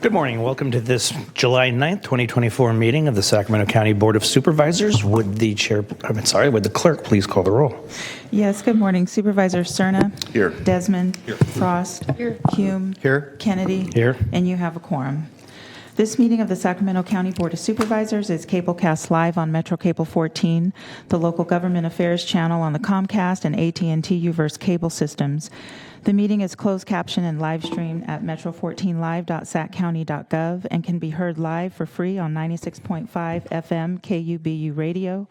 Good morning. Welcome to this July 9th, 2024 meeting of the Sacramento County Board of Supervisors. Would the clerk please call the roll? Yes, good morning. Supervisor Cerna. Here. Desmond. Here. Frost. Here. Hume. Here. Kennedy. Here. And you have a quorum. This meeting of the Sacramento County Board of Supervisors is cablecast live on Metro Cable 14, the local government affairs channel on the Comcast and AT&T Uverse cable systems. The meeting is closed caption and live streamed at metro14live.saccounty.gov and can be heard live for free on 96.5 FM KUBU radio.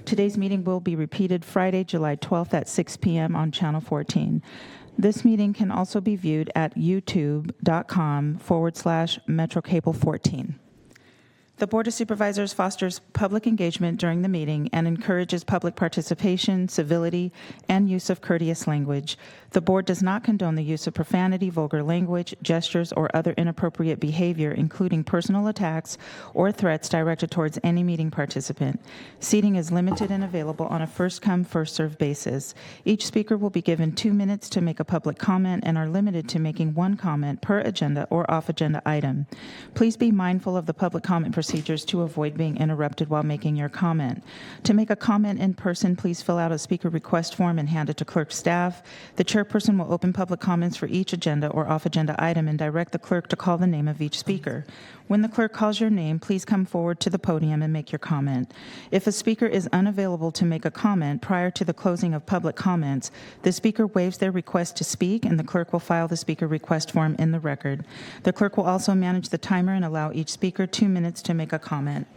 Today's meeting will be repeated Friday, July 12th at 6 p.m. on Channel 14. This meeting can also be viewed at youtube.com/MetroCable14. The Board of Supervisors fosters public engagement during the meeting and encourages public participation, civility, and use of courteous language. The Board does not condone the use of profanity, vulgar language, gestures, or other inappropriate behavior, including personal attacks or threats directed towards any meeting participant. Seating is limited and available on a first-come, first-served basis. Each speaker will be given 2 minutes to make a public comment and are limited to making one comment per agenda or off-agenda item. Please be mindful of the public comment procedures to avoid being interrupted while making your comment. To make a comment in person, please fill out a speaker request form and hand it to clerk staff. The chairperson will open public comments for each agenda or off-agenda item and direct the clerk to call the name of each speaker. When the clerk calls your name, please come forward to the podium and make your comment. If a speaker is unavailable to make a comment prior to the closing of public comments, the speaker waives their request to speak and the clerk will file the speaker request form in the record. The clerk will also manage the timer and allow each speaker 2 minutes to make a comment.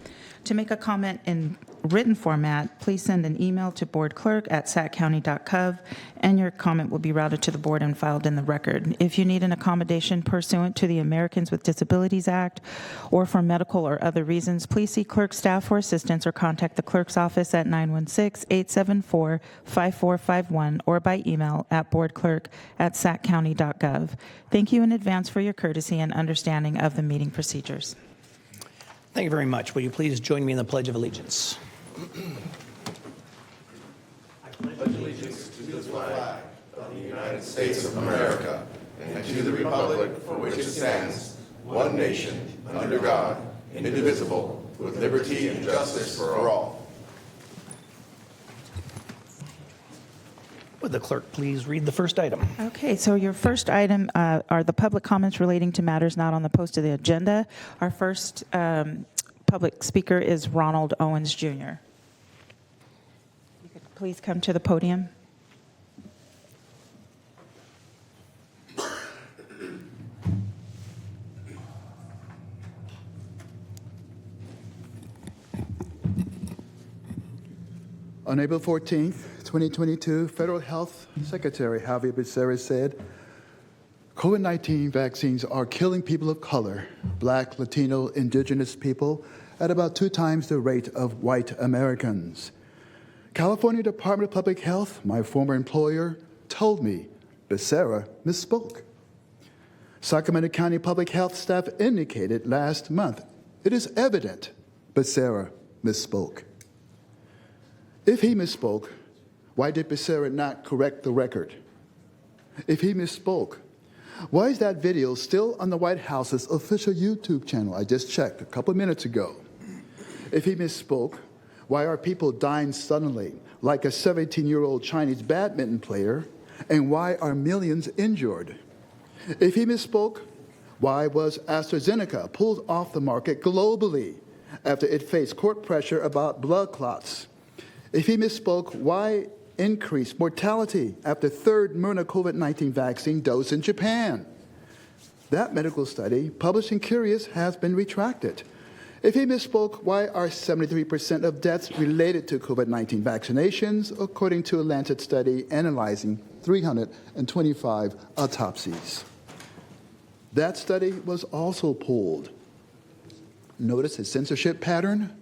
To make a comment in written format, please send an email to boardclerk@saccounty.gov and your comment will be routed to the board and filed in the record. If you need an accommodation pursuant to the Americans with Disabilities Act or for medical or other reasons, please see clerk staff for assistance or contact the clerk's office at 916-874-5451 or by email at boardclerk@saccounty.gov. Thank you in advance for your courtesy and understanding of the meeting procedures. Thank you very much. Will you please join me in the Pledge of Allegiance? States of America, and to the republic for which it stands, one nation, under God, indivisible, with liberty and justice for all. Would the clerk please read the first item? Okay, so your first item are the public comments relating to matters not on the posted agenda. Our first public speaker is Ronald Owens, Jr. You could please come to the podium. On April 14th, 2022, Federal Health Secretary Javier Becerra said, COVID-19 vaccines are killing people of color, Black, Latino, Indigenous people, at about 2 times the rate of white Americans. California Department of Public Health, my former employer, told me Becerra misspoke. Sacramento County Public Health staff indicated last month it is evident Becerra misspoke. If he misspoke, why did Becerra not correct the record? If he misspoke, why is that video still on the White House's official YouTube channel? I just checked a couple of minutes ago. If he misspoke, why are people dying suddenly, like a 17-year-old Chinese badminton player, and why are millions injured? If he misspoke, why was AstraZeneca pulled off the market globally after it faced court pressure about blood clots? If he misspoke, why increase mortality after third Moderna COVID-19 vaccine dose in Japan? That medical study, published in Curious, has been retracted. If he misspoke, why are 73% of deaths related to COVID-19 vaccinations, according to a Lancet study analyzing 325 autopsies? That study was also pulled. Notice his censorship pattern?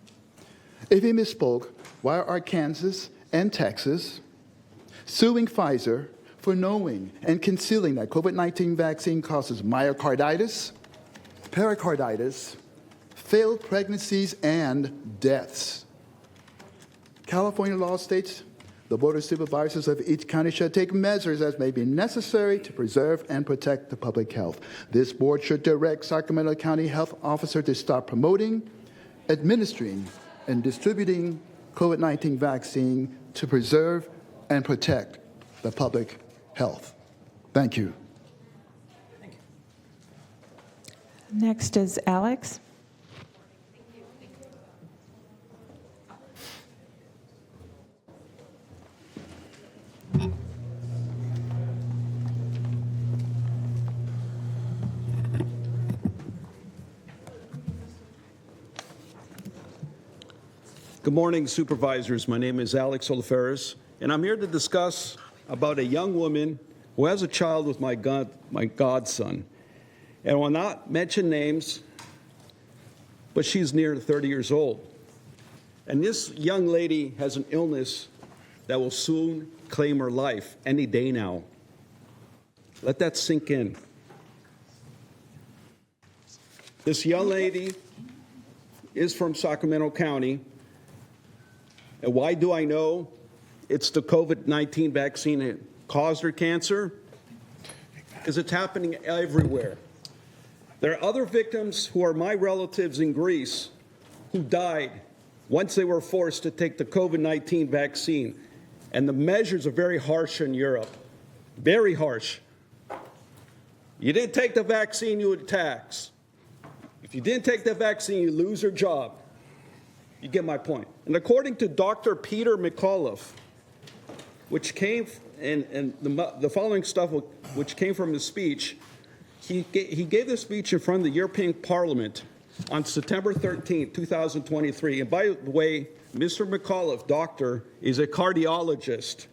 If he misspoke, why are Kansas and Texas suing Pfizer for knowing and concealing that COVID-19 vaccine causes myocarditis, pericarditis, failed pregnancies, and deaths? California law states The Board of Supervisors of each county shall take measures as may be necessary to preserve and protect the public health. This board should direct Sacramento County Health Officer to start promoting, administering, and distributing COVID-19 vaccine to preserve and protect the public health. Thank you. Next is Alex. Good morning, supervisors. My name is Alex Oliferis, and I'm here to discuss about a young woman who has a child with my godson. And I will not mention names, but she's near 30 years old. And this young lady has an illness that will soon claim her life any day now. Let that sink in. This young lady is from Sacramento County. And why do I know it's the COVID-19 vaccine that caused her cancer? Because it's happening everywhere. There are other victims who are my relatives in Greece who died once they were forced to take the COVID-19 vaccine. And the measures are very harsh in Europe. Very harsh. You didn't take the vaccine, you would tax. If you didn't take the vaccine, you lose your job. You get my point. And according to Dr. Peter McAuliffe, which came, and the following stuff which came from his speech, he gave this speech in front of the European Parliament on September 13, 2023. And by the way, Mr. McAuliffe, doctor, is a cardiologist.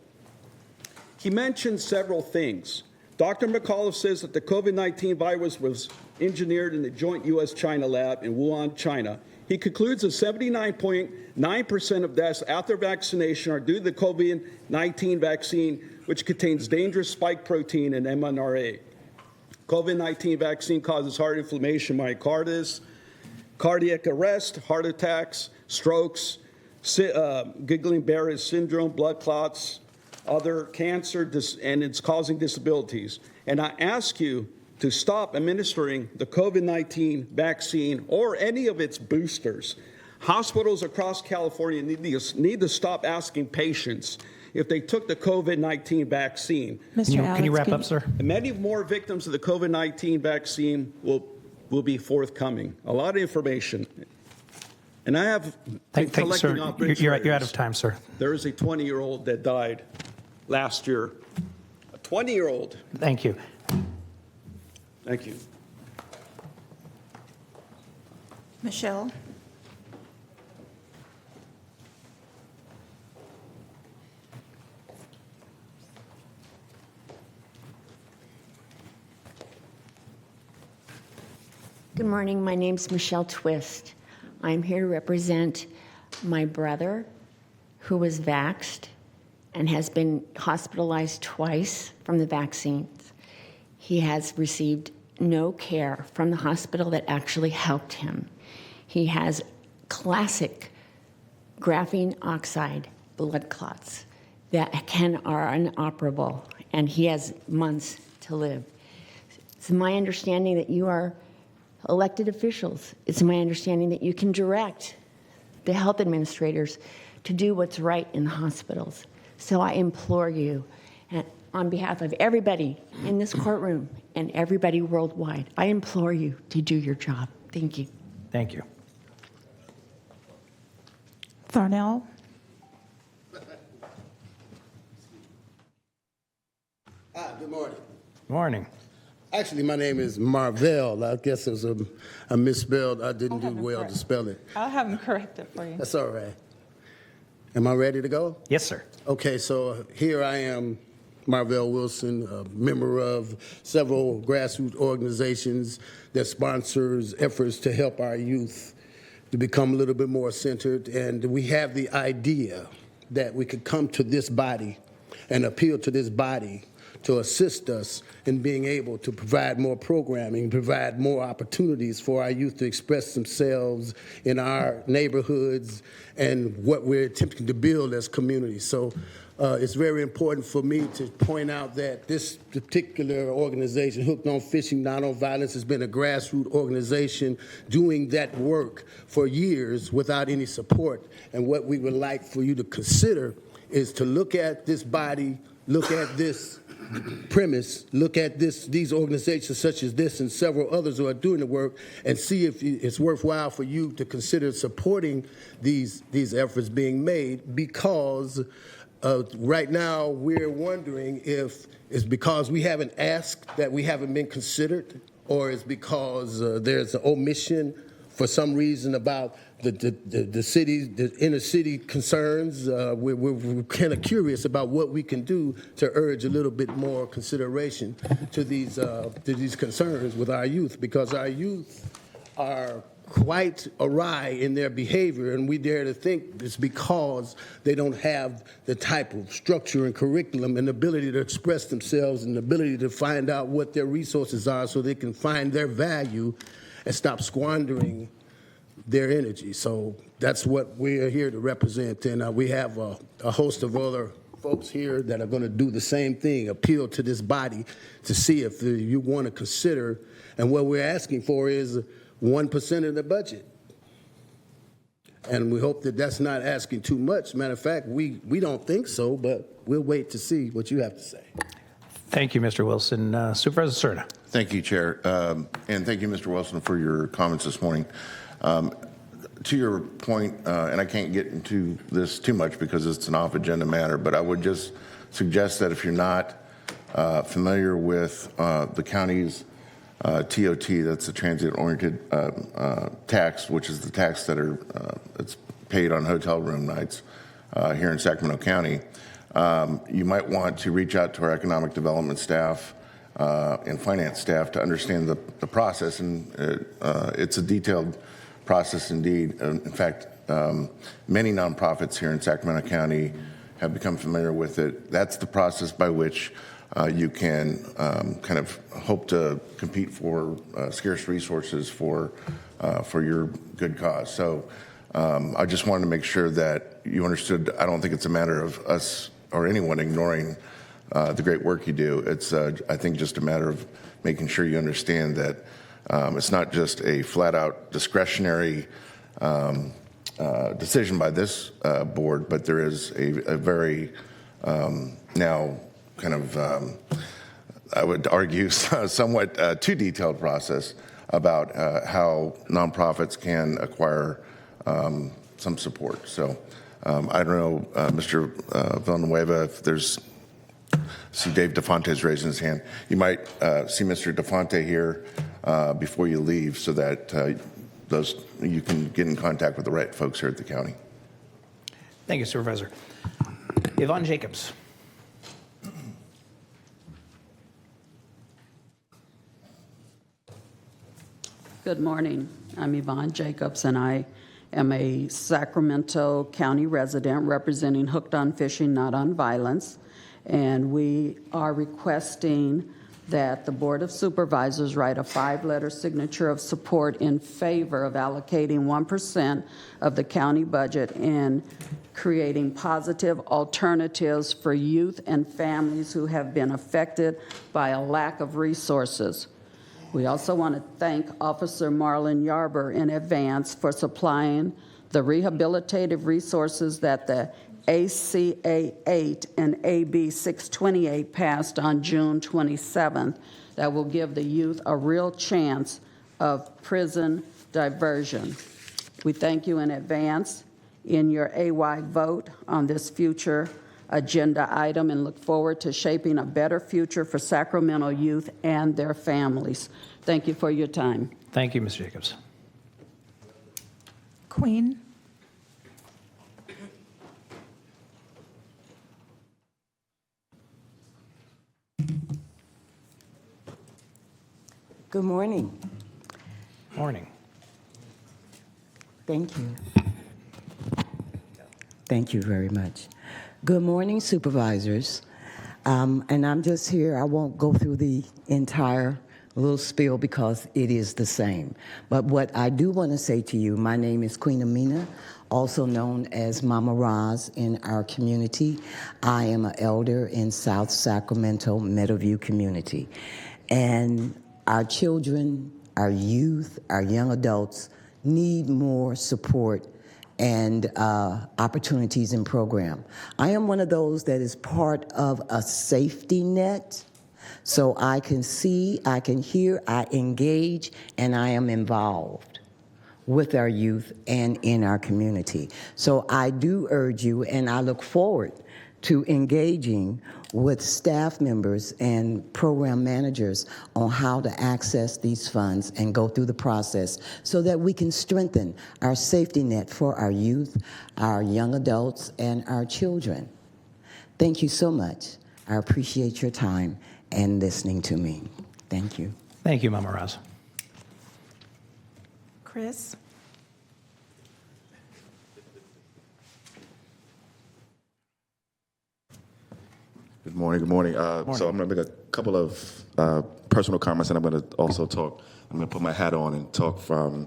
He mentioned several things. Dr. McAuliffe says that the COVID-19 virus was engineered in the joint U.S.-China lab in Wuhan, China. He concludes that 79.9% of deaths after vaccination are due to the COVID-19 vaccine, which contains dangerous spike protein and mRNA. COVID-19 vaccine causes heart inflammation, myocarditis, cardiac arrest, heart attacks, strokes, Guillain-Barré syndrome, blood clots, other cancer, and it's causing disabilities. And I ask you to stop administering the COVID-19 vaccine or any of its boosters. Hospitals across California need to stop asking patients if they took the COVID-19 vaccine. Mr. Can you Alex, wrap up, sir? And many more victims of the COVID-19 vaccine will be forthcoming. A lot of information. And I have been Thank you, sir. collecting obituaries. You're out of time, sir. There is a 20-year-old that died last year. A 20-year-old. Thank you. Thank you. Michelle. Good morning. My name's Michelle Twist. I'm here to represent my brother who was vaxxed and has been hospitalized twice from the vaccines. He has received no care from the hospital that actually helped him. He has classic graphene oxide blood clots that are inoperable, and he has months to live. It's my understanding that you are elected officials. It's my understanding that you can direct the health administrators to do what's right in the hospitals. So I implore you, and on behalf of everybody in this courtroom and everybody worldwide, I implore you to do your job. Thank you. Thank you. Thornell. Good morning. Morning. Actually, my name is Marvell. I guess it was a misspelled. I didn't do well to spell it. I'll have him correct it for you. That's all right. Am I ready to go? Yes, sir. Okay, so here I am, Marvell Wilson, a member of several grassroots organizations that sponsors efforts to help our youth to become a little bit more centered. And we have the idea that we could come to this body and appeal to this body to assist us in being able to provide more programming, provide more opportunities for our youth to express themselves in our neighborhoods and what we're attempting to build as communities. So it's very important for me to point out that this particular organization, Hooked on Fishing, Not on Violence, has been a grassroots organization doing that work for years without any support. And what we would like for you to consider is to look at this body, look at this premise, look at these organizations such as this and several others who are doing the work, and see if it's worthwhile for you to consider supporting these efforts being made, because right now we're wondering if it's because we haven't asked that we haven't been considered, or it's because there's an omission for some reason about the city, the inner city concerns. We're kind of curious about what we can do to urge a little bit more consideration to these concerns with our youth, because our youth are quite awry in their behavior, and we dare to think it's because they don't have the type of structure and curriculum and ability to express themselves and the ability to find out what their resources are so they can find their value and stop squandering their energy. So that's what we're here to represent, and we have a host of other folks here that are going to do the same thing, appeal to this body to see if you want to consider, and what we're asking for is 1% of the budget. And we hope that that's not asking too much. Matter of fact, we don't think so, but we'll wait to see what you have to say. Thank you, Mr. Wilson. Supervisor Serna. Thank you, Chair. And thank you, Mr. Wilson, for your comments this morning. To your point, and I can't get into this too much because it's an off-agenda matter, but I would just suggest that if you're not familiar with the county's TOT, that's the transit-oriented tax, which is the tax that it's paid on hotel room nights here in Sacramento County, you might want to reach out to our economic development staff and finance staff to understand the process, and it's a detailed process indeed. In fact, many nonprofits here in Sacramento County have become familiar with it. That's the process by which you can kind of hope to compete for scarce resources for your good cause. So I just wanted to make sure that you understood. I don't think it's a matter of us or anyone ignoring the great work you do. It's, I think, just a matter of making sure you understand that it's not just a flat-out discretionary decision by this board, but there is a very now kind of, I would argue, somewhat too detailed process about how nonprofits can acquire some support. So I don't know, Mr. Villanueva, if there's, see Dave DeFonte's raising his hand. You might see Mr. DeFonte here before you leave so that you can get in contact with the right folks here at the county. Thank you, Supervisor. Yvonne Jacobs. Good morning. I'm Yvonne Jacobs, and I am a Sacramento County resident representing Hooked on Fishing, Not on Violence. And we are requesting that the Board of Supervisors write a 5-letter signature of support in favor of allocating 1% of the county budget and creating positive alternatives for youth and families who have been affected by a lack of resources. We also want to thank Officer Marlon Yarber in advance for supplying the rehabilitative resources that the ACA 8 and AB 628 passed on June 27th that will give the youth a real chance of prison diversion. We thank you in advance in your AY vote on this future agenda item and look forward to shaping a better future for Sacramento youth and their families. Thank you for your time. Thank you, Ms. Jacobs. Queen. Good morning. Morning. Thank you. Thank you very much. Good morning, supervisors. And I'm just here. I won't go through the entire little spiel because it is the same. But what I do want to say to you, my name is Queen Amina, also known as Mama Roz in our community. I am an elder in South Sacramento, Meadowview community. And our children, our youth, our young adults need more support and opportunities and program. I am one of those that is part of a safety net, so I can see, I can hear, I engage, and I am involved with our youth and in our community. So I do urge you, and I look forward to engaging with staff members and program managers on how to access these funds and go through the process so that we can strengthen our safety net for our youth, our young adults, and our children. Thank you so much. I appreciate your time and listening to me. Thank you. Thank you, Mama Roz. Chris? Good morning. Good morning. So I'm going to make a couple of personal comments, and I'm going to also talk. I'm going to put my hat on and talk from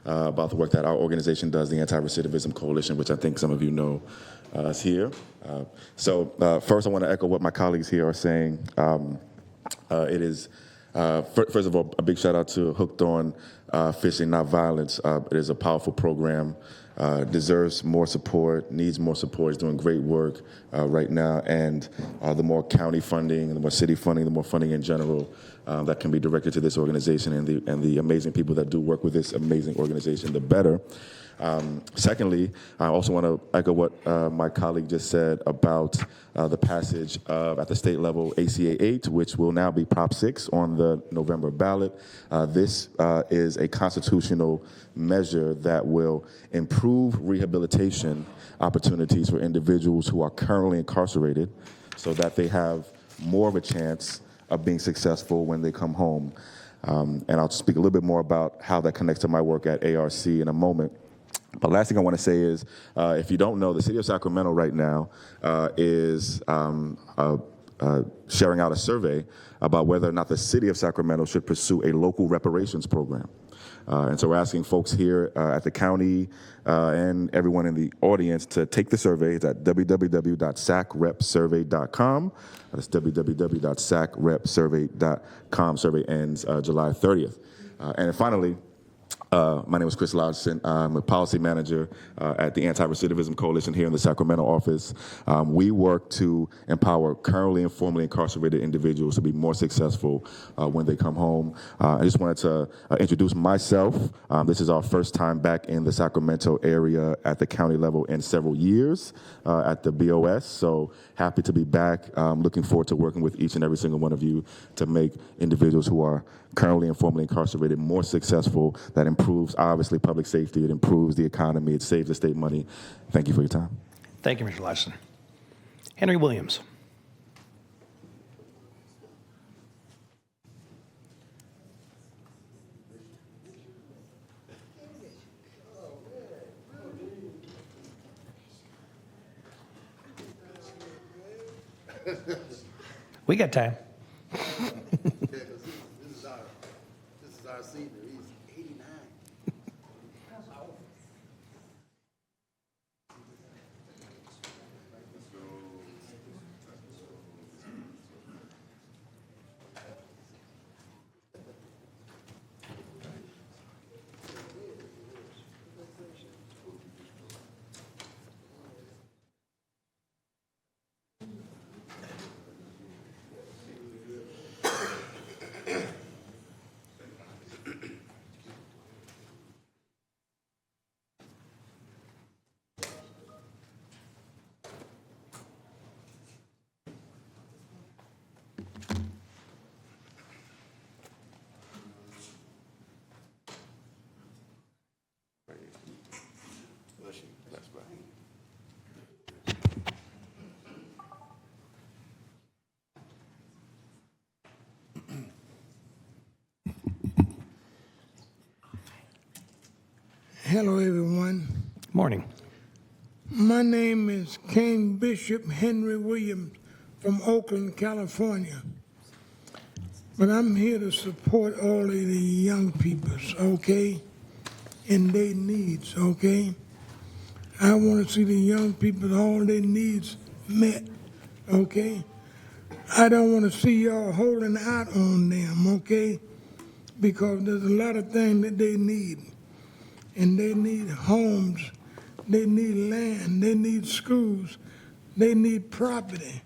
about the work that our organization does, the Anti-Recidivism Coalition, which I think some of you know is here. So first, I want to echo what my colleagues here are saying. It is, first of all, a big shout out to Hooked on Fishing, Not Violence. It is a powerful program. Deserves more support, needs more support, is doing great work right now, and the more county funding, the more city funding, the more funding in general that can be directed to this organization and the amazing people that do work with this amazing organization, the better. Secondly, I also want to echo what my colleague just said about the passage of, at the state level, ACA 8, which will now be Prop 6 on the November ballot. This is a constitutional measure that will improve rehabilitation opportunities for individuals who are currently incarcerated so that they have more of a chance of being successful when they come home. And I'll speak a little bit more about how that connects to my work at ARC in a moment. But last thing I want to say is, if you don't know, the city of Sacramento right now is sharing out a survey about whether or not the city of Sacramento should pursue a local reparations program. And so we're asking folks here at the county and everyone in the audience to take the survey. It's at www.sacrepsurvey.com. That's www.sacrepsurvey.com. Survey ends July 30th. And then finally, my name is Chris Lodgson. I'm a policy manager at the Anti-Recidivism Coalition here in the Sacramento office. We work to empower currently and formerly incarcerated individuals to be more successful when they come home. I just wanted to introduce myself. This is our first time back in the Sacramento area at the county level in several years at the BOS. So happy to be back. Looking forward to working with each and every single one of you to make individuals who are currently and formerly incarcerated more successful. That improves, obviously, public safety. It improves the economy. It saves the state money. Thank you for your time. Thank you, Mr. Lodgson. Henry Williams. We got time. This is our senior. He's 89. Hello, everyone. Morning. My name is King Bishop Henry Williams from Oakland, California. But I'm here to support all of the young peoples, okay, and their needs, okay? I want to see the young people, all their needs met, okay? I don't want to see y'all holding out on them, okay? Because there's a lot of things that they need. And they need homes, they need land, they need schools, they need property.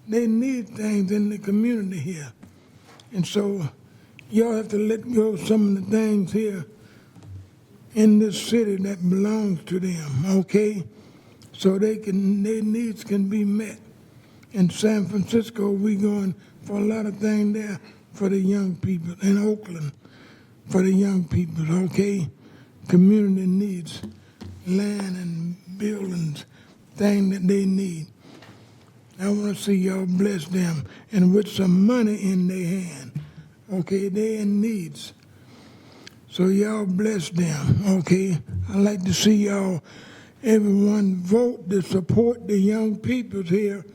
They need things in the community here. And so y'all have to let go of some of the things here in this city that belongs to them, okay? So their needs can be met. In San Francisco, we going for a lot of things there for the young people. In Oakland, for the young people, okay? Community needs land and buildings, things that they need. I want to see y'all bless them and with some money in their hand. Okay, they in needs. So y'all bless them, okay? I like to see y'all, everyone vote to support the young people here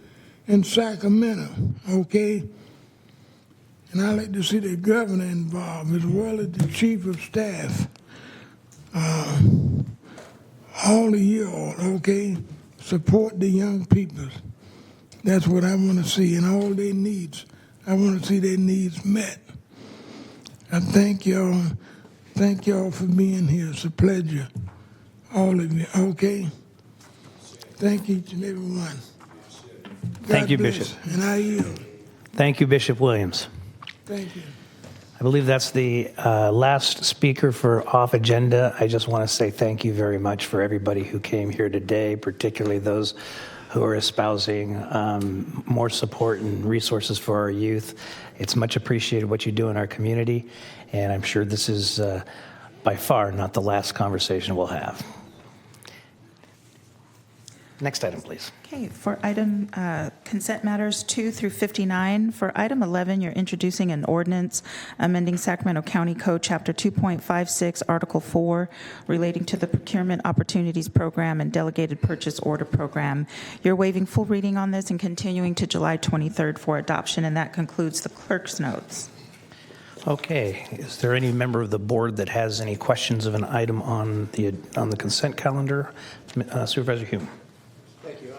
in Sacramento, okay? And I like to see the governor involved as well as the chief of staff. All of y'all, okay? Support the young people. That's what I want to see, and all their needs. I want to see their needs met. I thank y'all. Thank y'all for being here. It's a pleasure. All of you, okay? Thank each and every one. Thank you, God bless, Bishop. And I yield. Thank you, Bishop Williams. Thank you. I believe that's the last speaker for off agenda. I just want to say thank you very much for everybody who came here today, particularly those who are espousing more support and resources for our youth. It's much appreciated what you do in our community, and I'm sure this is by far not the last conversation we'll have. Next item, please. Okay, for item consent matters 2 through 59, for item 11, you're introducing an ordinance amending Sacramento County Code Chapter 2.56, Article 4, relating to the Procurement Opportunities Program and Delegated Purchase Order Program. You're waiving full reading on this and continuing to July 23rd for adoption, and that concludes the clerk's notes. Okay, is there any member of the board that has any questions of an item on the consent calendar? Supervisor Hume. Thank you.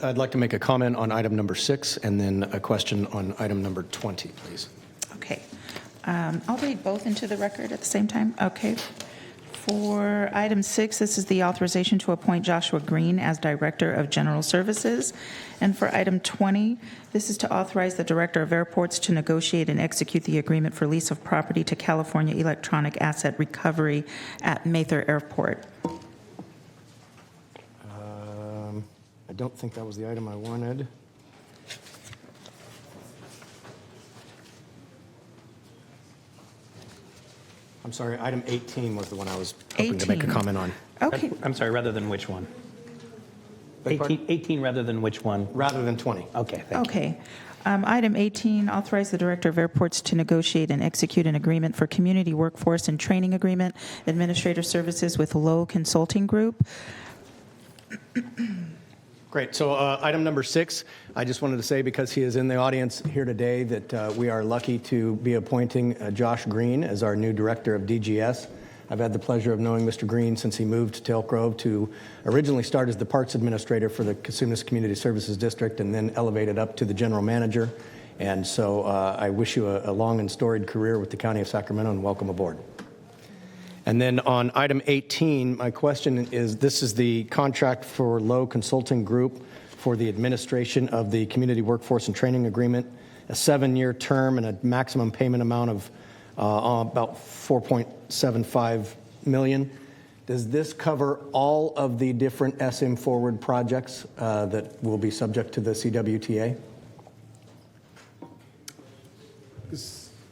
I'd like to make a comment on item number 6 and then a question on item number 20, please. Okay. I'll read both into the record at the same time. Okay. For item 6, this is the authorization to appoint Joshua Green as Director of General Services. And for item 20, this is to authorize the Director of Airports to negotiate and execute the agreement for lease of property to California Electronic Asset Recovery at Mather Airport. I don't think that was the item I wanted. I'm sorry, item 18 was the one I was hoping to make a 18. comment on. Okay. I'm sorry, rather than which one? Beg your pardon? 18 rather than which one? Rather than 20. Okay, thank you. Okay. Item 18, authorize the Director of Airports to negotiate and execute an agreement for community workforce and training agreement, administrative services with Lowe Consulting Group. Great. So item number 6, I just wanted to say, because he is in the audience here today, that we are lucky to be appointing Josh Green as our new Director of DGS. I've had the pleasure of knowing Mr. Green since he moved to Elk Grove to originally start as the Parks Administrator for the Cosumnes Community Services District and then elevated up to the General Manager. And so I wish you a long and storied career with the County of Sacramento, and welcome aboard. And then on item 18, my question is, this is the contract for Lowe Consulting Group for the administration of the Community Workforce and Training Agreement, a 7-year term and a maximum payment amount of about $4.75 million. Does this cover all of the different SM Forward projects that will be subject to the CWTA?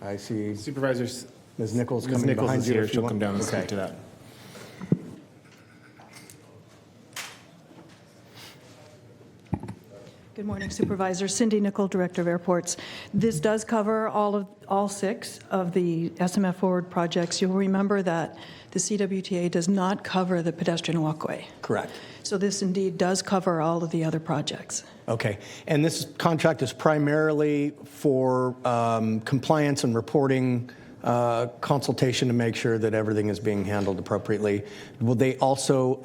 I see Supervisors, Ms. Nichols Ms. coming Nichols behind is you. here. if you She'll want. come down and Okay. speak to that. Good morning, Supervisor. Cindy Nickel, Director of Airports. This does cover all 6 of the SMF Forward projects. You'll remember that the CWTA does not cover the pedestrian walkway. Correct. So this indeed does cover all of the other projects. Okay. And this contract is primarily for compliance and reporting, consultation to make sure that everything is being handled appropriately. Will they also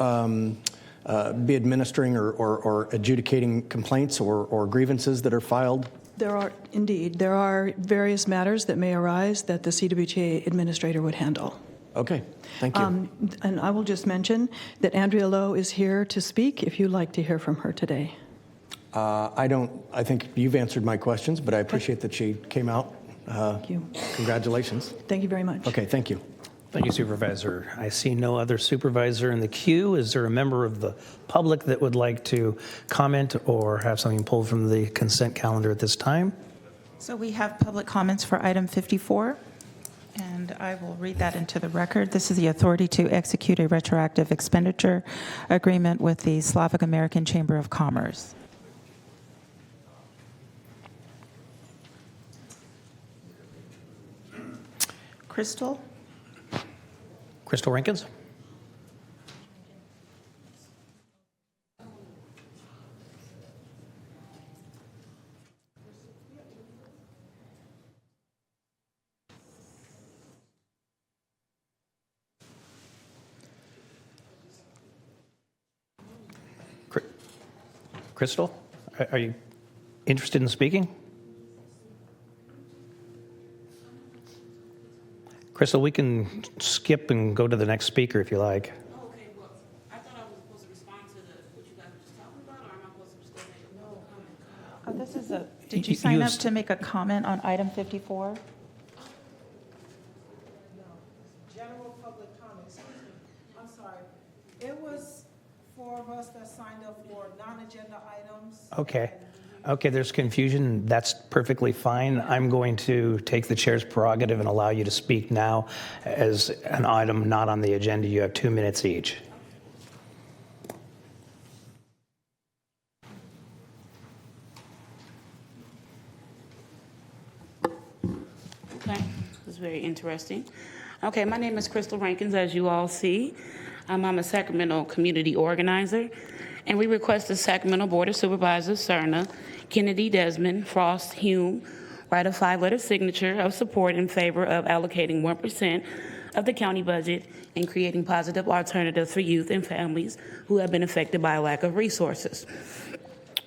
be administering or adjudicating complaints or grievances that are filed? There are various matters that may arise that the CWTA administrator would handle. Okay, thank you. And I will just mention that Andrea Lowe is here to speak if you'd like to hear from her today. I think you've answered my questions, but I appreciate that she came out. Thank you. Congratulations. Thank you very much. Okay, thank you. Thank you, Supervisor. I see no other supervisor in the queue. Is there a member of the public that would like to comment or have something pulled from the consent calendar at this time? So we have public comments for item 54, and I will read that into the record. This is the authority to execute a retroactive expenditure agreement with the Slavic American Chamber of Commerce. Crystal Rankins? Crystal, are you interested in speaking? Crystal, we can skip and go to the next speaker if you like. Oh, okay. Well, I thought I was supposed to respond to what you guys were just talking about, or am I supposed to just go make a comment? Did you sign up to make a comment on item 54? General public comment. Excuse me. I'm sorry. It was 4 of us that signed up for non-agenda items. Okay, there's confusion. That's perfectly fine. I'm going to take the chair's prerogative and allow you to speak now as an item not on the agenda. You have 2 minutes each. Okay, this is very interesting. Okay, my name is Crystal Rankins, as you all see. I'm a Sacramento community organizer, and we request the Sacramento Board of Supervisors, CERNA, Kennedy, Desmond, Frost, Hume, write a 5-letter signature of support in favor of allocating 1% of the county budget and creating positive alternatives for youth and families who have been affected by a lack of resources.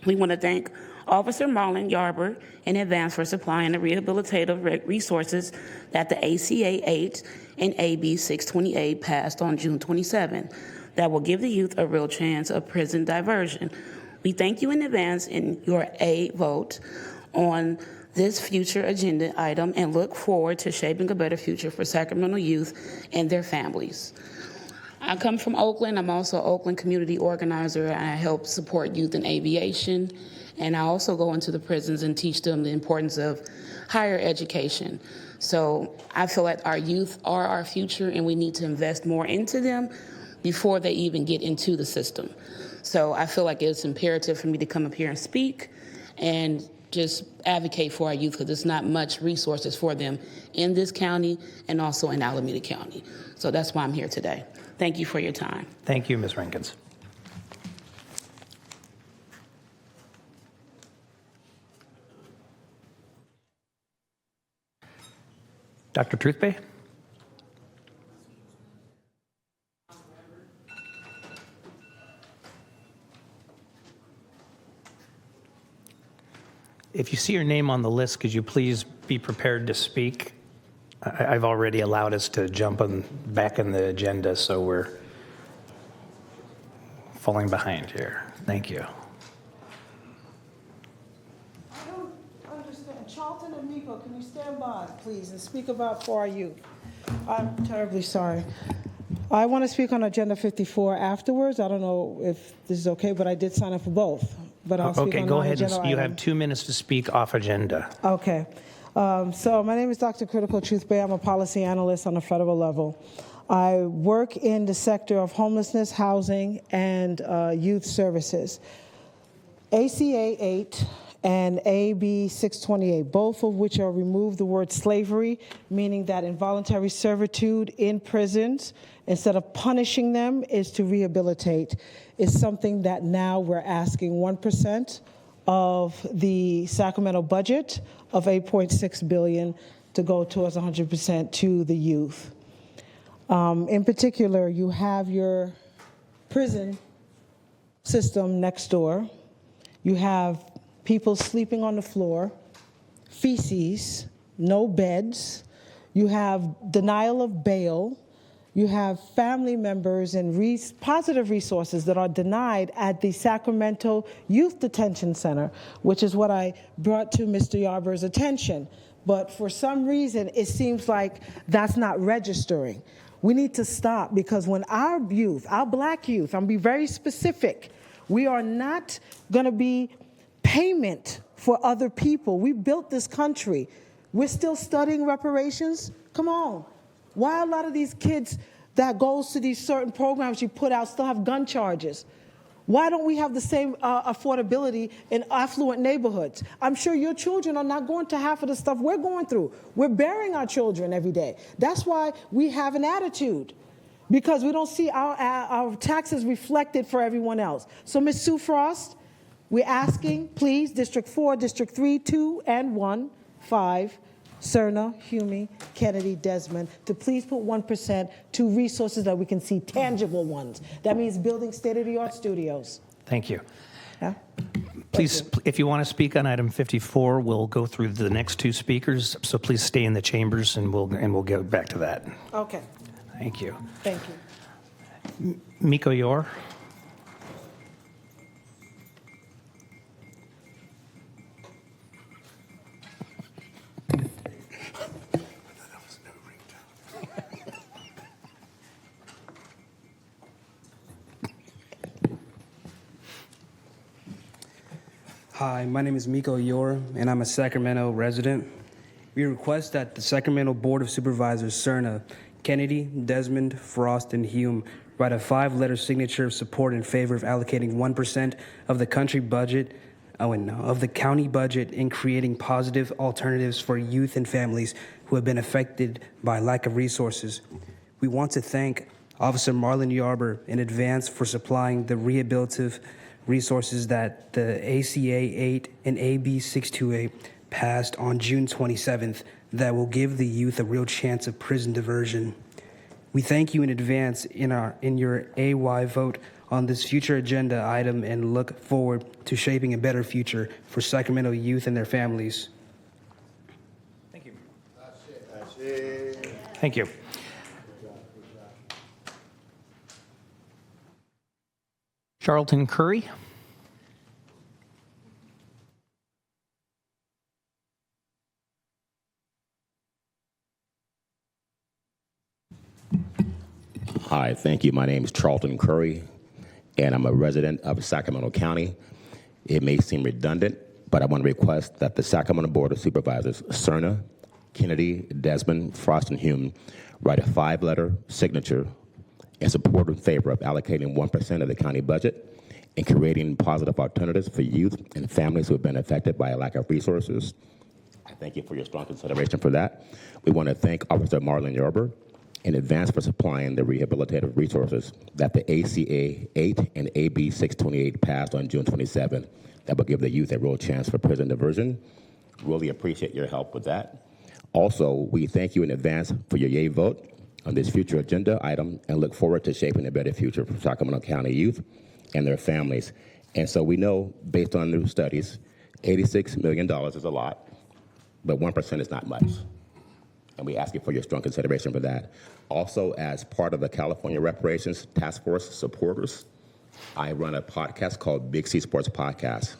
We want to thank Officer Marlon Yarber in advance for supplying the rehabilitative resources that the ACA 8 and AB 628 passed on June 27 that will give the youth a real chance of prison diversion. We thank you in advance in your A vote on this future agenda item and look forward to shaping a better future for Sacramento youth and their families. I come from Oakland. I'm also an Oakland community organizer. I help support youth in aviation, and I also go into the prisons and teach them the importance of higher education. So I feel like our youth are our future, and we need to invest more into them before they even get into the system. So I feel like it's imperative for me to come up here and speak and just advocate for our youth, because there's not much resources for them in this county and also in Alameda County. So that's why I'm here today. Thank you for your time. Thank you, Ms. Rankins. Dr. Truthbay? If you see your name on the list, could you please be prepared to speak? I've already allowed us to jump back in the agenda, so we're falling behind here. Thank you. I don't understand. Charlton and Miko, can you stand by, please, and speak about for our youth? I'm terribly sorry. I want to speak on Agenda 54 afterwards. I don't know if this is okay, but I did sign up for both. But I'll speak Okay, on go ahead. non-agenda You item. have 2 minutes to speak off agenda. Okay. So my name is Dr. Critical Truthbay. I'm a policy analyst on a federal level. I work in the sector of homelessness, housing, and youth services. ACA 8 and AB 628, both of which are remove the word slavery, meaning that involuntary servitude in prisons, instead of punishing them, is to rehabilitate, is something that now we're asking 1% of the Sacramento budget of $8.6 billion to go towards 100% to the youth. In particular, you have your prison system next door. You have people sleeping on the floor, feces, no beds. You have denial of bail. You have family members and positive resources that are denied at the Sacramento Youth Detention Center, which is what I brought to Mr. Yarber's attention. But for some reason, it seems like that's not registering. We need to stop, because when our youth, our black youth, I'm gonna be very specific, we are not gonna be payment for other people. We built this country. We're still studying reparations? Come on. Why a lot of these kids that goes to these certain programs you put out still have gun charges? Why don't we have the same affordability in affluent neighborhoods? I'm sure your children are not going to half of the stuff we're going through. We're burying our children every day. That's why we have an attitude, because we don't see our taxes reflected for everyone else. So Ms. Sue Frost, we're asking, please, District 4, District 3, 2, and 1, 5, Cerna, Hume, Kennedy, Desmond, to please put 1% to resources that we can see, tangible ones. That means building state-of-the-art studios. Thank you. Yeah? Please, if you want to speak on item 54, we'll go through the next two speakers, so please stay in the chambers and we'll go back to that. Okay. Thank you. Thank you. Miko Yor. Hi, my name is Miko Yor, and I'm a Sacramento resident. We request that the Sacramento Board of Supervisors, Cerna, Kennedy, Desmond, Frost, and Hume write a 5-letter signature of support in favor of allocating 1% of the county budget in creating positive alternatives for youth and families who have been affected by lack of resources. We want to thank Officer Marlon Yarber in advance for supplying the rehabilitative resources that the ACA 8 and AB 628 passed on June 27th that will give the youth a real chance of prison diversion. We thank you in advance in your AY vote on this future agenda item and look forward to shaping a better future for Sacramento youth and their families. Thank you. Thank you. Charlton Curry. Hi, thank you. My name is Charlton Curry, and I'm a resident of Sacramento County. It may seem redundant, but I want to request that the Sacramento Board of Supervisors, Cerna, Kennedy, Desmond, Frost, and Hume, write a 5-letter signature in support in favor of allocating 1% of the county budget and creating positive alternatives for youth and families who have been affected by a lack of resources. I thank you for your strong consideration for that. We want to thank Officer Marlon Yarber in advance for supplying the rehabilitative resources that the ACA 8 and AB 628 passed on June 27th that will give the youth a real chance for prison diversion. Really appreciate your help with that. Also, we thank you in advance for your yay vote on this future agenda item and look forward to shaping a better future for Sacramento County youth and their families. And so we know, based on new studies, $86 million is a lot, but 1% is not much. And we ask you for your strong consideration for that. Also, as part of the California Reparations Task Force supporters, I run a podcast called Big C Sports Podcast.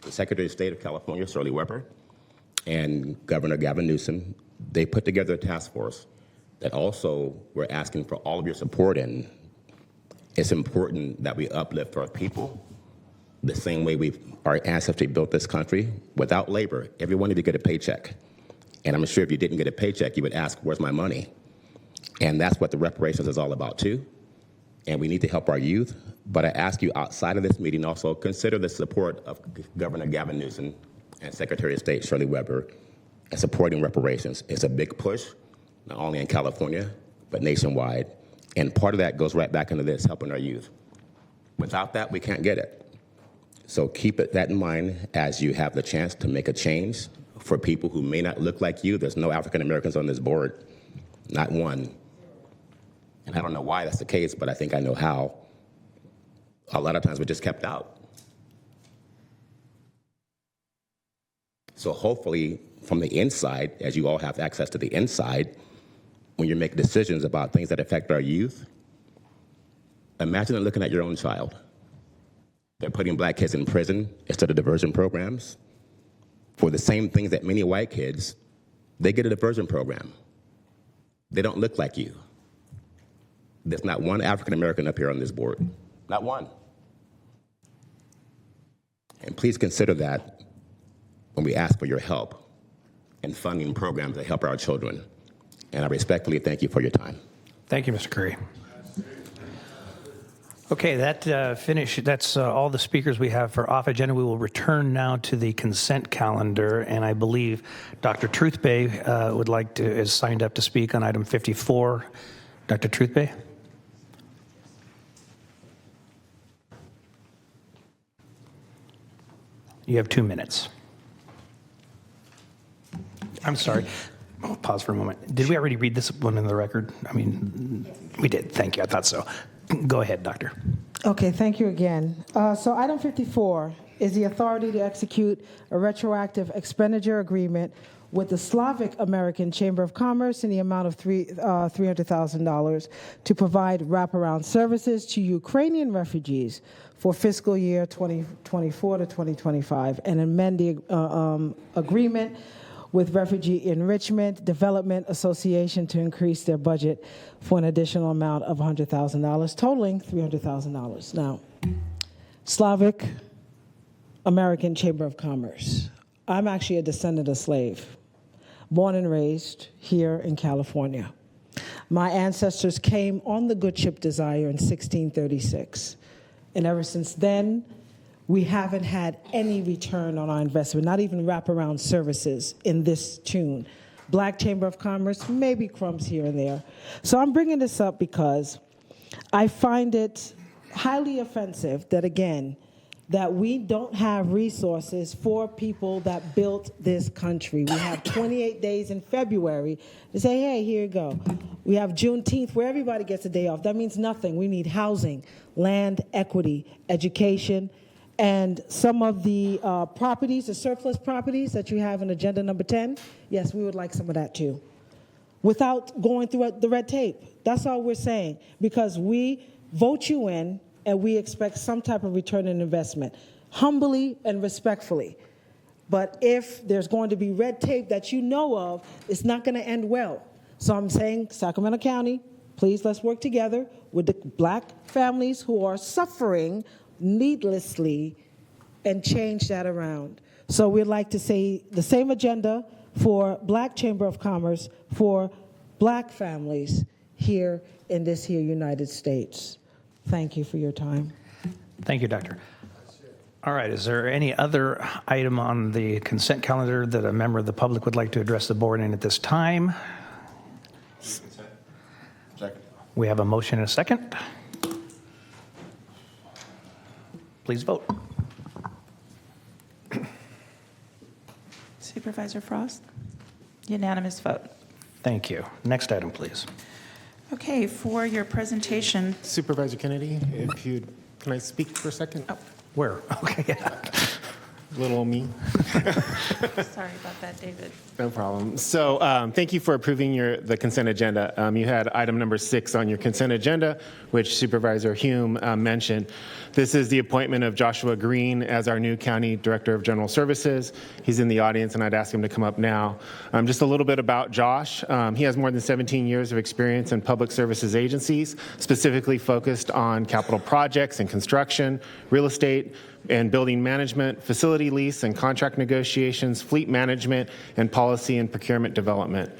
The Secretary of State of California, Shirley Weber, and Governor Gavin Newsom, they put together a task force that also we're asking for all of your support in. It's important that we uplift our people the same way our ancestors built this country. Without labor, everyone needed to get a paycheck. And I'm sure if you didn't get a paycheck, you would ask, where's my money? And that's what the reparations is all about too. And we need to help our youth But I ask you outside of this meeting also consider the support of Governor Gavin Newsom and Secretary of State Shirley Weber in supporting reparations. It's a big push, not only in California, but nationwide. And part of that goes right back into this, helping our youth. Without that, we can't get it. So keep that in mind as you have the chance to make a change for people who may not look like you. There's no African Americans on this board, not one. And I don't know why that's the case, but I think I know how. A lot of times we're just kept out. So hopefully from the inside, as you all have access to the inside, when you make decisions about things that affect our youth, imagine looking at your own child. They're putting black kids in prison instead of diversion programs. For the same things that many white kids, they get a diversion program. They don't look like you. There's not one African American up here on this board, not one. And please consider that when we ask for your help in funding programs that help our children. And I respectfully thank you for your time. Thank you, Mr. Curry. Okay, that's all the speakers we have for off agenda. We will return now to the consent calendar, and I believe Dr. Truthbay is signed up to speak on item 54. Dr. Truthbay? You have 2 minutes. I'm sorry. I'll pause for a moment. Did we already read this one in the record? I mean, we did. Thank you. I thought so. Go ahead, Doctor. Okay, thank you again. So item 54 is the authority to execute a retroactive expenditure agreement with the Slavic American Chamber of Commerce in the amount of $300,000 to provide wraparound services to Ukrainian refugees for fiscal year 2024 to 2025 and amend the agreement with Refugee Enrichment Development Association to increase their budget for an additional amount of $100,000, totaling $300,000. Now, Slavic American Chamber of Commerce. I'm actually a descendant of slave, born and raised here in California. My ancestors came on the good ship Desire in 1636, and ever since then, we haven't had any return on our investment, not even wraparound services in this tune. Black Chamber of Commerce, maybe crumbs here and there. So I'm bringing this up because I find it highly offensive that, again, that we don't have resources for people that built this country. We have 28 days in February to say, hey, here you go. We have Juneteenth where everybody gets a day off. That means nothing. We need housing, land, equity, education, and some of the properties, the surplus properties that you have in agenda number 10, yes, we would like some of that too. Without going through the red tape. That's all we're saying. Because we vote you in and we expect some type of return on investment, humbly and respectfully. But if there's going to be red tape that you know of, it's not going to end well. So I'm saying, Sacramento County, please let's work together with the black families who are suffering needlessly and change that around. So we'd like to say the same agenda for Black Chamber of Commerce for black families here in this here United States. Thank you for your time. Thank you, Doctor. All right, is there any other item on the consent calendar that a member of the public would like to address the board in at this time? Second. We have a motion and a second. Please vote. Supervisor Frost? Unanimous vote. Thank you. Next item, please. Okay, for your presentation. Supervisor Kennedy, if you can I speak for a second? Oh. Where? Okay. Little me. Sorry about that, David. No problem. So thank you for approving the consent agenda. You had item number 6 on your consent agenda, which Supervisor Hume mentioned. This is the appointment of Joshua Green as our new County Director of General Services. He's in the audience, and I'd ask him to come up now. Just a little bit about Josh. He has more than 17 years of experience in public services agencies, specifically focused on capital projects and construction, real estate, and building management, facility lease and contract negotiations, fleet management, and policy and procurement development.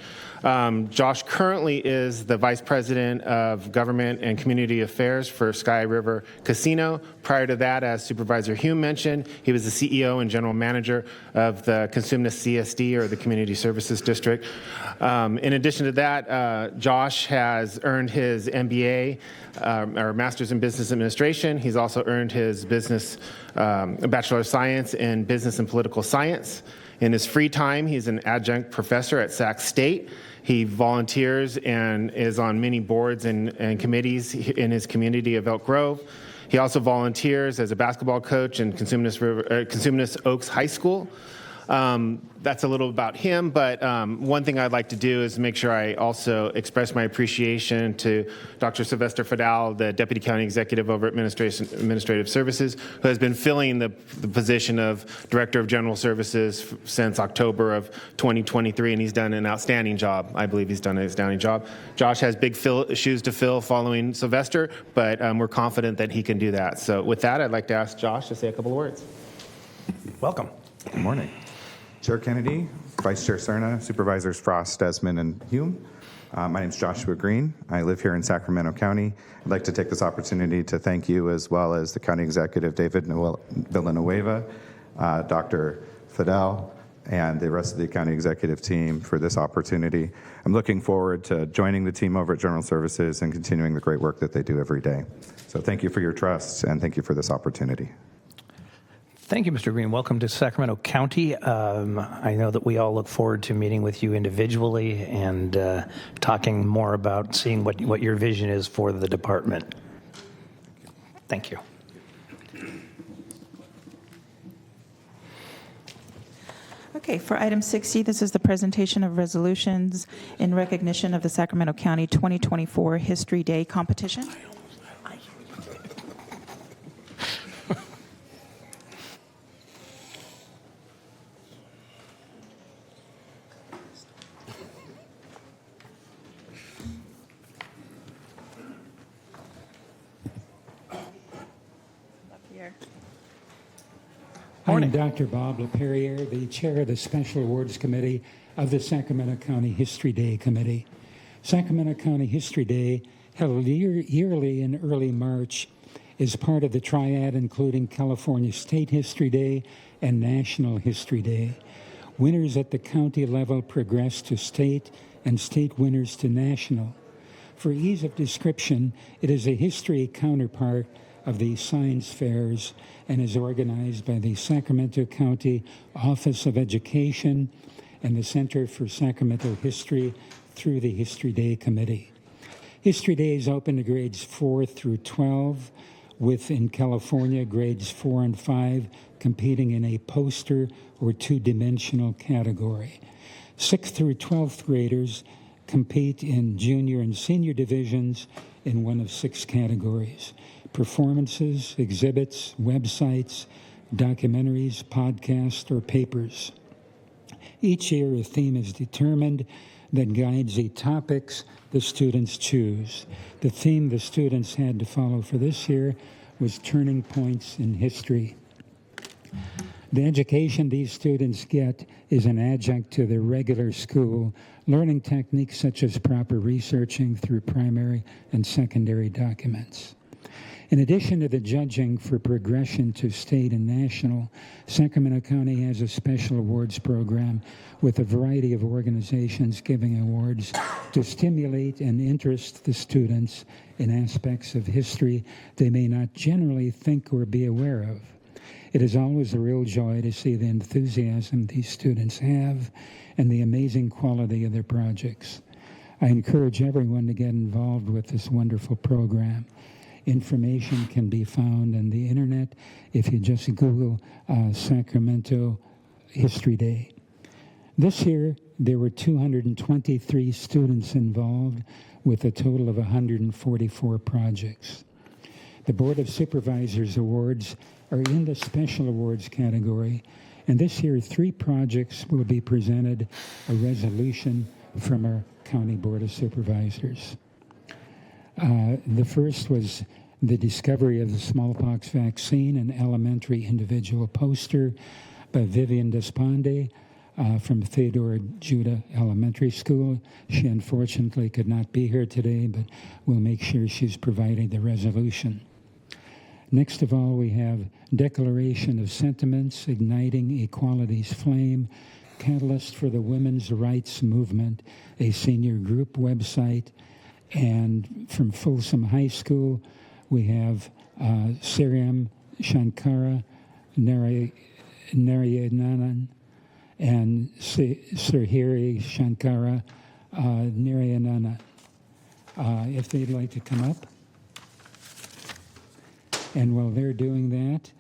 Josh currently is the Vice President of Government and Community Affairs for Sky River Casino. Prior to that, as Supervisor Hume mentioned, he was the CEO and General Manager of the Consumnes CSD, or the Community Services District. In addition to that, Josh has earned his MBA, or Master's in Business Administration. He's also earned his Bachelor of Science in Business and Political Science. In his free time, he's an adjunct professor at Sac State. He volunteers and is on many boards and committees in his community of Elk Grove. He also volunteers as a basketball coach in Consumnes Oaks High School. That's a little about him, but one thing I'd like to do is make sure I also express my appreciation to Dr. Sylvester Fadal, the Deputy County Executive over Administrative Services, who has been filling the position of Director of General Services since October of 2023, and he's done an outstanding job. I believe he's done an outstanding job. Josh has big shoes to fill following Sylvester, but we're confident that he can do that. So with that, I'd like to ask Josh to say a couple of words. Welcome. Good morning. Chair Kennedy, Vice Chair Cerna, Supervisors Frost, Desmond, and Hume. My name is Joshua Green. I live here in Sacramento County. I'd like to take this opportunity to thank you, as well as the County Executive David Villanueva, Dr. Fadal, and the rest of the County Executive team for this opportunity. I'm looking forward to joining the team over at General Services and continuing the great work that they do every day. So thank you for your trust, and thank you for this opportunity. Thank you, Mr. Green. Welcome to Sacramento County. I know that we all look forward to meeting with you individually and talking more about seeing what your vision is for the department. Thank you. Okay, for item 60, this is the presentation of resolutions in recognition of the Sacramento County 2024 History Day competition. I'm Dr. Bob LaPerriere, the chair of the Special Awards Committee of the Sacramento County History Day Committee. Sacramento County History Day, held yearly in early March, is part of the triad including California State History Day and National History Day. Winners at the county level progress to state, and state winners to national. For ease of description, it is a history counterpart of the science fairs and is organized by the Sacramento County Office of Education and the Center for Sacramento History through the History Day Committee. History Day is open to grades 4 through 12, with in California grades 4 and 5 competing in a poster or two-dimensional category. 6th through 12th graders compete in junior and senior divisions in one of 6 categories: performances, exhibits, websites, documentaries, podcasts, or papers. Each year, a theme is determined that guides the topics the students choose. The theme the students had to follow for this year was Turning Points in History. The education these students get is an adjunct to their regular school, learning techniques such as proper researching through primary and secondary documents. In addition to the judging for progression to state and national, Sacramento County has a special awards program with a variety of organizations giving awards to stimulate and interest the students in aspects of history they may not generally think or be aware of. It is always a real joy to see the enthusiasm these students have and the amazing quality of their projects. I encourage everyone to get involved with this wonderful program. Information can be found on the internet if you just Google Sacramento History Day. This year, there were 223 students involved with a total of 144 projects. The Board of Supervisors Awards are in the Special Awards category, and this year 3 projects will be presented a resolution from our County Board of Supervisors. The first was The Discovery of the Smallpox Vaccine, an elementary individual poster by Vivian Despande from Theodore Judah Elementary School. She unfortunately could not be here today, but we'll make sure she's providing the resolution. Next of all, we have Declaration of Sentiments, Igniting Equality's Flame, Catalyst for the Women's Rights Movement, a senior group website. And from Folsom High School, we have Sriram Shankara Narayanan and Sirhiri Shankara Narayanana. If they'd like to come up. And while they're doing that,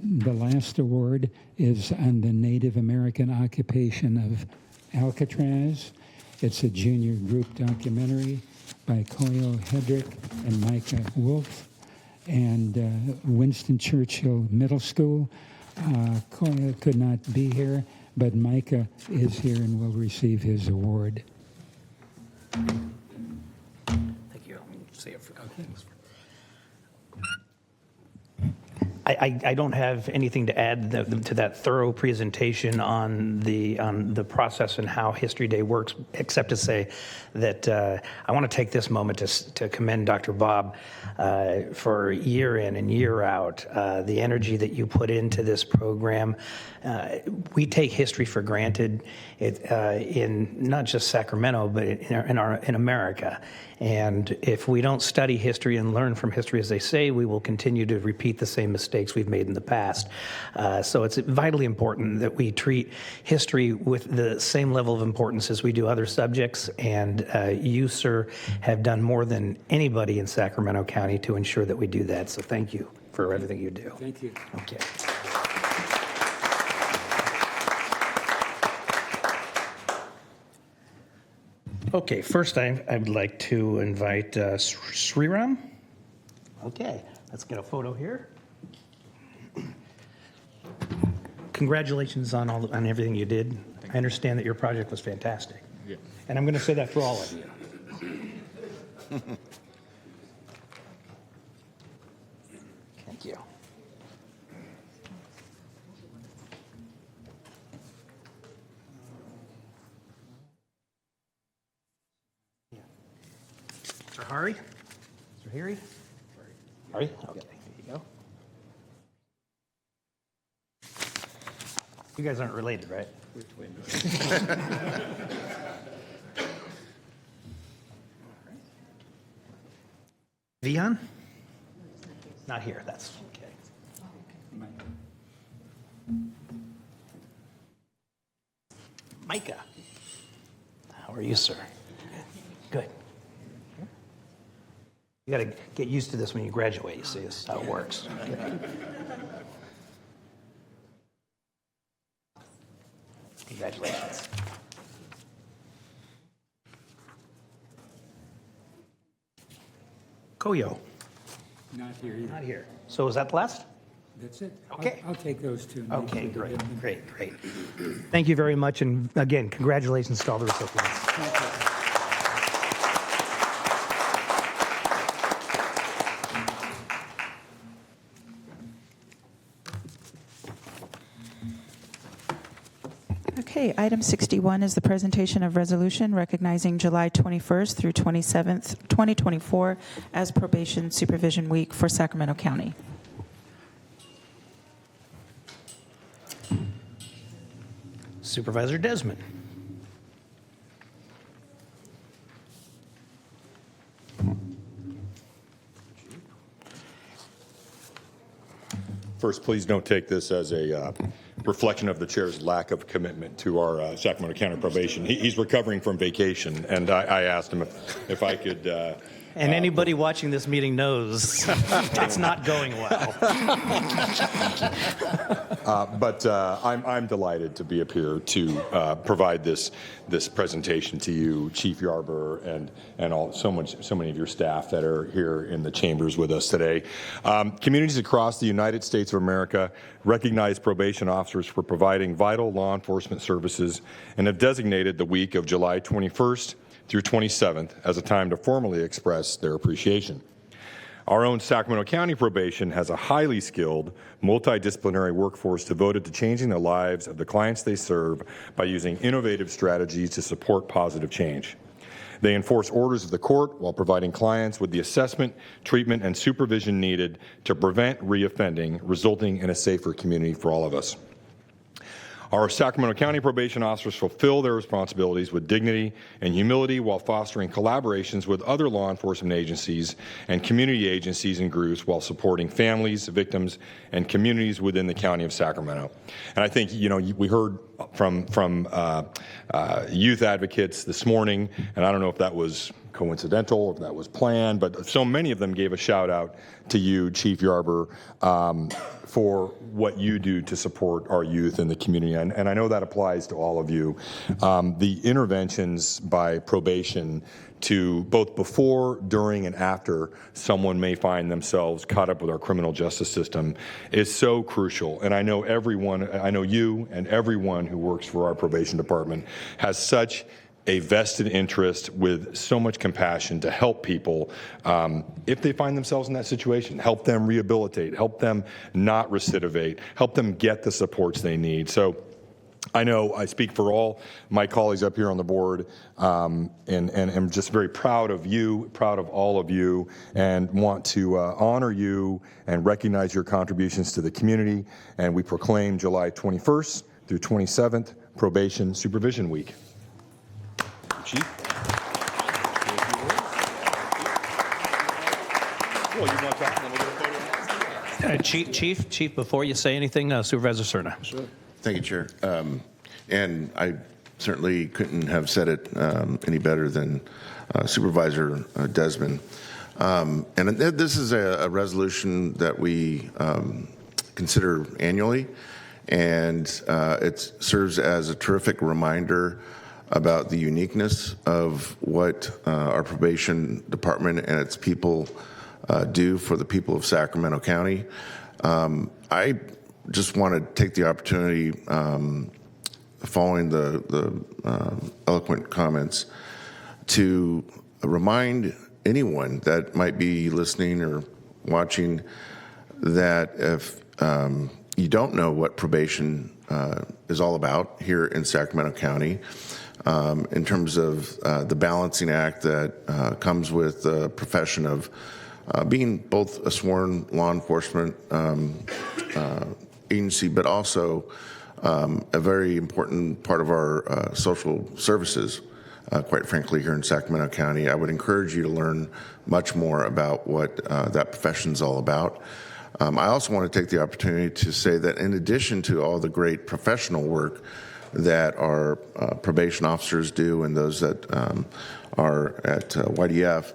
the last award is on the Native American occupation of Alcatraz. It's a junior group documentary by Koyo Hedrick and Micah Wolf and Winston Churchill Middle School. Koyo could not be here, but Micah is here and will receive his award. Thank you. See if I don't have anything to add to that thorough presentation on the process and how History Day works, except to say that I want to take this moment to commend Dr. Bob for year in and year out, the energy that you put into this program. We take history for granted in not just Sacramento, but in America. And if we don't study history and learn from history, as they say, we will continue to repeat the same mistakes we've made in the past. So it's vitally important that we treat history with the same level of importance as we do other subjects. And you, sir, have done more than anybody in Sacramento County to ensure that we do that. So thank you for everything you do. Thank you. Okay. Okay, first I would like to invite Sriram. Okay, let's get a photo here. Congratulations on everything you did. I understand that your project was fantastic. Yeah. And I'm going to say that for all of you. Thank you. Mr. Hari? Mr. Hari? Hari? Okay, there you go. You guys aren't related, right? We're twins. Vian? Not here, that's okay. Micah? How are you, sir? Good. You got to get used to this when you graduate, you see, this is how it works. Congratulations. Koyo? Not here either. Not here. So is that the last? That's it. Okay. I'll take those two. Okay, great. Thank you very much, and again, congratulations to all the recipients. Okay, item 61 is the presentation of resolution recognizing July 21st through 27th, 2024 as Probation Supervision Week for Sacramento County. Supervisor Desmond. First, please don't take this as a reflection of the chair's lack of commitment to our Sacramento County probation. He's recovering from vacation, and I asked him if I could. And anybody watching this meeting knows it's not going well. But I'm delighted to be up here to provide this presentation to you, Chief Yarborough, and so many of your staff that are here in the chambers with us today. Communities across the United States of America recognize probation officers for providing vital law enforcement services and have designated the week of July 21st through 27th as a time to formally express their appreciation. Our own Sacramento County Probation has a highly skilled, multidisciplinary workforce devoted to changing the lives of the clients they serve by using innovative strategies to support positive change. They enforce orders of the court while providing clients with the assessment, treatment, and supervision needed to prevent reoffending, resulting in a safer community for all of us. Our Sacramento County probation officers fulfill their responsibilities with dignity and humility while fostering collaborations with other law enforcement agencies and community agencies and groups while supporting families, victims, and communities within the County of Sacramento. And I think, we heard from youth advocates this morning, and I don't know if that was coincidental or if that was planned, but so many of them gave a shout out to you, Chief Yarber, for what you do to support our youth in the community. And I know that applies to all of you. The interventions by probation to both before, during, and after someone may find themselves caught up with our criminal justice system is so crucial. And I know you and everyone who works for our probation department has such a vested interest with so much compassion to help people if they find themselves in that situation, help them rehabilitate, help them not recidivate, help them get the supports they need. So I know I speak for all my colleagues up here on the board, and am just very proud of you, proud of all of you, and want to honor you and recognize your contributions to the community. And we proclaim July 21st through 27th Probation Supervision Week. Chief? Chief, before you say anything, Supervisor Cerna. Sure. Thank you, Chair. And I certainly couldn't have said it any better than Supervisor Desmond. And this is a resolution that we consider annually, and it serves as a terrific reminder about the uniqueness of what our probation department and its people do for the people of Sacramento County. I just want to take the opportunity, following the eloquent comments, to remind anyone that might be listening or watching that if you don't know what probation is all about here in Sacramento County, in terms of the balancing act that comes with the profession of being both a sworn law enforcement agency, but also a very important part of our social services, quite frankly, here in Sacramento County. I would encourage you to learn much more about what that profession is all about. I also want to take the opportunity to say that in addition to all the great professional work that our probation officers do and those that are at YDF,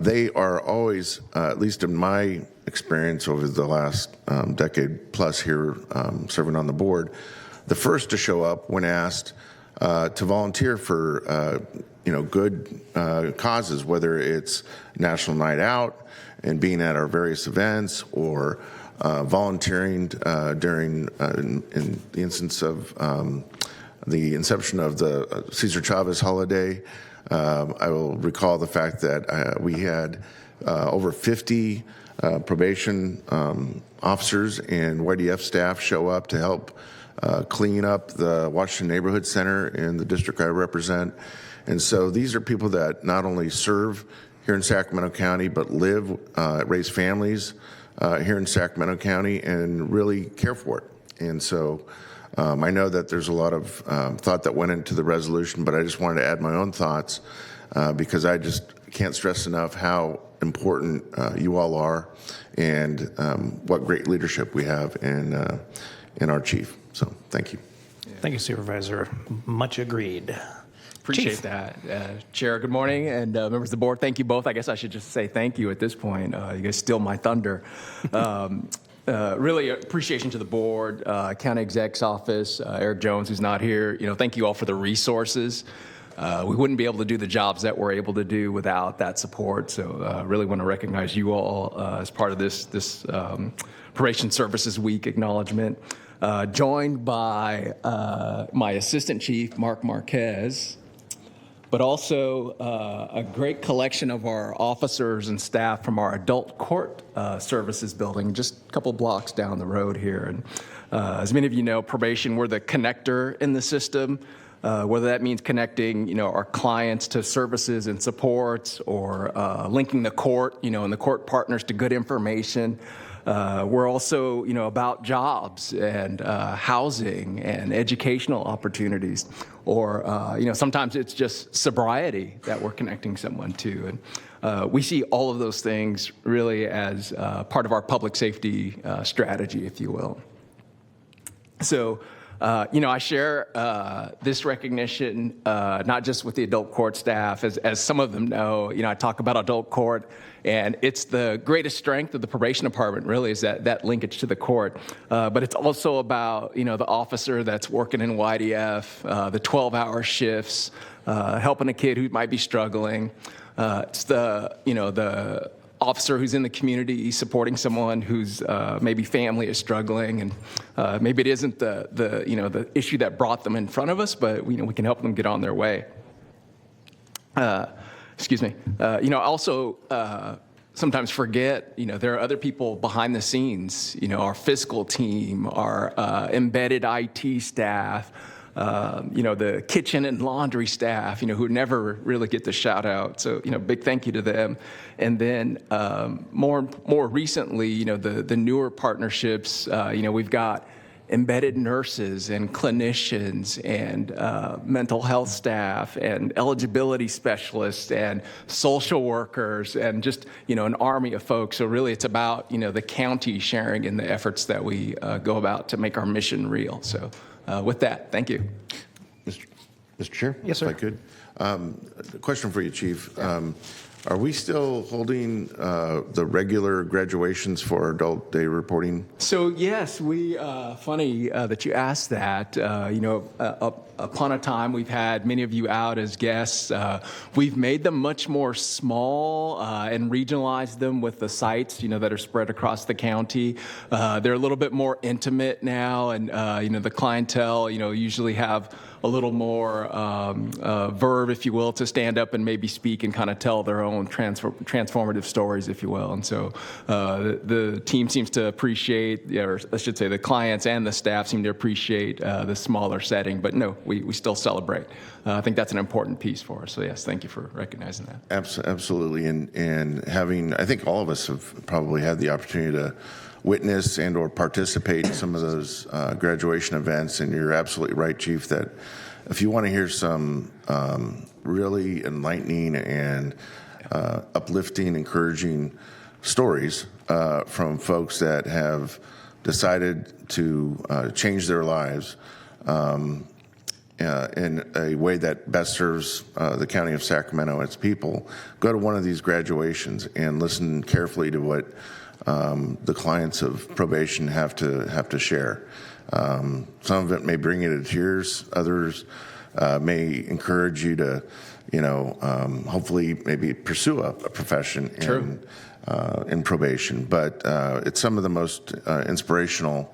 they are always, at least in my experience over the last decade plus here serving on the board, the first to show up when asked to volunteer for good causes, whether it's National Night Out and being at our various events, or volunteering during in the instance of the inception of the Cesar Chavez holiday. I will recall the fact that we had over 50 probation officers and YDF staff show up to help clean up the Washington Neighborhood Center in the district I represent. And so these are people that not only serve here in Sacramento County, but live, raise families here in Sacramento County, and really care for it. And so I know that there's a lot of thought that went into the resolution, but I just wanted to add my own thoughts because I just can't stress enough how important you all are, and what great leadership we have in our chief. So thank you. Thank you, Supervisor. Much agreed. Appreciate Chief. that. Chair, good morning, and members of the board, thank you both. I guess I should just say thank you at this point. You guys steal my thunder. Really appreciation to the board, County Exec's office, Eric Jones, who's not here. Thank you all for the resources. We wouldn't be able to do the jobs that we're able to do without that support. So really want to recognize you all as part of this Probation Services Week acknowledgement. Joined by my Assistant Chief, Mark Marquez, but also a great collection of our officers and staff from our adult court services building, just a couple blocks down the road here. And as many of you know, probation, we're the connector in the system. Whether that means connecting, our clients to services and supports, or linking the court, and the court partners to good information. We're also, about jobs and housing and educational opportunities, or sometimes it's just sobriety that we're connecting someone to, and we see all of those things really as part of our public safety strategy, if you will. So. I share this recognition not just with the adult court staff, as some of them know. I talk about adult court, and it's the greatest strength of the probation department, really, is that linkage to the court. But it's also about, the officer that's working in YDF, the 12-hour shifts, helping a kid who might be struggling. It's the officer who's in the community supporting someone whose maybe family is struggling, and maybe it isn't the issue that brought them in front of us, but we can help them get on their way. Excuse me. Also sometimes forget, there are other people behind the scenes, our fiscal team, our embedded IT staff, the kitchen and laundry staff, who never really get the shout out. So, big thank you to them. And then more recently, the newer partnerships, we've got embedded nurses and clinicians and mental health staff and eligibility specialists and social workers and just, an army of folks. So really it's about, the county sharing in the efforts that we go about to make our mission real. So with that, thank you. Mr. Chair? Yes, sir. If I could. A question for you, Chief. Are we still holding the regular graduations for adult day reporting? So yes, funny that you asked that. Upon a time, we've had many of you out as guests. We've made them much more small and regionalized them with the sites, that are spread across the county. They're a little bit more intimate now, and the clientele, usually have a little more verve, if you will, to stand up and maybe speak and kind of tell their own transformative stories, if you will. And so the team seems to appreciate, or I should say the clients and the staff seem to appreciate the smaller setting. But no, we still celebrate. I think that's an important piece for us. So yes, thank you for recognizing that. Absolutely. And I think all of us have probably had the opportunity to witness and or participate in some of those graduation events. And you're absolutely right, Chief, that if you want to hear some really enlightening and uplifting, encouraging stories from folks that have decided to change their lives in a way that best serves the County of Sacramento and its people, go to one of these graduations and listen carefully to what the clients of probation have to share. Some of it may bring you to tears. Others may encourage you to, hopefully maybe pursue a profession in probation. But it's some of the most inspirational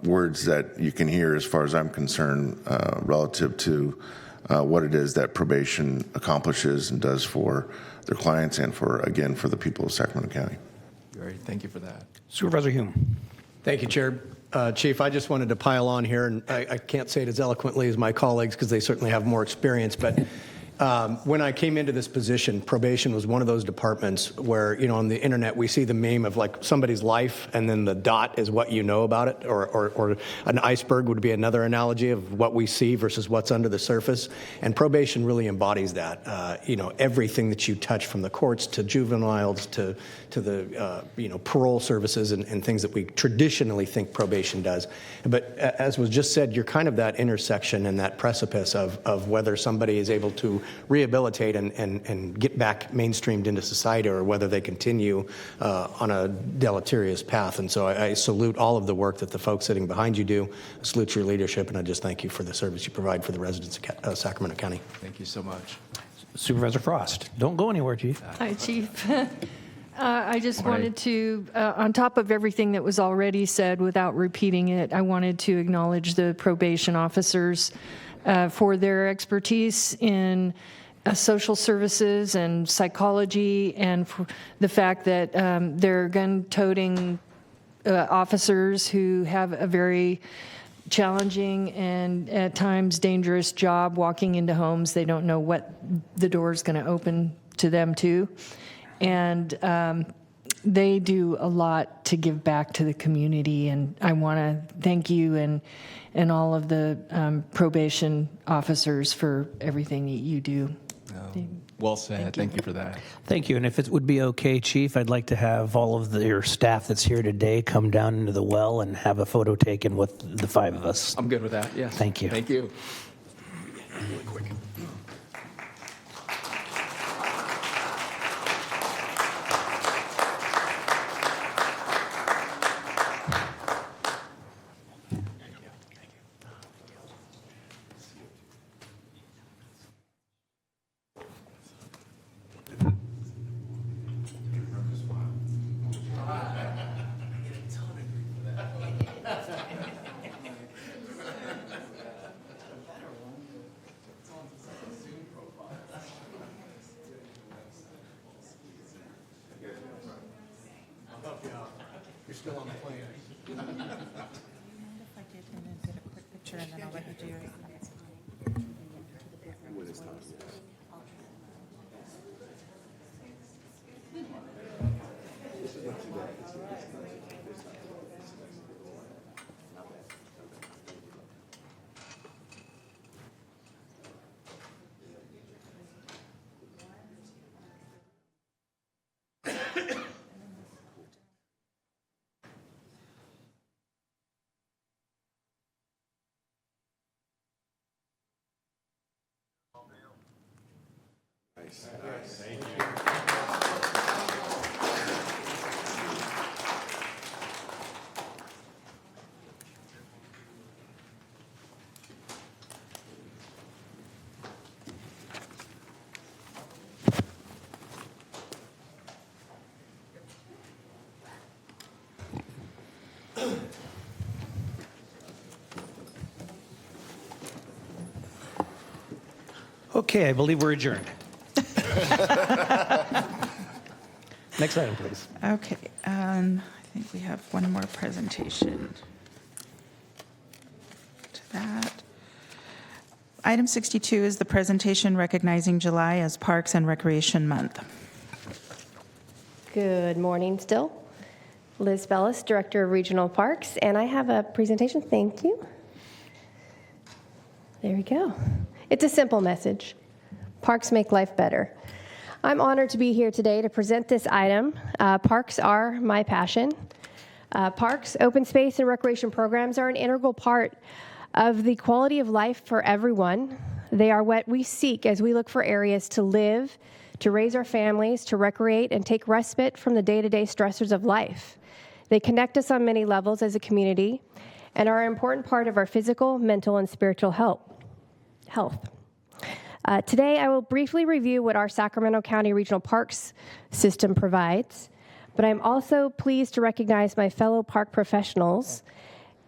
words that you can hear, as far as I'm concerned, relative to what it is that probation accomplishes and does for their clients and for the people of Sacramento County. Great, thank you for that. Supervisor Hume. Thank you, Chair. Chief, I just wanted to pile on here, and I can't say it as eloquently as my colleagues because they certainly have more experience, but when I came into this position, probation was one of those departments where, on the internet, we see the meme of like somebody's life and then the dot is what you know about it, or an iceberg would be another analogy of what we see versus what's under the surface. And probation really embodies that. Everything that you touch, from the courts to juveniles to the parole services and things that we traditionally think probation does. But as was just said, you're kind of that intersection and that precipice of whether somebody is able to rehabilitate and get back mainstreamed into society, or whether they continue on a deleterious path. And so I salute all of the work that the folks sitting behind you do. I salute your leadership, and I just thank you for the service you provide for the residents of Sacramento County. Thank you so much. Supervisor Frost. Don't go anywhere, Chief. Hi, Chief. I just wanted to, on top of everything that was already said, without repeating it, I wanted to acknowledge the probation officers for their expertise in social services and psychology, and for the fact that they're gun-toting officers who have a very challenging and at times dangerous job walking into homes. They don't know what the door is going to open to them too. And they do a lot to give back to the community, and I want to thank you and all of the probation officers for everything that you do. Well said. Thank you for that. Thank you. And if it would be okay, Chief, I'd like to have all of your staff that's here today come down into the well and have a photo taken with the 5 of us. I'm good with that. Yes. Thank you. Thank you. Really quick. You're still on the plane. If I did, and then get a quick picture, and then I'll let you do it. Thank you. Okay, I believe we're adjourned. Next item, please. Okay, I think we have one more presentation to that. Item 62 is the presentation recognizing July as Parks and Recreation Month. Good morning still. Liz Bellis, Director of Regional Parks, and I have a presentation. Thank you. There we go. It's a simple message. Parks make life better. I'm honored to be here today to present this item. Parks are my passion. Parks, open space, and recreation programs are an integral part of the quality of life for everyone. They are what we seek as we look for areas to live, to raise our families, to recreate, and take respite from the day-to-day stressors of life. They connect us on many levels as a community and are an important part of our physical, mental, and spiritual health. Today, I will briefly review what our Sacramento County Regional Parks system provides, but I'm also pleased to recognize my fellow park professionals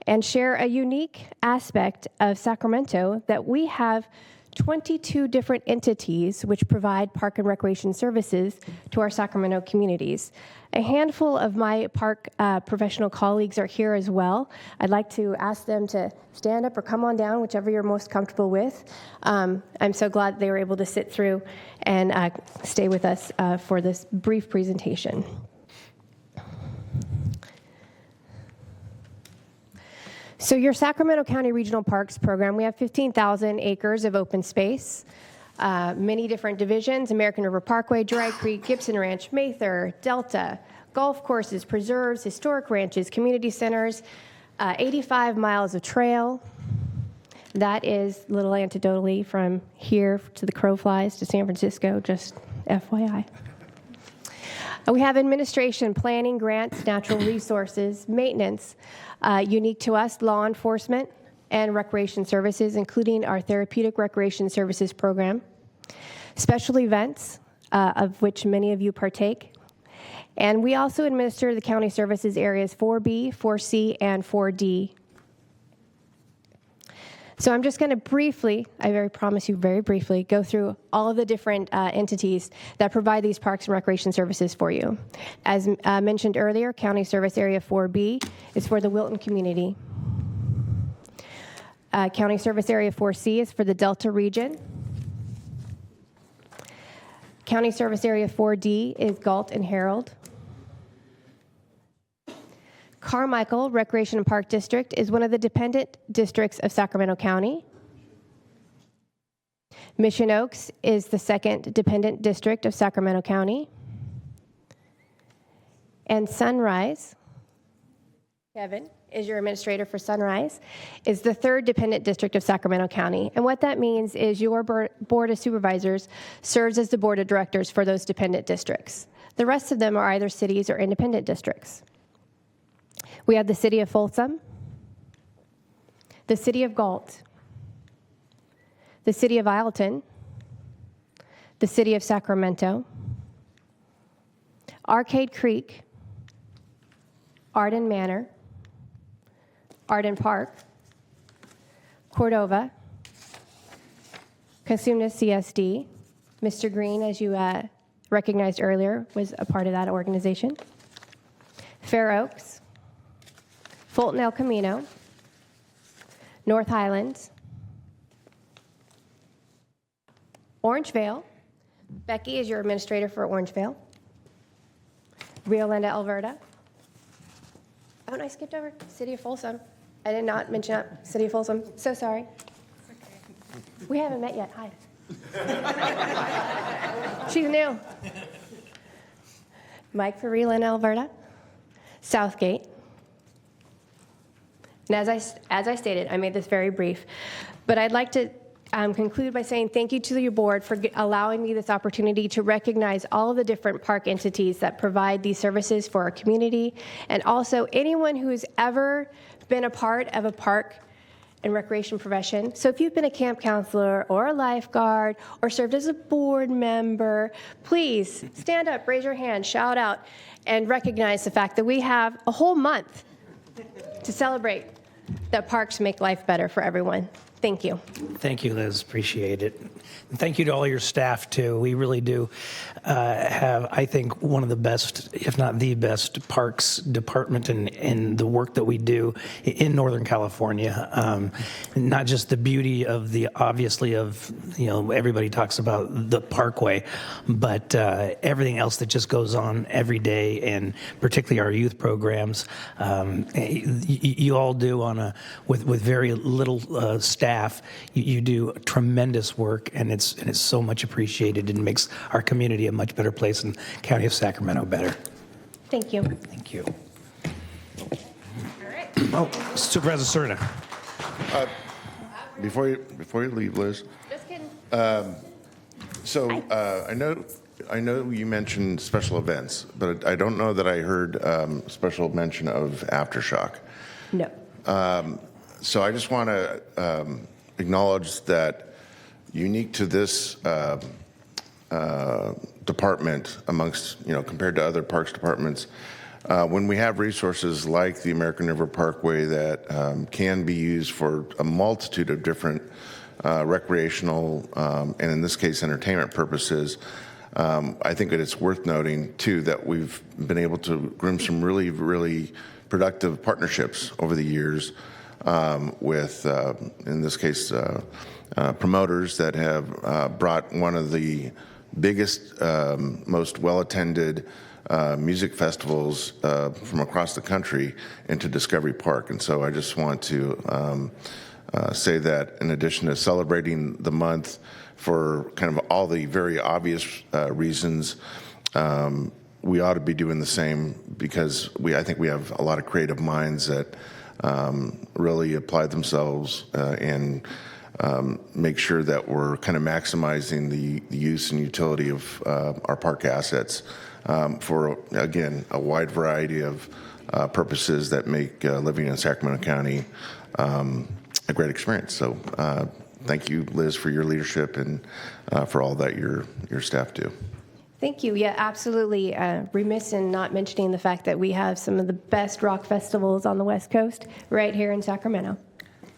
and share a unique aspect of Sacramento that we have 22 different entities which provide park and recreation services to our Sacramento communities. A handful of my park professional colleagues are here as well. I'd like to ask them to stand up or come on down, whichever you're most comfortable with. I'm so glad they were able to sit through and stay with us for this brief presentation. So your Sacramento County Regional Parks program, we have 15,000 acres of open space, many different divisions: American River Parkway, Dry Creek, Gibson Ranch, Mather, Delta, golf courses, preserves, historic ranches, community centers, 85 miles of trail. That is a little anecdotally from here to the crow flies to San Francisco, just FYI. We have administration, planning, grants, natural resources, maintenance, unique to us, law enforcement, and recreation services, including our therapeutic recreation services program, special events, of which many of you partake, and we also administer the county services areas 4B, 4C, and 4D. So I'm just going to briefly, I very promise you very briefly, go through all of the different entities that provide these parks and recreation services for you. As mentioned earlier, County Service Area 4B is for the Wilton community. County Service Area 4C is for the Delta region. County Service Area 4D is Galt and Harold. Carmichael Recreation and Park District is one of the dependent districts of Sacramento County. Mission Oaks is the second dependent district of Sacramento County. And Sunrise, Kevin, is your administrator for Sunrise, is the third dependent district of Sacramento County. And what that means is your Board of Supervisors serves as the Board of Directors for those dependent districts. The rest of them are either cities or independent districts. We have the City of Folsom, the City of Galt, the City of Isleton, the City of Sacramento, Arcade Creek, Arden Manor, Arden Park, Cordova, Cosumnes CSD. Mr. Green, as you recognized earlier, was a part of that organization. Fair Oaks, Fulton El Camino, North Highlands, Orangevale. Becky is your administrator for Orangevale. Rio Linda, Alberta. Oh, and I skipped over City of Folsom. I did not mention that. City of Folsom. So sorry. We haven't met yet. Hi. She's new. Mike for Rio Linda, Alberta. Southgate. And as I stated, I made this very brief, but I'd like to conclude by saying thank you to your board for allowing me this opportunity to recognize all of the different park entities that provide these services for our community, and also anyone who's ever been a part of a park and recreation profession. So if you've been a camp counselor or a lifeguard or served as a board member, please stand up, raise your hand, shout out, and recognize the fact that we have a whole month to celebrate that parks make life better for everyone. Thank you. Thank you, Liz. Appreciate it. And thank you to all your staff, too. We really do have, I think, one of the best, if not the best, parks department in the work that we do in Northern California. Not just the beauty of the, obviously, of, everybody talks about the Parkway, but everything else that just goes on every day, and particularly our youth programs. You all do with very little staff. You do tremendous work, and it's so much appreciated, and makes our community a much better place and County of Sacramento better. Thank you. Thank you. Oh, Supervisor Serna. Before you leave, Liz. Just kidding. I know you mentioned special events, but I don't know that I heard special mention of Aftershock. No. So I just want to acknowledge that unique to this department amongst, compared to other parks departments, when we have resources like the American River Parkway that can be used for a multitude of different recreational and in this case entertainment purposes, I think that it's worth noting too that we've been able to groom some really, really productive partnerships over the years with, in this case, promoters that have brought one of the biggest, most well-attended music festivals from across the country into Discovery Park. And so I just want to say that in addition to celebrating the month for kind of all the very obvious reasons, we ought to be doing the same because I think we have a lot of creative minds that really apply themselves and make sure that we're kind of maximizing the use and utility of our park assets for, again, a wide variety of purposes that make living in Sacramento County a great experience. So thank you, Liz, for your leadership and for all that your staff do. Thank you. Yeah, absolutely. Remiss in not mentioning the fact that we have some of the best rock festivals on the West Coast right here in Sacramento.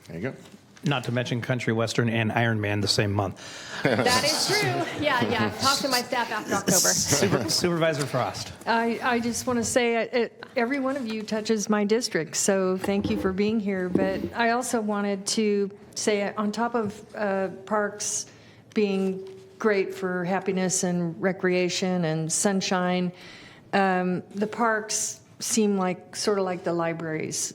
There you go. Not to mention Country Western and Ironman the same month. That is true. Yeah. Talk to my staff after October. Supervisor Frost. I just want to say every one of you touches my district, so thank you for being here. But I also wanted to say, on top of parks being great for happiness and recreation and sunshine, the parks seem like sort of like the libraries.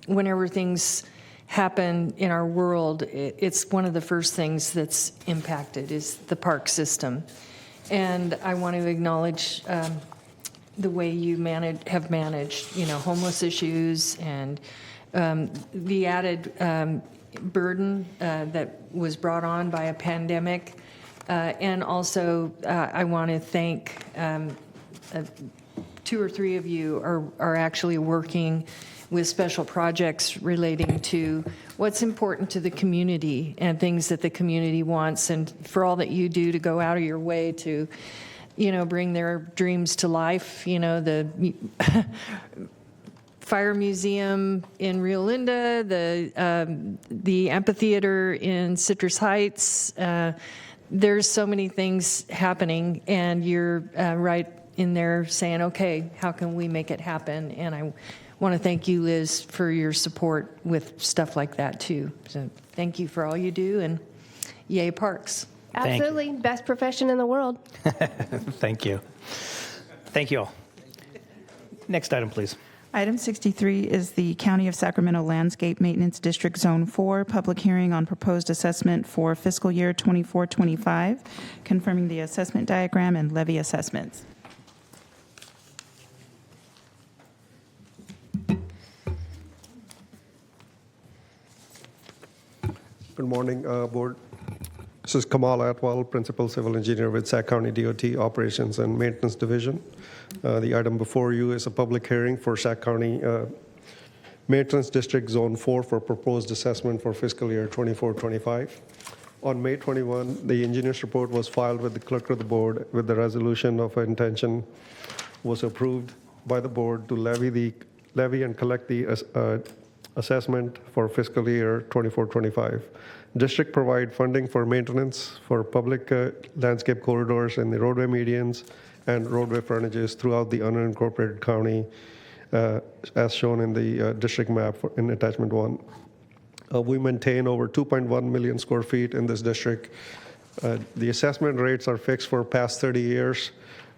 Whenever things happen in our world, it's one of the first things that's impacted is the park system. And I want to acknowledge the way you have managed, homeless issues and the added burden that was brought on by a pandemic. And also, I want to thank 2 or 3 of you are actually working with special projects relating to what's important to the community and things that the community wants, and for all that you do to go out of your way to, bring their dreams to life. The Fire Museum in Rio Linda, the amphitheater in Citrus Heights. There's so many things happening, and you're right in there saying, okay, how can we make it happen? And I want to thank you, Liz, for your support with stuff like that, too. So thank you for all you do, and yay, parks. Absolutely. Best profession in the world. Thank you. Thank you all. Next item, please. Item 63 is the County of Sacramento Landscape Maintenance District Zone 4 public hearing on proposed assessment for fiscal year 24-25, confirming the assessment diagram and levy assessments. Good morning, Board. This is Kamal Atwal, Principal Civil Engineer with Sac County DOT Operations and Maintenance Division. The item before you is a public hearing for Sac County Maintenance District Zone 4 for proposed assessment for fiscal year 24-25. On May 21, the engineer's report was filed with the clerk of the board with the resolution of intention was approved by the board to levy and collect the assessment for fiscal year 24-25. District provide funding for maintenance for public landscape corridors and the roadway medians and roadway frontages throughout the unincorporated county, as shown in the district map in attachment 1. We maintain over 2.1 million square feet in this district. The assessment rates are fixed for past 30 years.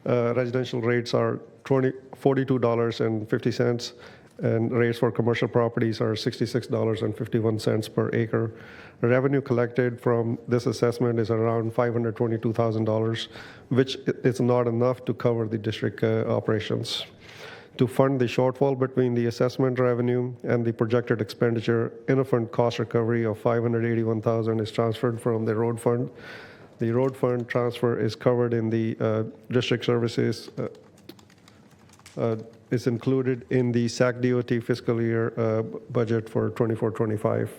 Residential rates are $42.50, and rates for commercial properties are $66.51 per acre. Revenue collected from this assessment is around $522,000, which is not enough to cover the district operations. To fund the shortfall between the assessment revenue and the projected expenditure, interfund cost recovery of $581,000 is transferred from the road fund. The road fund transfer is covered in the district services. Is included in the SAC DOT fiscal year budget for 24-25.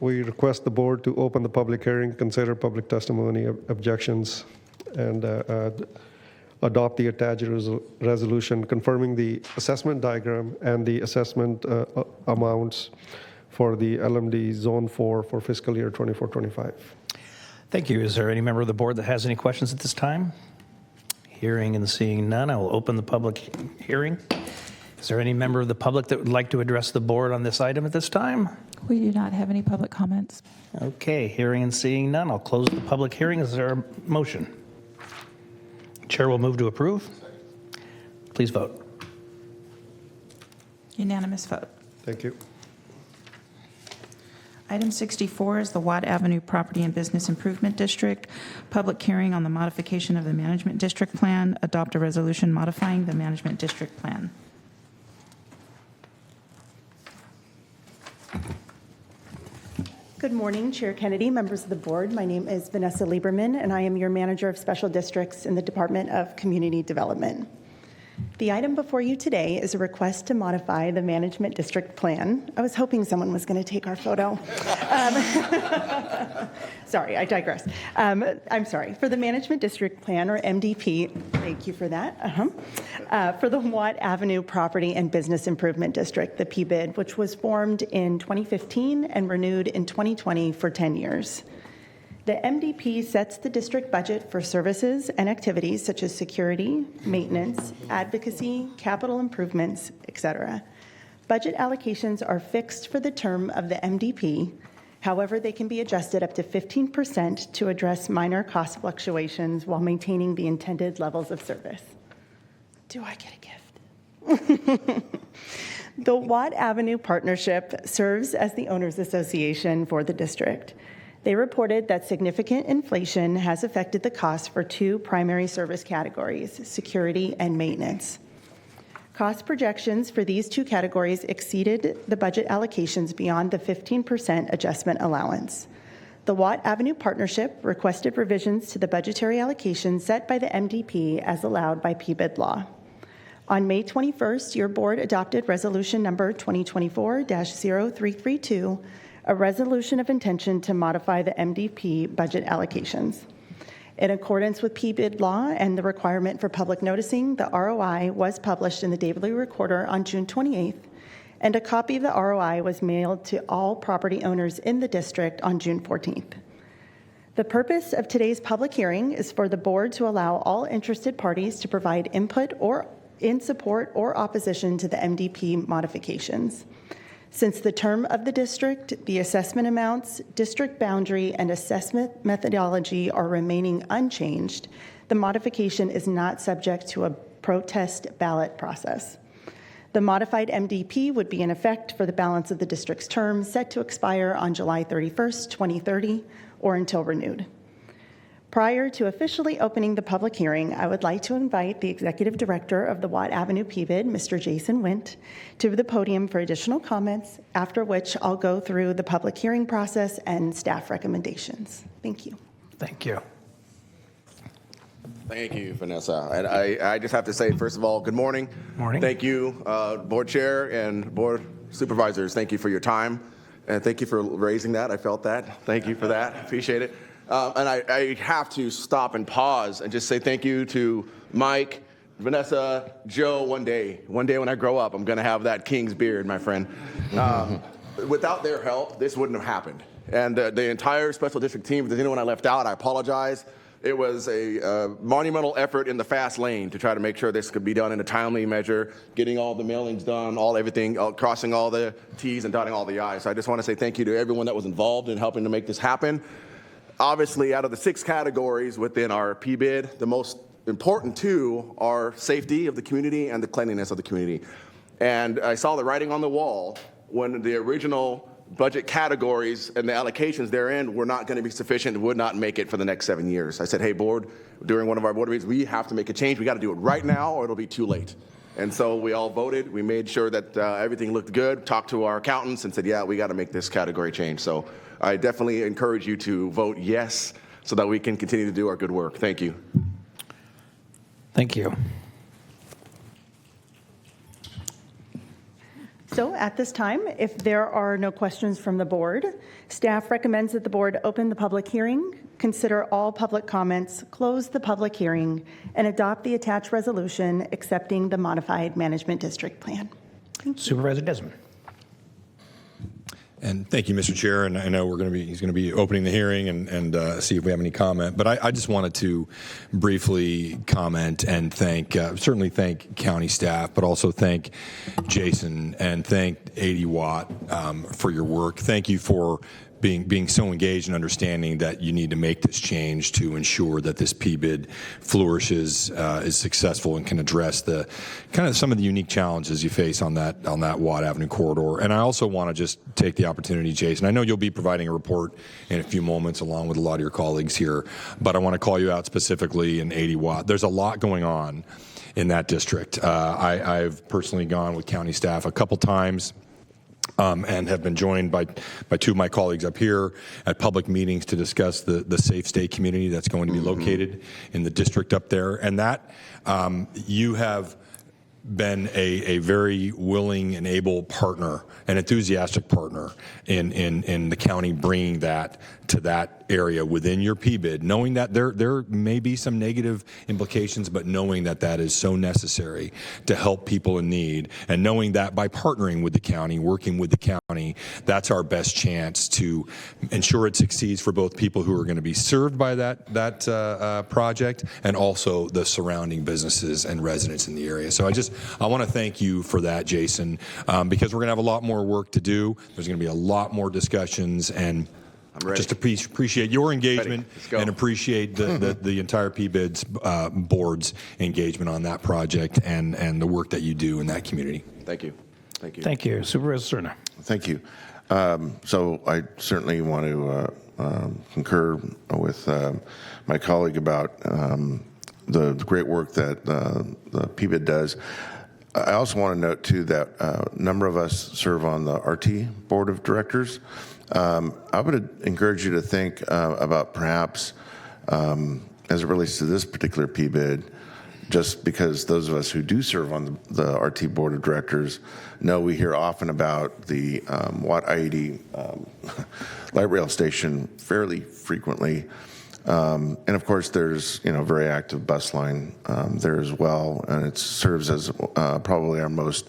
We request the board to open the public hearing, consider public testimony, objections, and adopt the attached resolution confirming the assessment diagram and the assessment amounts for the LMD Zone 4 for fiscal year 24-25. Thank you. Is there any member of the board that has any questions at this time? Hearing and seeing none, I will open the public hearing. Is there any member of the public that would like to address the board on this item at this time? We do not have any public comments. Okay, hearing and seeing none, I'll close the public hearing. Is there a motion? Chair will move to approve. Please vote. Unanimous vote. Thank you. Item 64 is the Watt Avenue Property and Business Improvement District. Public hearing on the modification of the Management District Plan. Adopt a resolution modifying the Management District Plan. Good morning, Chair Kennedy, members of the board. My name is Vanessa Lieberman, and I am your Manager of Special Districts in the Department of Community Development. The item before you today is a request to modify the management district plan. I was hoping someone was going to take our photo. Sorry, I digress. I'm sorry. For the management district plan, or MDP, thank you for that. For the Watt Avenue Property and Business Improvement District, the PBID, which was formed in 2015 and renewed in 2020 for 10 years. The MDP sets the district budget for services and activities such as security, maintenance, advocacy, capital improvements, etc. Budget allocations are fixed for the term of the MDP. However, they can be adjusted up to 15% to address minor cost fluctuations while maintaining the intended levels of service. Do I get a gift? The Watt Avenue Partnership serves as the owners association for the district. They reported that significant inflation has affected the cost for two primary service categories, security and maintenance. Cost projections for these two categories exceeded the budget allocations beyond the 15% adjustment allowance. The Watt Avenue Partnership requested revisions to the budgetary allocations set by the MDP as allowed by PBID law. On May 21st, your board adopted resolution number 2024-0332, a resolution of intention to modify the MDP budget allocations. In accordance with PBID law and the requirement for public noticing, the ROI was published in the Daily Recorder on June 28th, and a copy of the ROI was mailed to all property owners in the district on June 14th. The purpose of today's public hearing is for the board to allow all interested parties to provide input or in support or opposition to the MDP modifications. Since the term of the district, the assessment amounts, district boundary, and assessment methodology are remaining unchanged, the modification is not subject to a protest ballot process. The modified MDP would be in effect for the balance of the district's term, set to expire on July 31st, 2030, or until renewed. Prior to officially opening the public hearing, I would like to invite the Executive Director of the Watt Avenue PBID, Mr. Jason Wint, to the podium for additional comments, after which I'll go through the public hearing process and staff recommendations. Thank you. Thank you. Thank you, Vanessa. And I just have to say, first of all, good morning. Morning. Thank you, Board Chair and Board Supervisors. Thank you for your time, and thank you for raising that. I felt that. Thank you for that. Appreciate it. And I have to stop and pause and just say thank you to Mike, Vanessa, Joe. One day when I grow up, I'm going to have that king's beard, my friend. Without their help, this wouldn't have happened. And the entire special district team, if there's anyone I left out, I apologize. It was a monumental effort in the fast lane to try to make sure this could be done in a timely measure, getting all the mailings done, everything, crossing all the T's and dotting all the I's. So I just want to say thank you to everyone that was involved in helping to make this happen. Obviously, out of the 6 categories within our PBID, the most important 2 are safety of the community and the cleanliness of the community. And I saw the writing on the wall when the original budget categories and the allocations therein were not going to be sufficient and would not make it for the next 7 years. I said, hey, board, during one of our board meetings, we have to make a change. We got to do it right now or it'll be too late. And so we all voted. We made sure that everything looked good, talked to our accountants and said, yeah, we got to make this category change. So I definitely encourage you to vote yes so that we can continue to do our good work. Thank you. Thank you. So at this time, if there are no questions from the board, staff recommends that the board open the public hearing, consider all public comments, close the public hearing, and adopt the attached resolution accepting the modified management district plan. Supervisor Desmond. And thank you, Mr. Chair. And I know he's going to be opening the hearing and see if we have any comment. But I just wanted to briefly comment and certainly thank county staff, but also thank Jason and thank 80 Watt for your work. Thank you for being so engaged and understanding that you need to make this change to ensure that this PBID flourishes, is successful, and can address the kind of some of the unique challenges you face on that Watt Avenue corridor. And I also want to just take the opportunity, Jason. I know you'll be providing a report in a few moments along with a lot of your colleagues here, but I want to call you out specifically in 80 Watt. There's a lot going on in that district. I've personally gone with county staff a couple times. And have been joined by 2 of my colleagues up here at public meetings to discuss the safe state community that's going to be located in the district up there. And that you have been a very willing and able partner, an enthusiastic partner in the county bringing that to that area within your PBID, knowing that there may be some negative implications, but knowing that that is so necessary to help people in need, and knowing that by partnering with the county, working with the county, that's our best chance to ensure it succeeds for both people who are going to be served by that project and also the surrounding businesses and residents in the area. So I want to thank you for that, Jason, because we're going to have a lot more work to do. There's going to be a lot more discussions, and just appreciate your engagement and appreciate the entire PBID's board's engagement on that project and the work that you do in that community. Thank you. Thank you. Thank you. Supervisor Cerna. Thank you. So I certainly want to concur with my colleague about the great work that the PBID does. I also want to note, too, that a number of us serve on the RT Board of Directors. I would encourage you to think about perhaps, as it relates to this particular PBID, just because those of us who do serve on the RT Board of Directors know we hear often about the Watt I-80 light rail station fairly frequently. And of course, there's a very active bus line there as well, and it serves as probably our most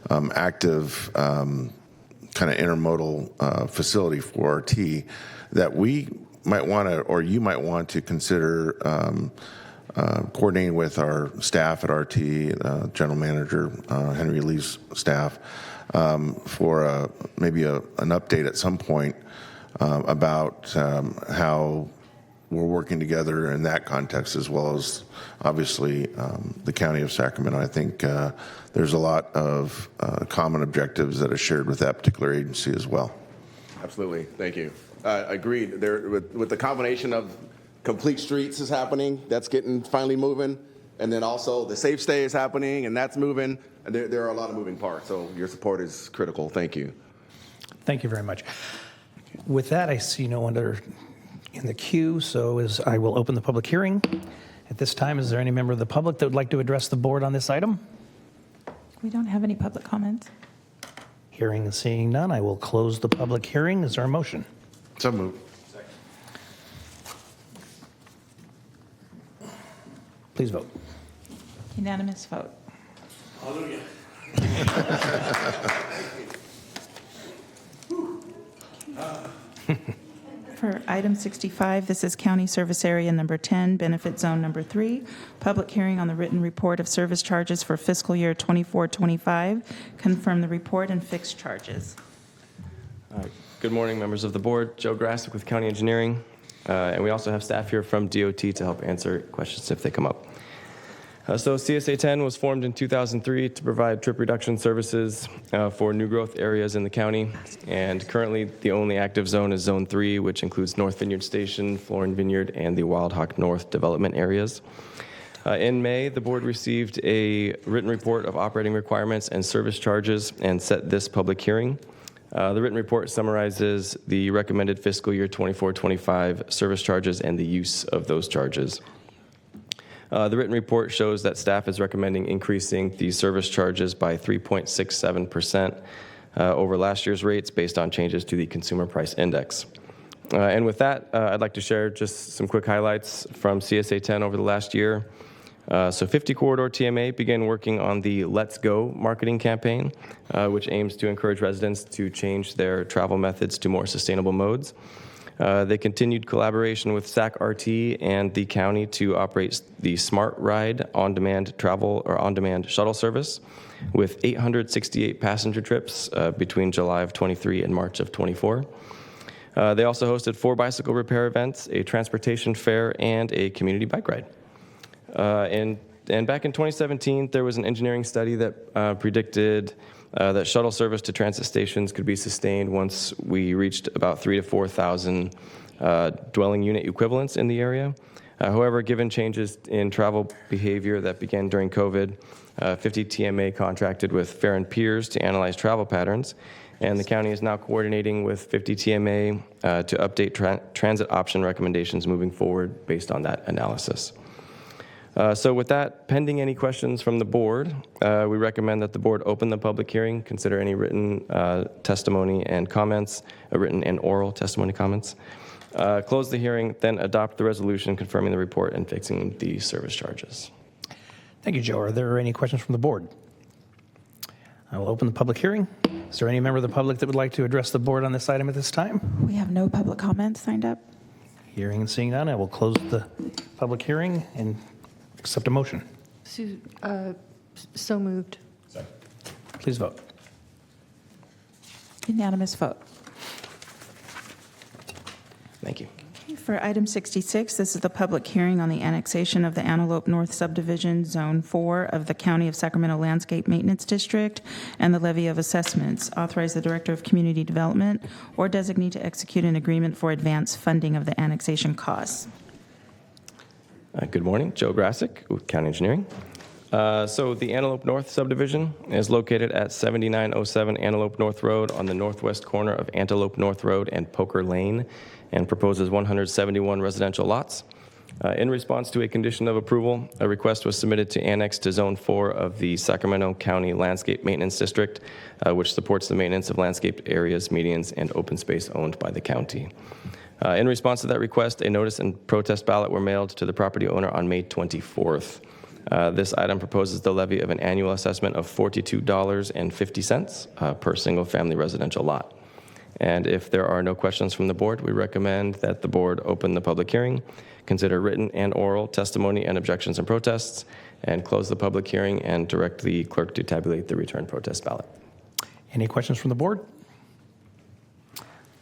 active kind of intermodal facility for RT that we might want to, or you might want to consider coordinating with our staff at RT, General Manager Henry Lee's staff, for maybe an update at some point about how we're working together in that context, as well as obviously the County of Sacramento. I think there's a lot of common objectives that are shared with that particular agency as well. Absolutely. Thank you. Agreed. There, with the combination of Complete Streets is happening, that's getting finally moving, and then also the Safe Stay is happening, and that's moving. And there are a lot of moving parts, so your support is critical. Thank you. Thank you very much. With that, I see no one in the queue, so I will open the public hearing. At this time, is there any member of the public that would like to address the board on this item? We don't have any public comments. Hearing and seeing none, I will close the public hearing. Is there a motion? So moved. Please vote. Unanimous vote. Hallelujah. For item 65, this is County Service Area Number 10, Benefit Zone Number 3, public hearing on the written report of service charges for fiscal year 24-25. Confirm the report and fix charges. Good morning, members of the board. Joe Grassick with County Engineering, and we also have staff here from DOT to help answer questions if they come up. So CSA 10 was formed in 2003 to provide trip reduction services for new growth areas in the county, and currently the only active zone is Zone 3, which includes North Vineyard Station, Florin Vineyard, and the Wild Hawk North development areas. In May, the board received a written report of operating requirements and service charges and set this public hearing. The written report summarizes the recommended fiscal year 24-25 service charges and the use of those charges. The written report shows that staff is recommending increasing the service charges by 3.67% over last year's rates based on changes to the Consumer Price Index. And with that, I'd like to share just some quick highlights from CSA 10 over the last year. So 50 Corridor TMA began working on the Let's Go marketing campaign, which aims to encourage residents to change their travel methods to more sustainable modes. They continued collaboration with SAC RT and the county to operate the Smart Ride on-demand travel or on-demand shuttle service with 868 passenger trips between July of 23 and March of 24. They also hosted 4 bicycle repair events, a transportation fair, and a community bike ride. And back in 2017, there was an engineering study that predicted that shuttle service to transit stations could be sustained once we reached about 3,000 to 4,000 dwelling unit equivalents in the area. However, given changes in travel behavior that began during COVID, 50 TMA contracted with Farron Piers to analyze travel patterns, and the county is now coordinating with 50 TMA to update transit option recommendations moving forward based on that analysis. So with that, pending any questions from the board, we recommend that the board open the public hearing, consider any written testimony and comments, written and oral testimony comments, close the hearing, then adopt the resolution confirming the report and fixing the service charges. Thank you, Joe. Are there any questions from the board? I will open the public hearing. Is there any member of the public that would like to address the board on this item at this time? We have no public comments signed up. Hearing and seeing none, I will close the public hearing and accept a motion. So moved. Please vote. Unanimous vote. Thank you. For item 66, this is the public hearing on the annexation of the Antelope North Subdivision, Zone 4 of the County of Sacramento Landscape Maintenance District, and the levy of assessments. Authorize the Director of Community Development or designee to execute an agreement for advance funding of the annexation costs. Good morning, Joe Grassick with County Engineering. So the Antelope North subdivision is located at 7907 Antelope North Road on the northwest corner of Antelope North Road and Poker Lane, and proposes 171 residential lots. In response to a condition of approval, a request was submitted to annex to Zone 4 of the Sacramento County Landscape Maintenance District, which supports the maintenance of landscaped areas, medians, and open space owned by the county. In response to that request, a notice and protest ballot were mailed to the property owner on May 24th. This item proposes the levy of an annual assessment of $42.50 per single-family residential lot. And if there are no questions from the board, we recommend that the board open the public hearing, consider written and oral testimony and objections and protests, and close the public hearing and direct the clerk to tabulate the return protest ballot. Any questions from the board?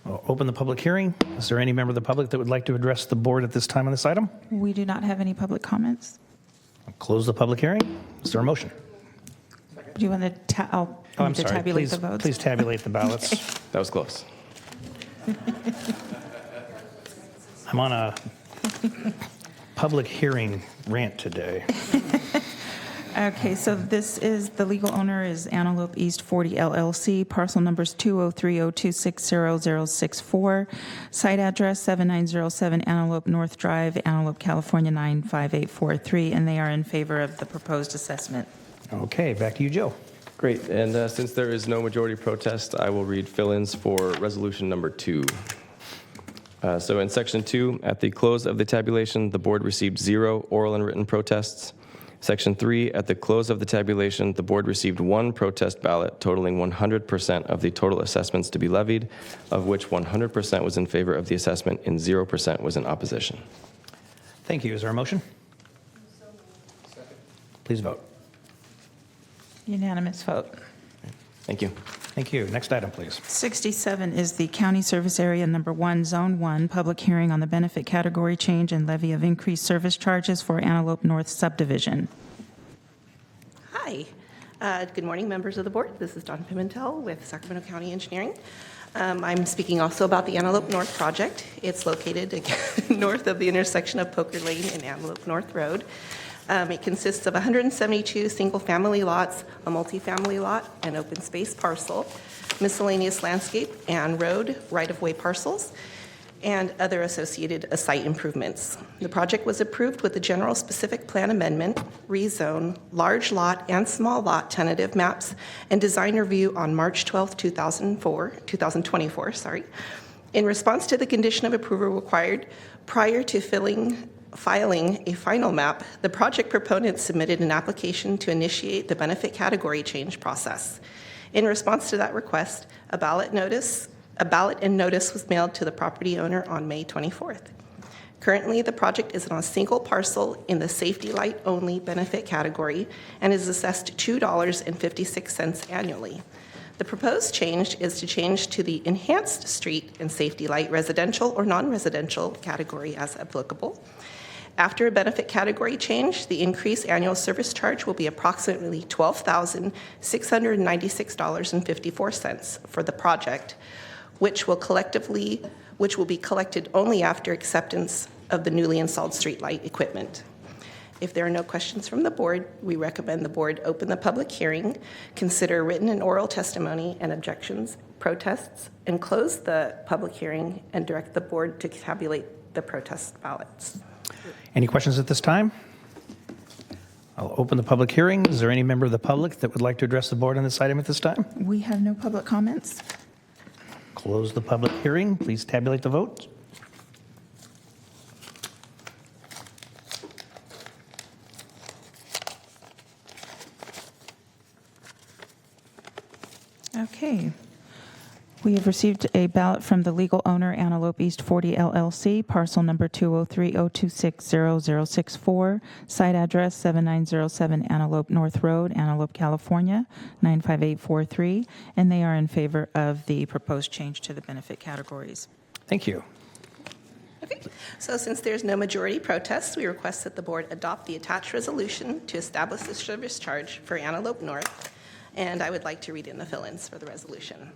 I'll open the public hearing. Is there any member of the public that would like to address the board at this time on this item? We do not have any public comments. I'll close the public hearing. Is there a motion? Do you want to I'm to sorry. tabulate Please, the votes? please tabulate the ballots. That was close. I'm on a public hearing rant today. Okay, so this is, the legal owner is Antelope East 40 LLC, parcel numbers 20302600064, site address 7907 Antelope North Drive, Antelope, California 95843, and they are in favor of the proposed assessment. Okay, back to you, Joe. Great, and since there is no majority protest, I will read fill-ins for resolution number 2. So in section 2, at the close of the tabulation, the board received 0 oral and written protests. Section 3, at the close of the tabulation, the board received 1 protest ballot totaling 100% of the total assessments to be levied, of which 100% was in favor of the assessment and 0% was in opposition. Thank you. Is there a motion? Please vote. Unanimous vote. Thank you. Thank you. Next item, please. 67 is the County Service Area Number 1, Zone 1, public hearing on the benefit category change and levy of increased service charges for Antelope North Subdivision. Hi. Good morning, members of the board. This is Dawn Pimentel with Sacramento County Engineering. I'm speaking also about the Antelope North project. It's located north of the intersection of Poker Lane and Antelope North Road. It consists of 172 single-family lots, a multifamily lot, an open space parcel, miscellaneous landscape and road right-of-way parcels, and other associated site improvements. The project was approved with the general specific plan amendment, rezone, large lot and small lot tentative maps, and design review on March 12, 2024. In response to the condition of approval required prior to filing a final map, the project proponent submitted an application to initiate the benefit category change process. In response to that request, a ballot and notice was mailed to the property owner on May 24th. Currently, the project is on a single parcel in the safety light only benefit category and is assessed $2.56 annually. The proposed change is to change to the enhanced street and safety light residential or non-residential category as applicable. After a benefit category change, the increased annual service charge will be approximately $12,696.54 for the project, which will be collected only after acceptance of the newly installed streetlight equipment. If there are no questions from the board, we recommend the board open the public hearing, consider written and oral testimony and objections, protests, and close the public hearing and direct the board to tabulate the protest ballots. Any questions at this time? I'll open the public hearing. Is there any member of the public that would like to address the board on this item at this time? We have no public comments. Close the public hearing. Please tabulate the votes. Okay. We have received a ballot from the legal owner, Antelope East 40 LLC, parcel number 203-026-0064, site address 7907 Antelope North Road, Antelope, California, 95843, and they are in favor of the proposed change to the benefit categories. Thank you. Okay, so since there's no majority protest, we request that the board adopt the attached resolution to establish the service charge for Antelope North, and I would like to read in the fill-ins for the resolution.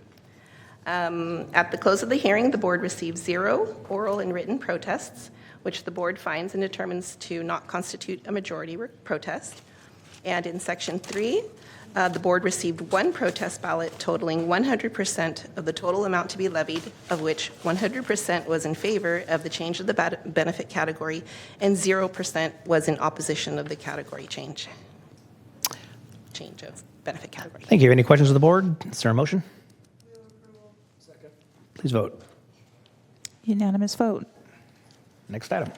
At the close of the hearing, the board received 0 oral and written protests, which the board finds and determines to not constitute a majority protest. And in section 3, the board received 1 protest ballot totaling 100% of the total amount to be levied, of which 100% was in favor of the change of the benefit category and 0% was in opposition of the category change of benefit category. Thank you. Any questions of the board? Is there a motion? Please vote. Unanimous vote. Next item.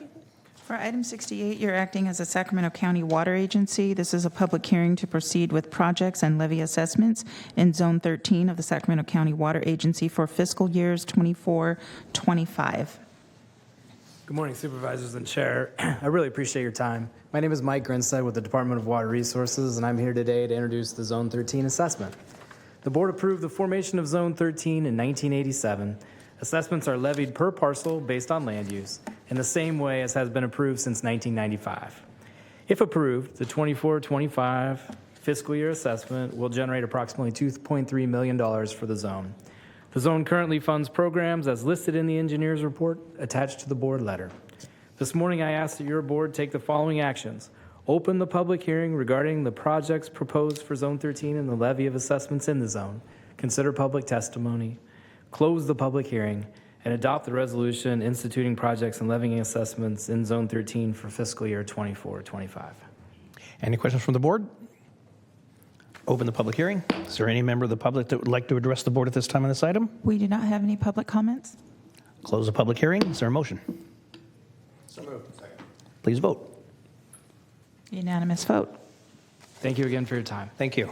For item 68, you're acting as a Sacramento County Water Agency. This is a public hearing to proceed with projects and levy assessments in Zone 13 of the Sacramento County Water Agency for fiscal years 24-25. Good morning, Supervisors and Chair. I really appreciate your time. My name is Mike Grinstead with the Department of Water Resources, and I'm here today to introduce the Zone 13 assessment. The board approved the formation of Zone 13 in 1987. Assessments are levied per parcel based on land use in the same way as has been approved since 1995. If approved, the 24-25 fiscal year assessment will generate approximately $2.3 million for the zone. The zone currently funds programs as listed in the engineer's report attached to the board letter. This morning, I ask that your board take the following actions. Open the public hearing regarding the projects proposed for Zone 13 and the levy of assessments in the zone. Consider public testimony. Close the public hearing and adopt the resolution instituting projects and levying assessments in Zone 13 for fiscal year 24-25. Any questions from the board? Open the public hearing. Is there any member of the public that would like to address the board at this time on this item? We do not have any public comments. Close the public hearing. Is there a motion? So moved. Please vote. Unanimous vote. Thank you again for your time. Thank you.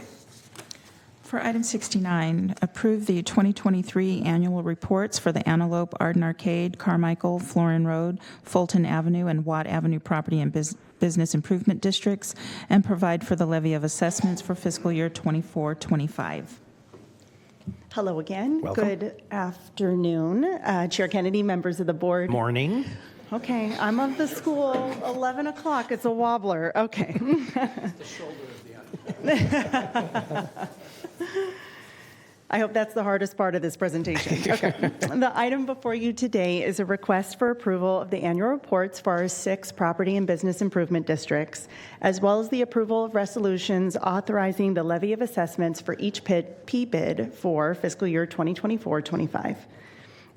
For item 69, approve the 2023 annual reports for the Antelope, Arden Arcade, Carmichael, Florin Road, Fulton Avenue, and Watt Avenue property and business improvement districts, and provide for the levy of assessments for fiscal year 24-25. Hello again. Welcome. Good afternoon. Chair Kennedy, members of the board. Morning. Okay, I'm of the school, 11 o'clock, it's a wobbler, okay. I hope that's the hardest part of this presentation. Okay. The item before you today is a request for approval of the annual reports for our 6 property and business improvement districts, as well as the approval of resolutions authorizing the levy of assessments for each PBID for fiscal year 2024-25.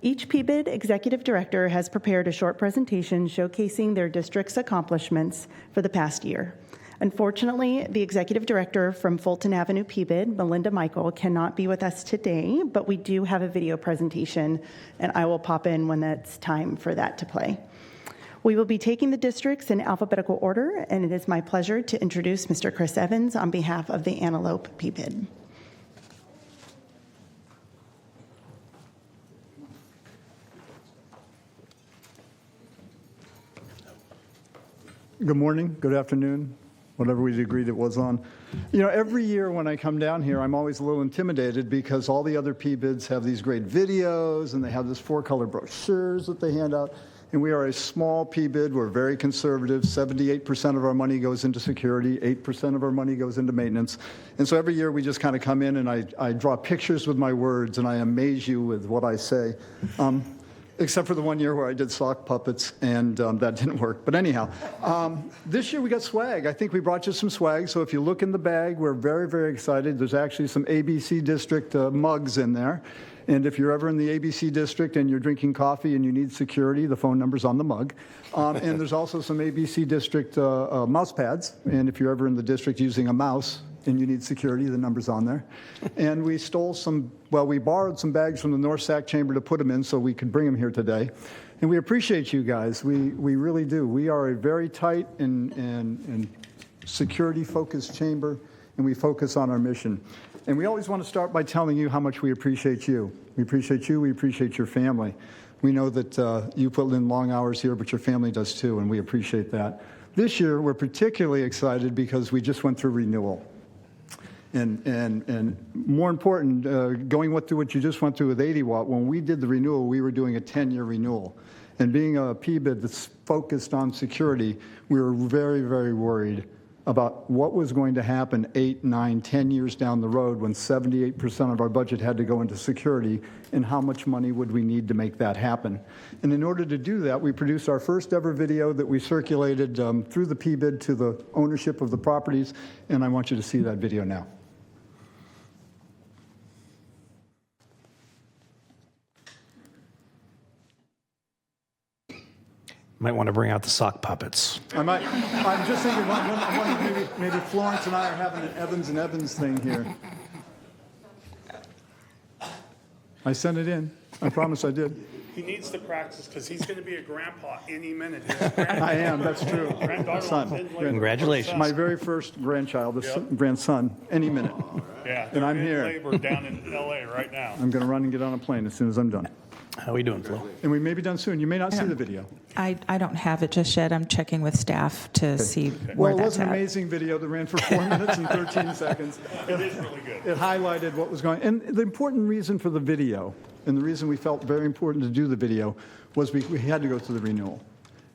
Each PBID executive director has prepared a short presentation showcasing their district's accomplishments for the past year. Unfortunately, the executive director from Fulton Avenue PBID, Melinda Michael, cannot be with us today, but we do have a video presentation, and I will pop in when it's time for that to play. We will be taking the districts in alphabetical order, and it is my pleasure to introduce Mr. Chris Evans on behalf of the Antelope PBID. Good morning, good afternoon, whatever we agreed it was on. You know, every year when I come down here, I'm always a little intimidated because all the other PBIDs have these great videos and they have this 4-color brochures that they hand out. And we are a small PBID, we're very conservative. 78% of our money goes into security, 8% of our money goes into maintenance. And so every year we just kind of come in and I draw pictures with my words and I amaze you with what I say. Except for the one year where I did sock puppets, and that didn't work. But anyhow, this year we got swag. I think we brought you some swag. So if you look in the bag, we're very, very excited. There's actually some ABC District mugs in there. And if you're ever in the ABC district and you're drinking coffee and you need security, the phone number's on the mug. And there's also some ABC district mouse pads. And if you're ever in the district using a mouse and you need security, the number's on there. And we we borrowed some bags from the North Sac Chamber to put them in so we could bring them here today. And we appreciate you guys. We really do. We are a very tight and security-focused chamber, and we focus on our mission. And we always want to start by telling you how much we appreciate you. We appreciate you. We appreciate your family. We know that you put in long hours here, but your family does too, and we appreciate that. This year, we're particularly excited because we just went through renewal. And more important, going through what you just went through with 80 Watt, when we did the renewal, we were doing a 10-year renewal. And being a PBID that's focused on security, we were very, very worried about what was going to happen 8, 9, 10 years down the road when 78% of our budget had to go into security, and how much money would we need to make that happen. And in order to do that, we produced our first ever video that we circulated through the PBID to the ownership of the properties, and I want you to see that video now. Might want to bring out the sock puppets. I'm just thinking, maybe Florence and I are having an Evans and Evans thing here. I sent it in. I promise I did. He needs to practice because he's going to be a grandpa any minute. I am, that's true. Son. Congratulations. My very first grandchild, grandson, any minute. Yeah, and I'm here. Labor down in L.A. right now. I'm going to run and get on a plane as soon as I'm done. How are we doing, Flo? And we may be done soon. You may not see the video. I don't have it just yet. I'm checking with staff to see where Well, it was that's an at. amazing video that ran for 4 minutes and 13 seconds. It is really good. It highlighted what was going on. And the important reason for the video, and the reason we felt very important to do the video, was we had to go through the renewal.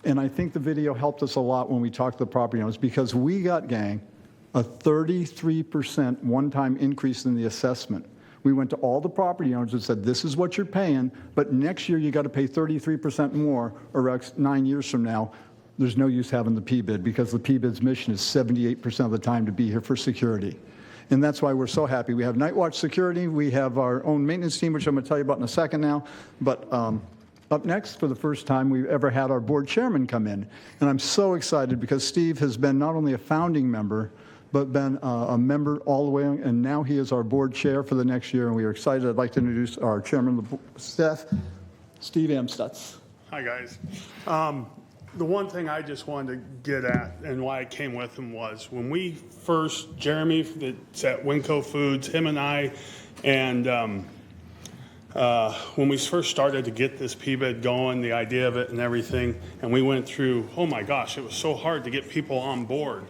And I think the video helped us a lot when we talked to the property owners, because we got, gang, a 33% one-time increase in the assessment. We went to all the property owners and said, this is what you're paying, but next year you got to pay 33% more, or 9 years from now, there's no use having the PBID, because the PBID's mission is 78% of the time to be here for security. And that's why we're so happy. We have Night Watch Security. We have our own maintenance team, which I'm going to tell you about in a second now. But up next, for the first time, we've ever had our board chairman come in. And I'm so excited because Steve has been not only a founding member, but been a member all the way, and now he is our board chair for the next year, and we are excited. I'd like to introduce our chairman of the staff, Steve Amstutz. Hi, guys. The one thing I just wanted to get at and why I came with him was when we first, Jeremy that's at Winco Foods, him and I, and when we first started to get this PBID going, the idea of it and everything, and we went through, oh my gosh, it was so hard to get people on board.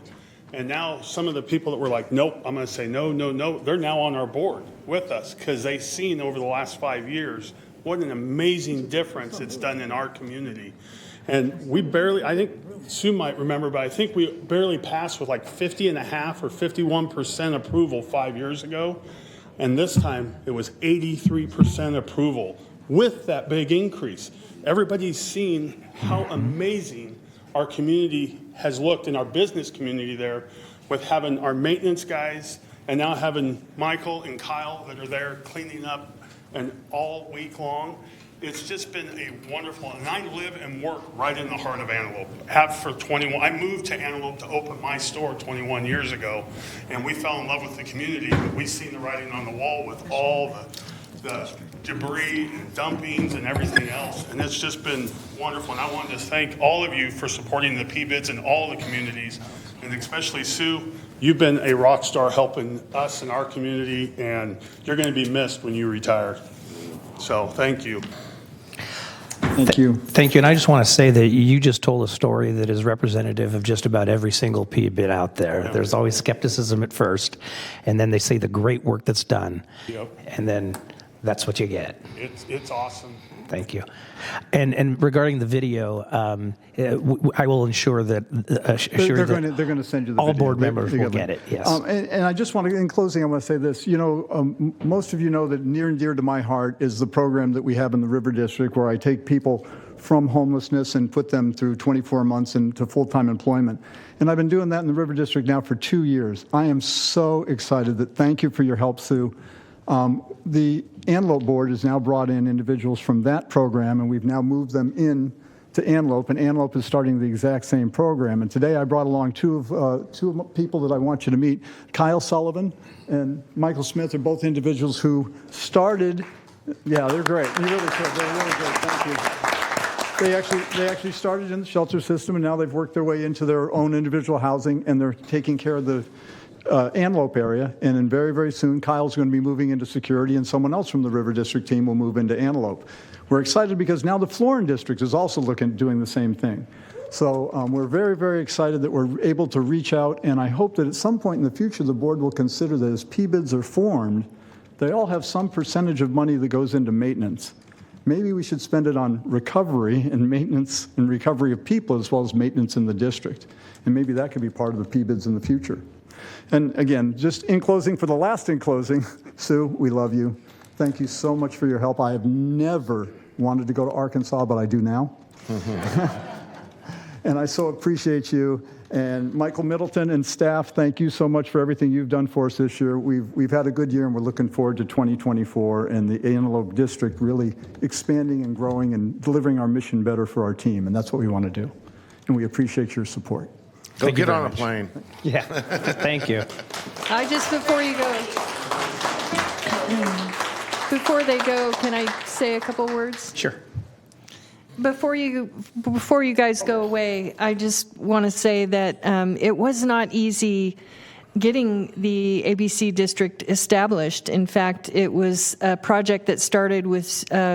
And now some of the people that were like, nope, I'm going to say no, no, no, they're now on our board with us because they've seen over the last 5 years what an amazing difference it's done in our community. And we barely, I think Sue might remember, but I think we barely passed with like 50.5 or 51% approval 5 years ago. And this time it was 83% approval with that big increase. Everybody's seen how amazing our community has looked in our business community there with having our maintenance guys and now having Michael and Kyle that are there cleaning up and all week long. It's just been a wonderful, and I live and work right in the heart of Antelope. Have for 21, I moved to Antelope to open my store 21 years ago, and we fell in love with the community, but we've seen the writing on the wall with all the debris and dumpings and everything else, and it's just been wonderful. And I wanted to thank all of you for supporting the PBIDs in all the communities, and especially Sue. You've been a rock star helping us in our community, and you're going to be missed when you retire. So thank you. Thank you. Thank you. And I just want to say that you just told a story that is representative of just about every single PBID out there. Yeah. There's always skepticism at first, and then they see the great work that's done. Yep. And then that's what you get. It's awesome. Thank you. And regarding the video, I will ensure that they're going to send you the all video. Board members will get it. Yes. And I just want to, in closing, I want to say this. You know, most of you know that near and dear to my heart is the program that we have in the River District, where I take people from homelessness and put them through 24 months into full-time employment. And I've been doing that in the River District now for 2 years. I am so excited. Thank you for your help, Sue. The Antelope Board has now brought in individuals from that program, and we've now moved them in to Antelope, and Antelope is starting the exact same program. And today I brought along two people that I want you to meet. Kyle Sullivan and Michael Smith are both individuals who started. Yeah, they're great. You really should. They're really great. Thank you. They actually started in the shelter system, and now they've worked their way into their own individual housing, and they're taking care of the Antelope area. And then very, very soon, Kyle's going to be moving into security, and someone else from the River District team will move into Antelope. We're excited because now the Florin District is also doing the same thing. So we're very, very excited that we're able to reach out, and I hope that at some point in the future, the board will consider that as PBIDs are formed, they all have some percentage of money that goes into maintenance. Maybe we should spend it on recovery and maintenance and recovery of people as well as maintenance in the district. And maybe that could be part of the PBIDs in the future. And again, just in closing, for the last in closing, Sue, we love you. Thank you so much for your help. I have never wanted to go to Arkansas, but I do now. And I so appreciate you. And Michael Middleton and staff, thank you so much for everything you've done for us this year. We've had a good year, and we're looking forward to 2024 and the Antelope District really expanding and growing and delivering our mission better for our team. And that's what we want to do. And we appreciate your support. Go get on a plane. Yeah, thank you. Before they go, can I say a couple words? Sure. Before you guys go away, I just want to say that it was not easy getting the ABC district established. In fact, it was a project that started with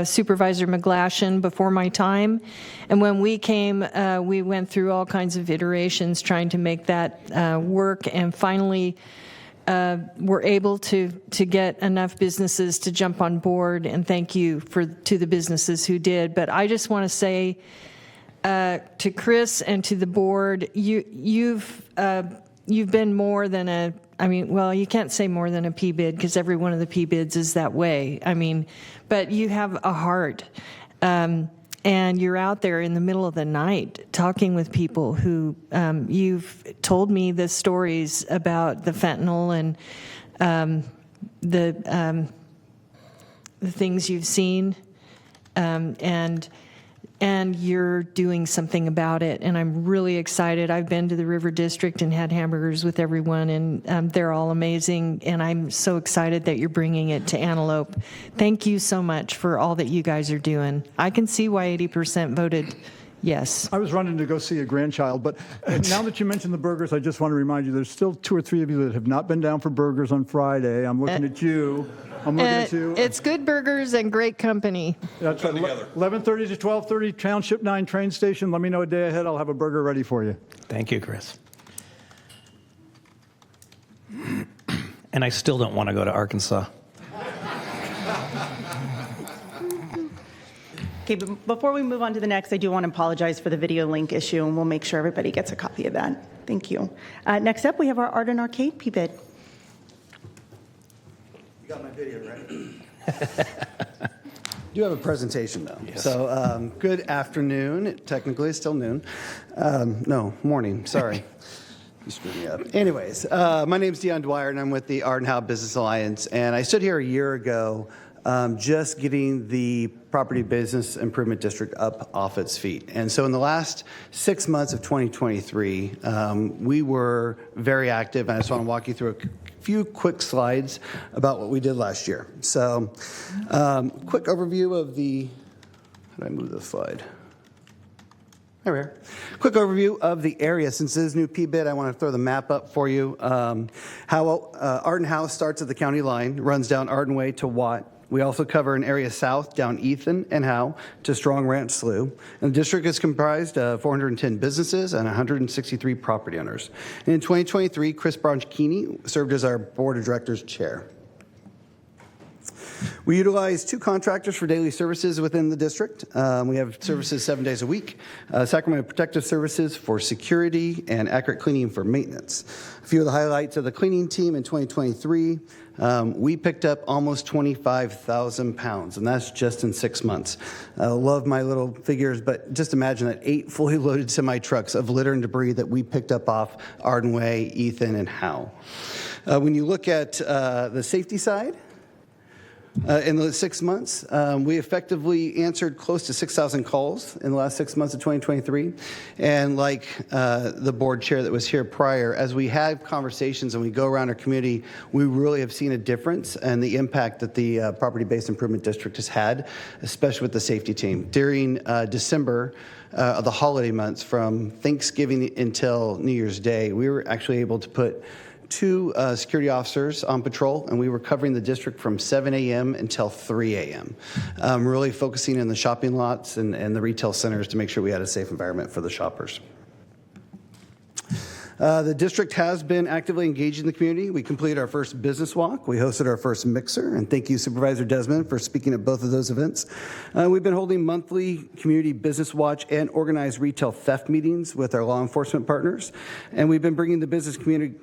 Supervisor McGlashan before my time. And when we came, we went through all kinds of iterations trying to make that work, and finally were able to get enough businesses to jump on board, and thank you to the businesses who did. But I just want to say to Chris and to the board, you've been more than you can't say more than a PBID, because every one of the PBIDs is that way. But you have a heart. And you're out there in the middle of the night talking with people who you've told me the stories about the fentanyl and the things you've seen, and you're doing something about it. And I'm really excited. I've been to the River District and had hamburgers with everyone, and they're all amazing. And I'm so excited that you're bringing it to Antelope. Thank you so much for all that you guys are doing. I can see why 80% voted yes. I was running to go see a grandchild, but now that you mentioned the burgers, I just want to remind you there's still 2 or 3 of you that have not been down for burgers on Friday. I'm looking at you. I'm looking at you. It's good burgers and great company. That's right. 11:30 to 12:30, Township 9 train station. Let me know a day ahead. I'll have a burger ready for you. Thank you, Chris. And I still don't want to go to Arkansas. Okay, but before we move on to the next, I do want to apologize for the video link issue, and we'll make sure everybody gets a copy of that. Thank you. Next up, we have our Art and Arcade PBID. You got my video, right? Do have a presentation, though. Yes. So, good afternoon. Technically, it's still noon. No, morning. Sorry. You screwed me up. Anyways, my name's Dion Dwyer, and I'm with the Art and Howe Business Alliance. And I stood here a year ago just getting the Property Business Improvement District up off its feet. And so in the last 6 months of 2023, we were very active, and I just want to walk you through a few quick slides about what we did last year. So quick overview of the, how did I move this slide? There we are. Quick overview of the area. Since this is new PBID, I want to throw the map up for you. How Arden House starts at the county line, runs down Arden Way to Watt. We also cover an area south down Ethan and Howe to Strong Ranch Slough. And the district is comprised of 410 businesses and 163 property owners. And in 2023, Chris Bronchini served as our board of directors chair. We utilize 2 contractors for daily services within the district. We have services 7 days a week. Sacramento Protective Services for security and Accurate Cleaning for maintenance. A few of the highlights of the cleaning team in 2023. We picked up almost 25,000 pounds, and that's just in 6 months. I love my little figures, but just imagine that 8 fully loaded semi-trucks of litter and debris that we picked up off Arden Way, Ethan, and Howe. When you look at the safety side, In the 6 months, we effectively answered close to 6,000 calls in the last 6 months of 2023. And like the board chair that was here prior, as we have conversations and we go around our community, we really have seen a difference and the impact that the Property-Based Improvement District has had, especially with the safety team. During December, the holiday months from Thanksgiving until New Year's Day, we were actually able to put 2 security officers on patrol, and we were covering the district from 7 a.m. until 3 a.m., really focusing in the shopping lots and the retail centers to make sure we had a safe environment for the shoppers. The district has been actively engaging the community. We completed our first business walk. We hosted our first mixer, and thank you, Supervisor Desmond, for speaking at both of those events. We've been holding monthly community business watch and organized retail theft meetings with our law enforcement partners, and we've been bringing the business community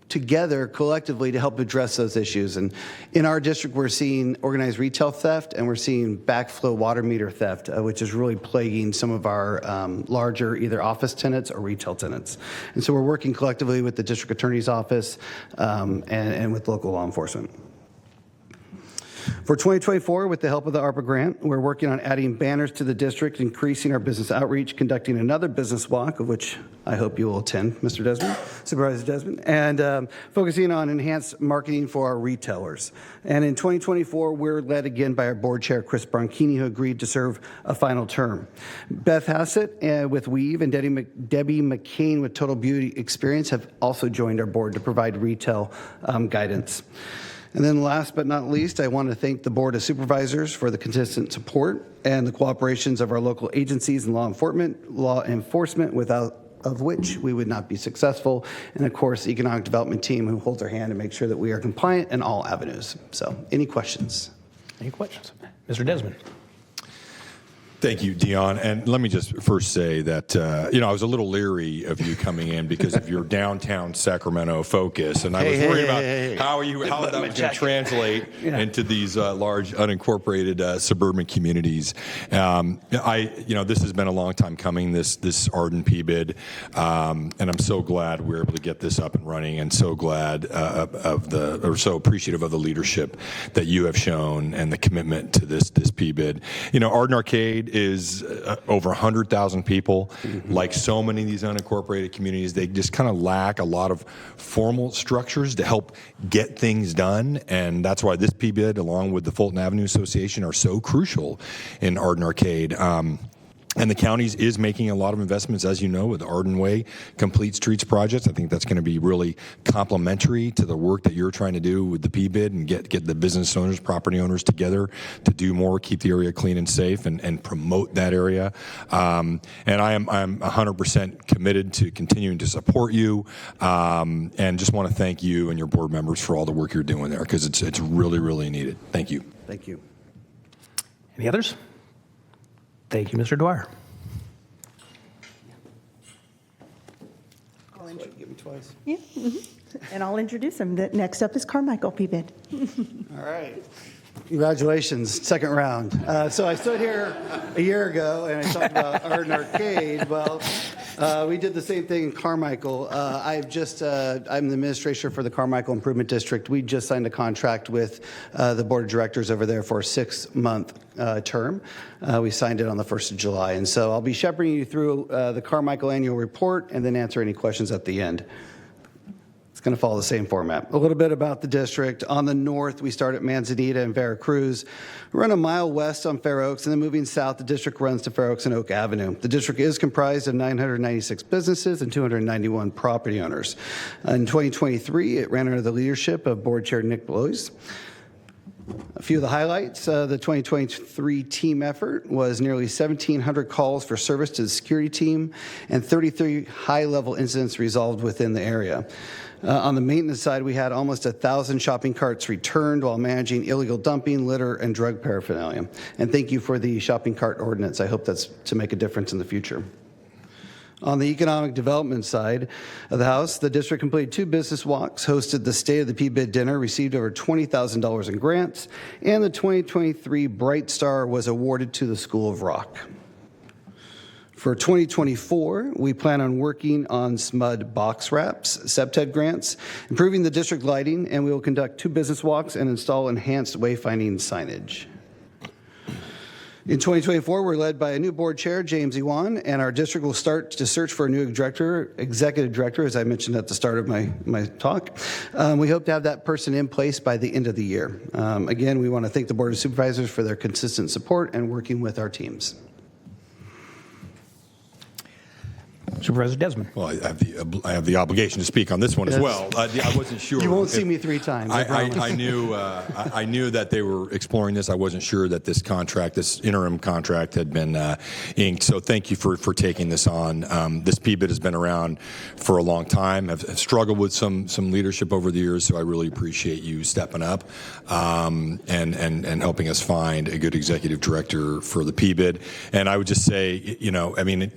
together collectively to help address those issues. And in our district, we're seeing organized retail theft and we're seeing backflow water meter theft, which is really plaguing some of our larger either office tenants or retail tenants. And so we're working collectively with the district attorney's office and with local law enforcement. For 2024, with the help of the ARPA grant, we're working on adding banners to the district, increasing our business outreach, conducting another business walk, of which I hope you will attend, Mr. Desmond, Supervisor Desmond, and focusing on enhanced marketing for our retailers. And in 2024, we're led again by our board chair, Chris Bronchini, who agreed to serve a final term. Beth Hassett with Weave and Debbie McCain with Total Beauty Experience have also joined our board to provide retail guidance. And then last but not least, I want to thank the Board of Supervisors for the consistent support and the cooperations of our local agencies and law enforcement, without of which we would not be successful. And of course, the Economic Development team who holds our hand to make sure that we are compliant in all avenues. So any questions? Any questions? Mr. Desmond. Thank you, Dion. And let me just first say that, I was a little leery of you coming in because of your downtown Sacramento focus. And I was worried about how that was going to translate into these large unincorporated suburban communities. This has been a long time coming, this Arden P-bid. And I'm so glad we're able to get this up and running, and so glad so appreciative of the leadership that you have shown and the commitment to this P-bid. Arden Arcade is over 100,000 people. Like so many of these unincorporated communities, they just kind of lack a lot of formal structures to help get things done. And that's why this P-bid, along with the Fulton Avenue Association, are so crucial in Arden Arcade. And the county is making a lot of investments, as you know, with the Arden Way Complete Streets projects. I think that's going to be really complementary to the work that you're trying to do with the P-bid and get the business owners, property owners together to do more, keep the area clean and safe, and promote that area. And I'm 100% committed to continuing to support you, and just want to thank you and your board members for all the work you're doing there, because it's really, really needed. Thank you. Thank you. Any others? Thank you, Mr. Dwyer. Give me twice. Yeah. And I'll introduce him. Next up is Carmichael P-bid. All right. Congratulations, second round. So I stood here a year ago and I talked about Arden Arcade. Well, we did the same thing in Carmichael. I'm the administrator for the Carmichael Improvement District. We just signed a contract with the board of directors over there for a 6-month term. We signed it on the 1st of July. And so I'll be shepherding you through the Carmichael annual report and then answer any questions at the end. It's going to follow the same format. A little bit about the district. On the north, we start at Manzanita and Veracruz. We run a mile west on Fair Oaks, and then moving south, the district runs to Fair Oaks and Oak Avenue. The district is comprised of 996 businesses and 291 property owners. In 2023, it ran under the leadership of Board Chair Nick Bloise. A few of the highlights, the 2023 team effort was nearly 1,700 calls for service to the security team and 33 high-level incidents resolved within the area. On the maintenance side, we had almost 1,000 shopping carts returned while managing illegal dumping, litter, and drug paraphernalia. And thank you for the shopping cart ordinance. I hope that's to make a difference in the future. On the economic development side of the house, the district completed 2 business walks, hosted the State of the P-bid dinner, received over $20,000 in grants, and the 2023 Bright Star was awarded to the School of Rock. For 2024, we plan on working on SMUD box wraps, SEPTED grants, improving the district lighting, and we will conduct 2 business walks and install enhanced wayfinding signage. In 2024, we're led by a new board chair, James Iwan, and our district will start to search for a new executive director, as I mentioned at the start of my talk. We hope to have that person in place by the end of the year. Again, we want to thank the Board of Supervisors for their consistent support and working with our teams. Supervisor Desmond. Well, I have the obligation to speak on this one as well. I wasn't sure. You won't see me 3 times. I knew that they were exploring this. I wasn't sure that this interim contract had been inked. So thank you for taking this on. This PBID has been around for a long time. I've struggled with some leadership over the years, so I really appreciate you stepping up and helping us find a good executive director for the PBID. And I would just say,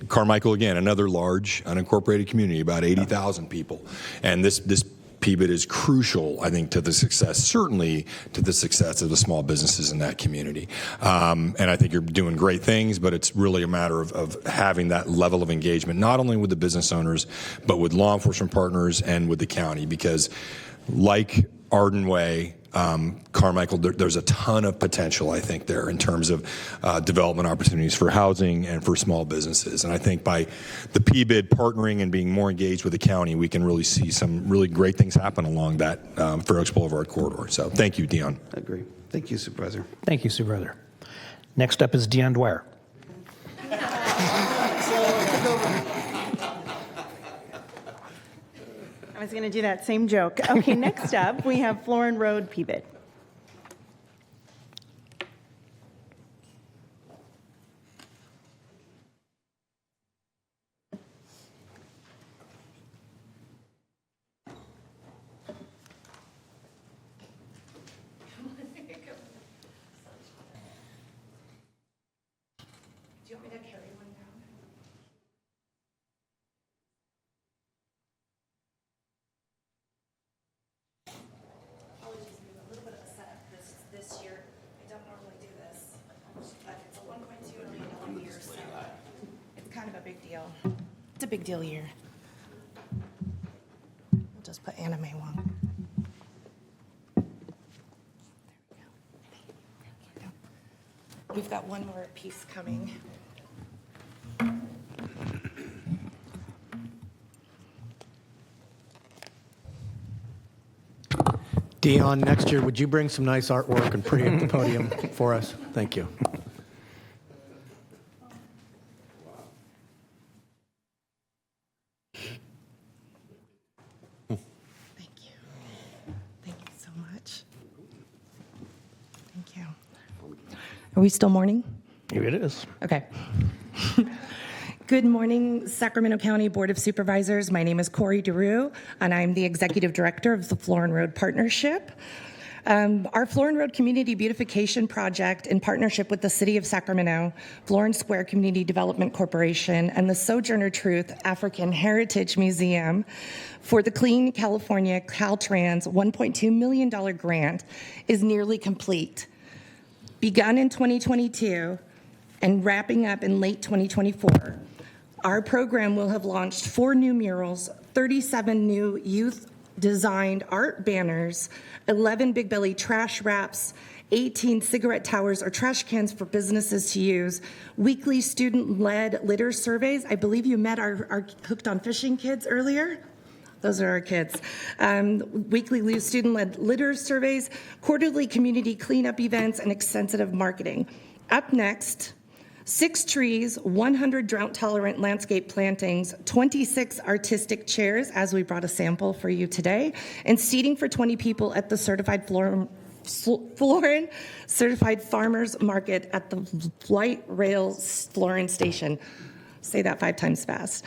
Carmichael, again, another large unincorporated community, about 80,000 people. And this PBID is crucial, I think, to the success, certainly to the success of the small businesses in that community. And I think you're doing great things, but it's really a matter of having that level of engagement, not only with the business owners, but with law enforcement partners and with the county, because like Arden Way, Carmichael, there's a ton of potential, I think, there in terms of development opportunities for housing and for small businesses. And I think by the PBID partnering and being more engaged with the county, we can really see some really great things happen along that Fair Oaks Boulevard corridor. So thank you, Dion. I agree. Thank you, Supervisor. Thank you, Supervisor. Next up is Dion Dwyer. I was going to do that same joke. Okay, next up, we have Florin Road PBID. It's a big deal year. We'll just put Anna May Wong. There we go. We've got one more piece coming. Dion, next year, would you bring some nice artwork and pretty up the podium for us? Thank you. Are we still morning? Here it is. Okay. Good morning, Sacramento County Board of Supervisors. My name is Corey DeRue, and I'm the Executive Director of the Florin Road Partnership. Our Florin Road Community Beautification Project, in partnership with the City of Sacramento, Florin Square Community Development Corporation, and the Sojourner Truth African Heritage Museum for the Clean California Caltrans $1.2 million grant, is nearly complete. Begun in 2022 and wrapping up in late 2024, our program will have launched 4 new murals, 37 new youth-designed art banners, 11 Big Belly trash wraps, 18 cigarette towers or trash cans for businesses to use, weekly student-led litter surveys. I believe you met our Hooked on Fishing kids earlier. Those are our kids. Weekly student-led litter surveys, quarterly community cleanup events, and extensive marketing. Up next, 6 trees, 100 drought-tolerant landscape plantings, 26 artistic chairs, as we brought a sample for you today, and seating for 20 people at the certified Florin Certified Farmers Market at the Light Rail Florin Station. Say that 5 times fast.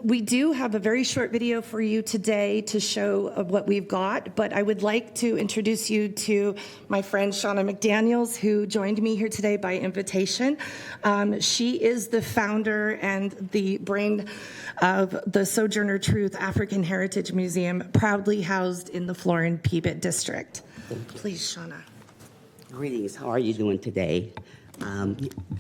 We do have a very short video for you today to show what we've got, but I would like to introduce you to my friend Shauna McDaniels, who joined me here today by invitation. She is the founder and the brain of the Sojourner Truth African Heritage Museum, proudly housed in the Florin PBID district. Please, Shauna. Greetings. How are you doing today?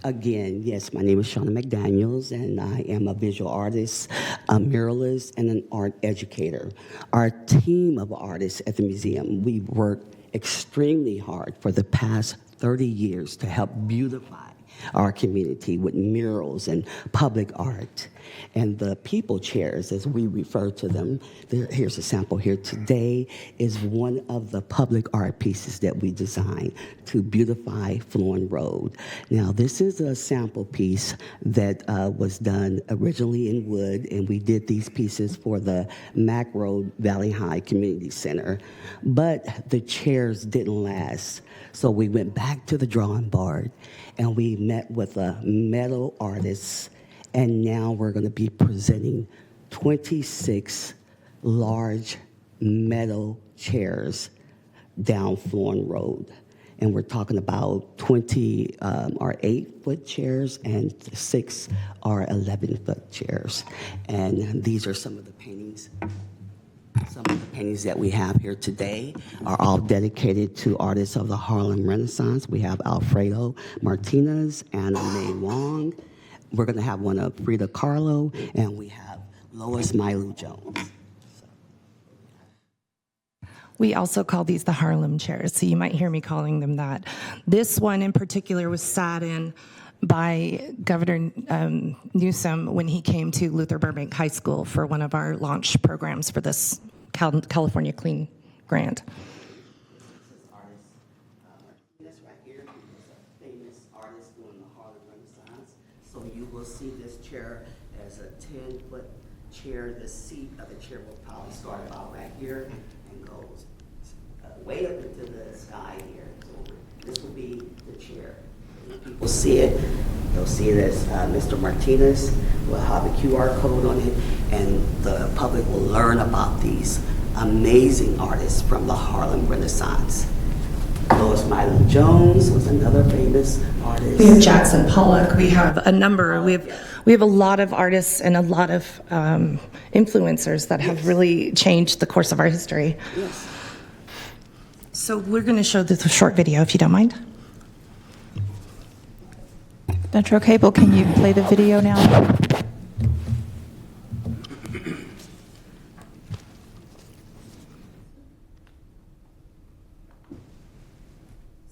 Again, yes, my name is Shauna McDaniels, and I am a visual artist, a muralist, and an art educator. Our team of artists at the museum, we worked extremely hard for the past 30 years to help beautify our community with murals and public art. And the people chairs, as we refer to them, here's a sample here today, is one of the public art pieces that we designed to beautify Florin Road. Now, this is a sample piece that was done originally in wood, and we did these pieces for the Mack Road Valley High Community Center. But the chairs didn't last, so we went back to the drawing board, and we met with a metal artist, and now we're going to be presenting 26 large metal chairs down Florin Road. And we're talking about 20 are 8-foot chairs and 6 are 11-foot chairs. And these are some of the paintings. Some of the paintings that we have here today are all dedicated to artists of the Harlem Renaissance. We have Alfredo Martinez, Anna Mae Wong. We're going to have one of Frida Kahlo, and we have Lois Mailou Jones. We also call these the Harlem chairs, so you might hear me calling them that. This one in particular was sat in by Governor Newsom when he came to Luther Burbank High School for one of our launch programs for this California Clean Grant. This right here is a famous artist during the Harlem Renaissance. So you will see this chair as a 10-foot chair. The seat of the chair will probably start about right here and goes way up into the sky here. So this will be the chair. When people see it, they'll see it as Mr. Martinez will have a QR code on it, and the public will learn about these amazing artists from the Harlem Renaissance. Lois Mailou Jones was another famous artist. We have Jackson Pollock. We have a number. We have a lot of artists and a lot of influencers that have really changed the course of our history. Yes. So we're going to show this short video, if you don't mind. Metro Cable, can you play the video now?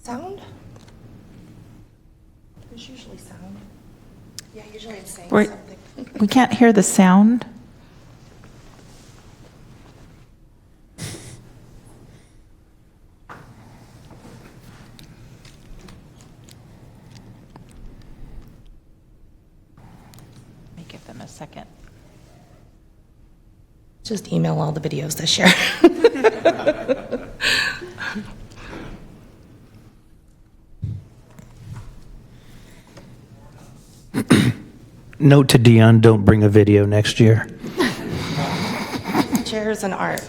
Sound? There's usually sound. Yeah, usually it's saying We're- something. We can't hear the sound. Let me give them a second. Just email all the videos this year. Note to Dion, don't bring a video next year. Chairs and art.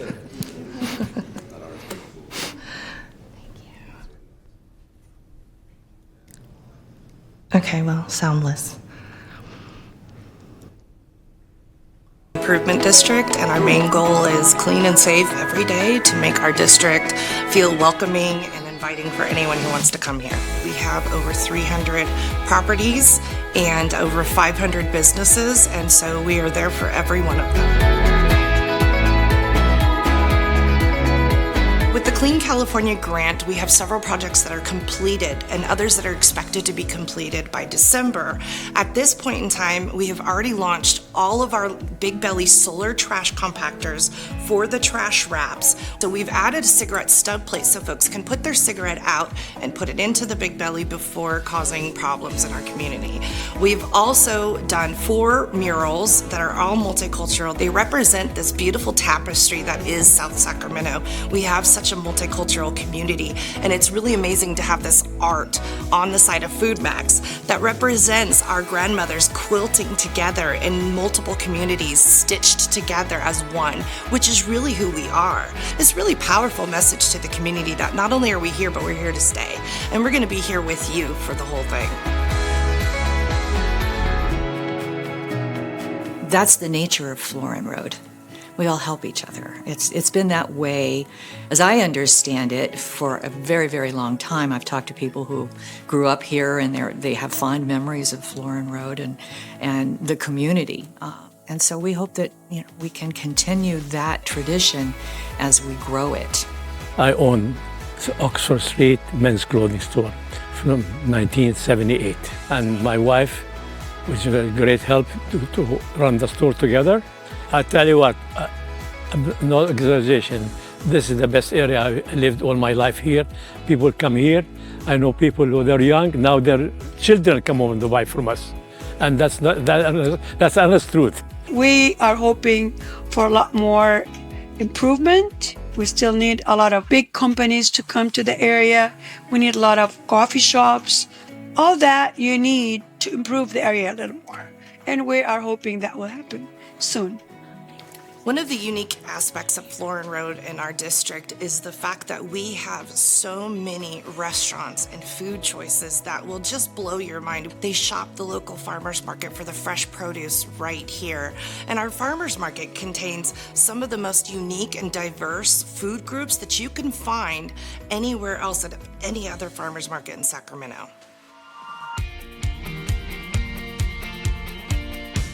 Okay, well, soundless. Improvement district, and our main goal is clean and safe every day to make our district feel welcoming and inviting for anyone who wants to come here. We have over 300 properties and over 500 businesses, and so we are there for every one of them. With the Clean California Grant, we have several projects that are completed and others that are expected to be completed by December. At this point in time, we have already launched all of our Big Belly solar trash compactors for the trash wraps. So we've added a cigarette stub plate so folks can put their cigarette out and put it into the Big Belly before causing problems in our community. We've also done 4 murals that are all multicultural. They represent this beautiful tapestry that is South Sacramento. We have such a multicultural community, and it's really amazing to have this art on the side of Food Max that represents our grandmothers quilting together in multiple communities, stitched together as one, which is really who we are. It's a really powerful message to the community that not only are we here, but we're here to stay, and we're going to be here with you for the whole thing. That's the nature of Florin Road. we all help each other. It's been that way, as I understand it, for a very, very long time. I've talked to people who grew up here and they have fond memories of Florin Road and the community. And so we hope that we can continue that tradition as we grow it. I own Oxford Street men's clothing store from 1978. And my wife, which is a great help to run the store together. I tell you what, no exaggeration, this is the best area. I lived all my life here. People come here. I know people who they're young, now their children come over to buy from us. And that's honest truth. We are hoping for a lot more improvement. We still need a lot of big companies to come to the area. We need a lot of coffee shops. All that you need to improve the area a little more. And we are hoping that will happen soon. One of the unique aspects of Florin Road in our district is the fact that we have so many restaurants and food choices that will just blow your mind. They shop the local farmers market for the fresh produce right here. And our farmers market contains some of the most unique and diverse food groups that you can find anywhere else at any other farmers market in Sacramento.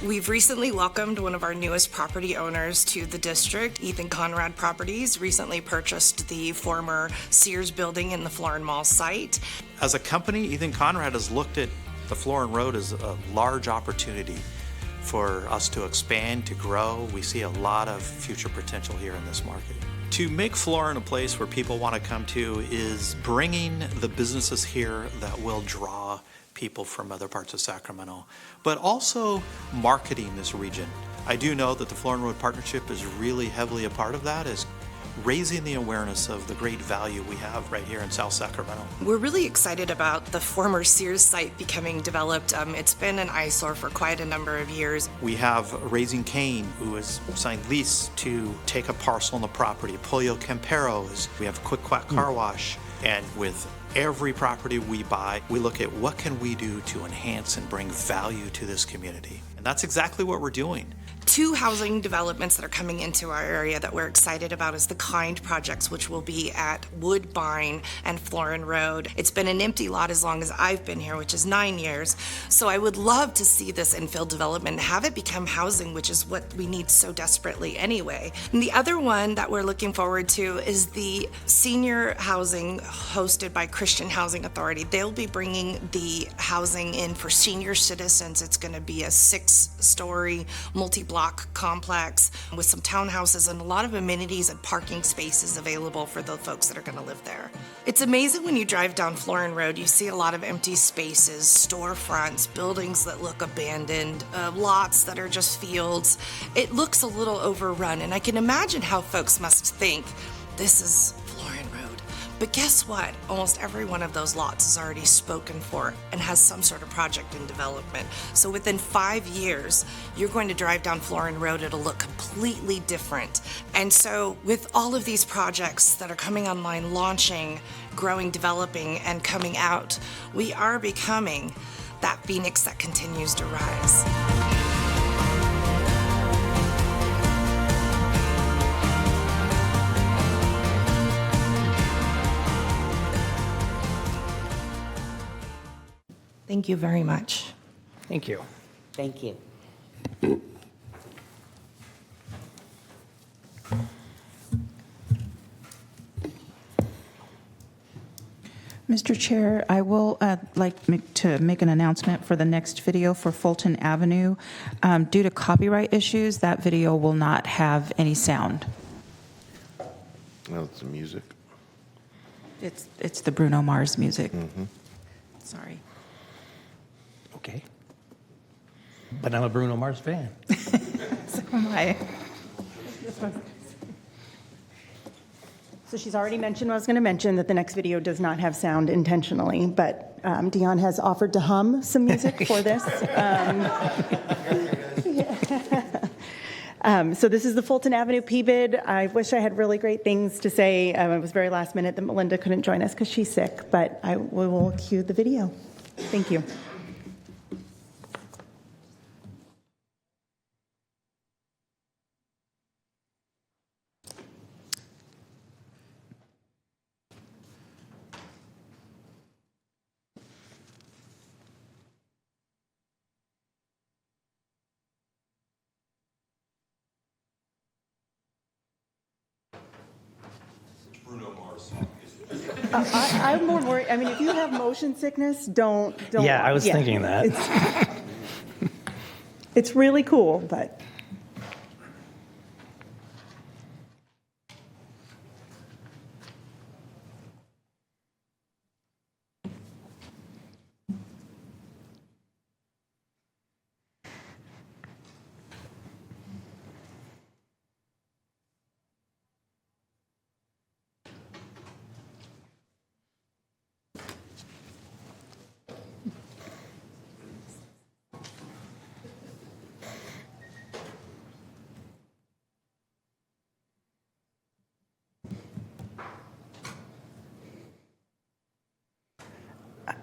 We've recently welcomed one of our newest property owners to the district. Ethan Conrad Properties recently purchased the former Sears building in the Florin Mall site. As a company, Ethan Conrad has looked at the Florin Road as a large opportunity for us to expand, to grow. We see a lot of future potential here in this market. To make Florin a place where people want to come to is bringing the businesses here that will draw people from other parts of Sacramento, but also marketing this region. I do know that the Florin Road Partnership is really heavily a part of that, is raising the awareness of the great value we have right here in South Sacramento. We're really excited about the former Sears site becoming developed. It's been an eyesore for quite a number of years. We have Raising Cane, who has signed lease to take a parcel on the property. Pollo Camperos. We have Quick Quack Car Wash. And with every property we buy, we look at what can we do to enhance and bring value to this community. And that's exactly what we're doing. Two housing developments that are coming into our area that we're excited about is the Kind projects, which will be at Woodbine and Florin Road. It's been an empty lot as long as I've been here, which is 9 years. So I would love to see this infill development, have it become housing, which is what we need so desperately anyway. And the other one that we're looking forward to is the senior housing hosted by Christian Housing Authority. They'll be bringing the housing in for senior citizens. It's going to be a 6-story multi-block complex with some townhouses and a lot of amenities and parking spaces available for the folks that are going to live there. It's amazing when you drive down Florin Road, you see a lot of empty spaces, storefronts, buildings that look abandoned, lots that are just fields. It looks a little overrun, and I can imagine how folks must think, this is Florin Road. But guess what? Almost every one of those lots is already spoken for and has some sort of project in development. So within 5 years, you're going to drive down Florin Road, it'll look completely different. And so with all of these projects that are coming online, launching, growing, developing, and coming out, we are becoming that phoenix that continues to rise. Thank you very much. Thank you. Thank you. Mr. Chair, I will like to make an announcement for the next video for Fulton Avenue. Due to copyright issues, that video will not have any sound. Well, it's the music. It's the Bruno Mars music. Mm-hmm. Sorry. Okay. But I'm a Bruno Mars fan. So am I. So she's already mentioned what I was going to mention, that the next video does not have sound intentionally, but Dion has offered to hum some music for this. So this is the Fulton Avenue P-bid. I wish I had really great things to say. It was very last minute that Melinda couldn't join us because she's sick, but we will cue the video. Thank you. I'm more worried. I mean, if you have motion sickness, don't. Yeah, I was thinking that. It's really cool, but.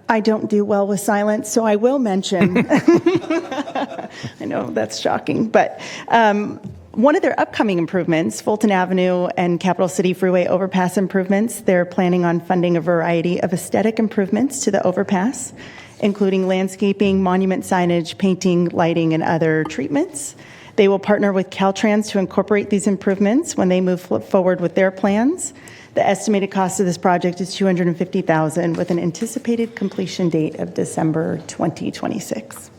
I don't do well with silence, so I will mention. I know that's shocking, but one of their upcoming improvements, Fulton Avenue and Capital City Freeway overpass improvements, they're planning on funding a variety of aesthetic improvements to the overpass, including landscaping, monument signage, painting, lighting, and other treatments. They will partner with Caltrans to incorporate these improvements when they move forward with their plans. The estimated cost of this project is $250,000 with an anticipated completion date of December 2026.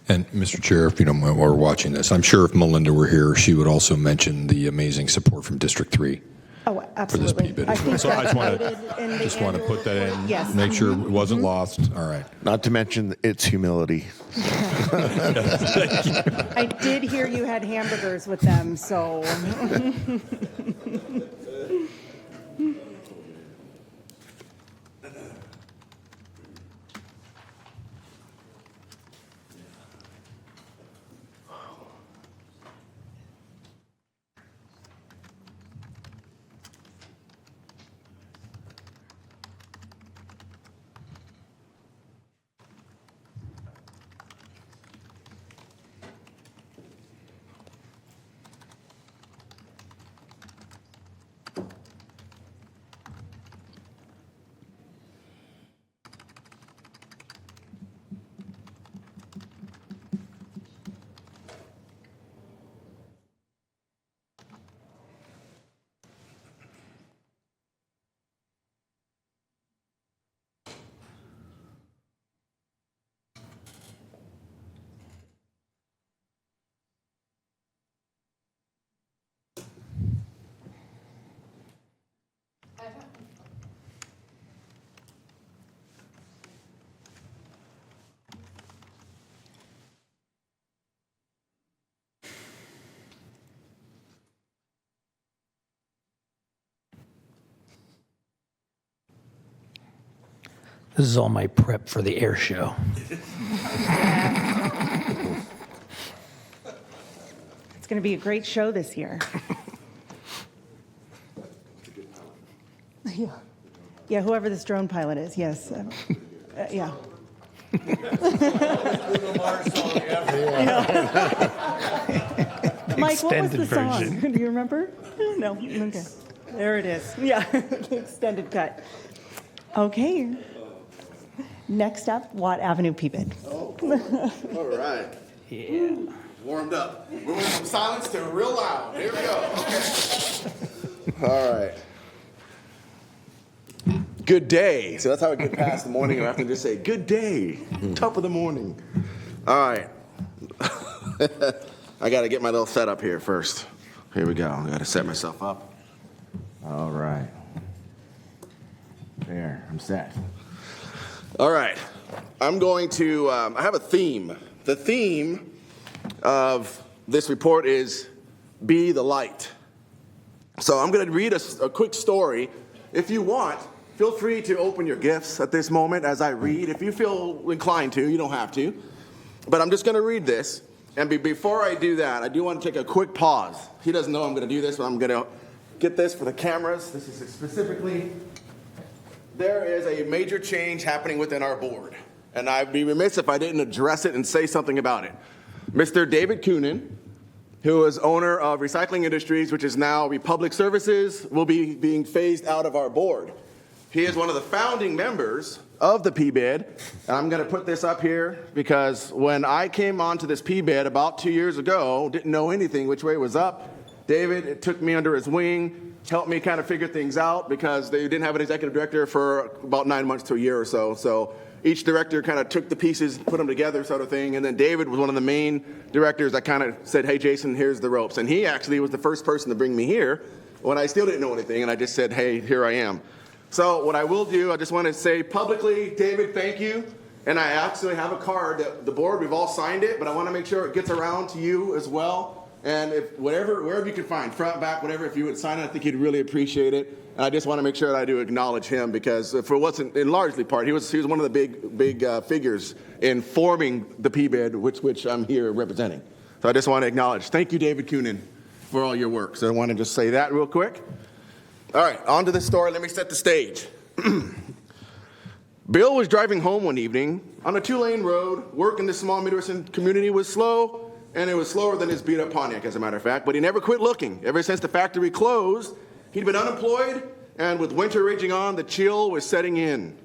And Mr. Chair, if you don't mind, while we're watching this, I'm sure if Melinda were here, she would also mention the amazing support from District 3. Oh, absolutely. For this P-bid. So I just want to put that in, Yes. make sure it wasn't lost. All right. Not to mention its humility. I did hear you had hamburgers with them, so. This is all my prep for the air show. It's going to be a great show this year. Yeah, whoever this drone pilot is, yes. Yeah. Mike, what was the song? Do you remember? No? Okay. There it is. Yeah, the extended cut. Okay. Next up, Watt Avenue P-bid. All right. Yeah. Warmed up. We went from silence to real loud. Here we go. Okay. All right. Good day. So that's how I get past the morning or after just say, good day. Top of the morning. All right. I got to get my little setup here first. Here we go. I got to set myself up. All right. There, I'm set. All right. I'm going to, I have a theme. The theme of this report is Be the Light. So I'm going to read a quick story. If you want, feel free to open your gifts at this moment as I read. If you feel inclined to, you don't have to. But I'm just going to read this. And before I do that, I do want to take a quick pause. He doesn't know I'm going to do this, but I'm going to get this for the cameras. This is specifically, there is a major change happening within our board. And I'd be remiss if I didn't address it and say something about it. Mr. David Coonan, who is owner of Recycling Industries, which is now Republic Services, will be being phased out of our board. He is one of the founding members of the PBID. And I'm going to put this up here because when I came onto this PBID about 2 years ago, didn't know anything which way was up. David took me under his wing, helped me kind of figure things out because they didn't have an executive director for about 9 months to a year or so. So each director kind of took the pieces, put them together sort of thing. And then David was one of the main directors that kind of said, hey, Jason, here's the ropes. And he actually was the first person to bring me here when I still didn't know anything. And I just said, hey, here I am. So what I will do, I just want to say publicly, David, thank you. And I actually have a card that the board, we've all signed it, but I want to make sure it gets around to you as well. And if wherever you can find, front, back, whatever, if you would sign it, I think he'd really appreciate it. And I just want to make sure that I do acknowledge him because for what's in largely part, he was one of the big figures in forming the PBID, which I'm here representing. So I just want to acknowledge. Thank you, David Coonan, for all your work. So I want to just say that real quick. All right, on to the story. Let me set the stage. Bill was driving home one evening on a 2-lane road. Work in the small Midwestern community was slow, and it was slower than his beat-up Pontiac, as a matter of fact. But he never quit looking. Ever since the factory closed, he'd been unemployed, and with winter raging on, the chill was setting in.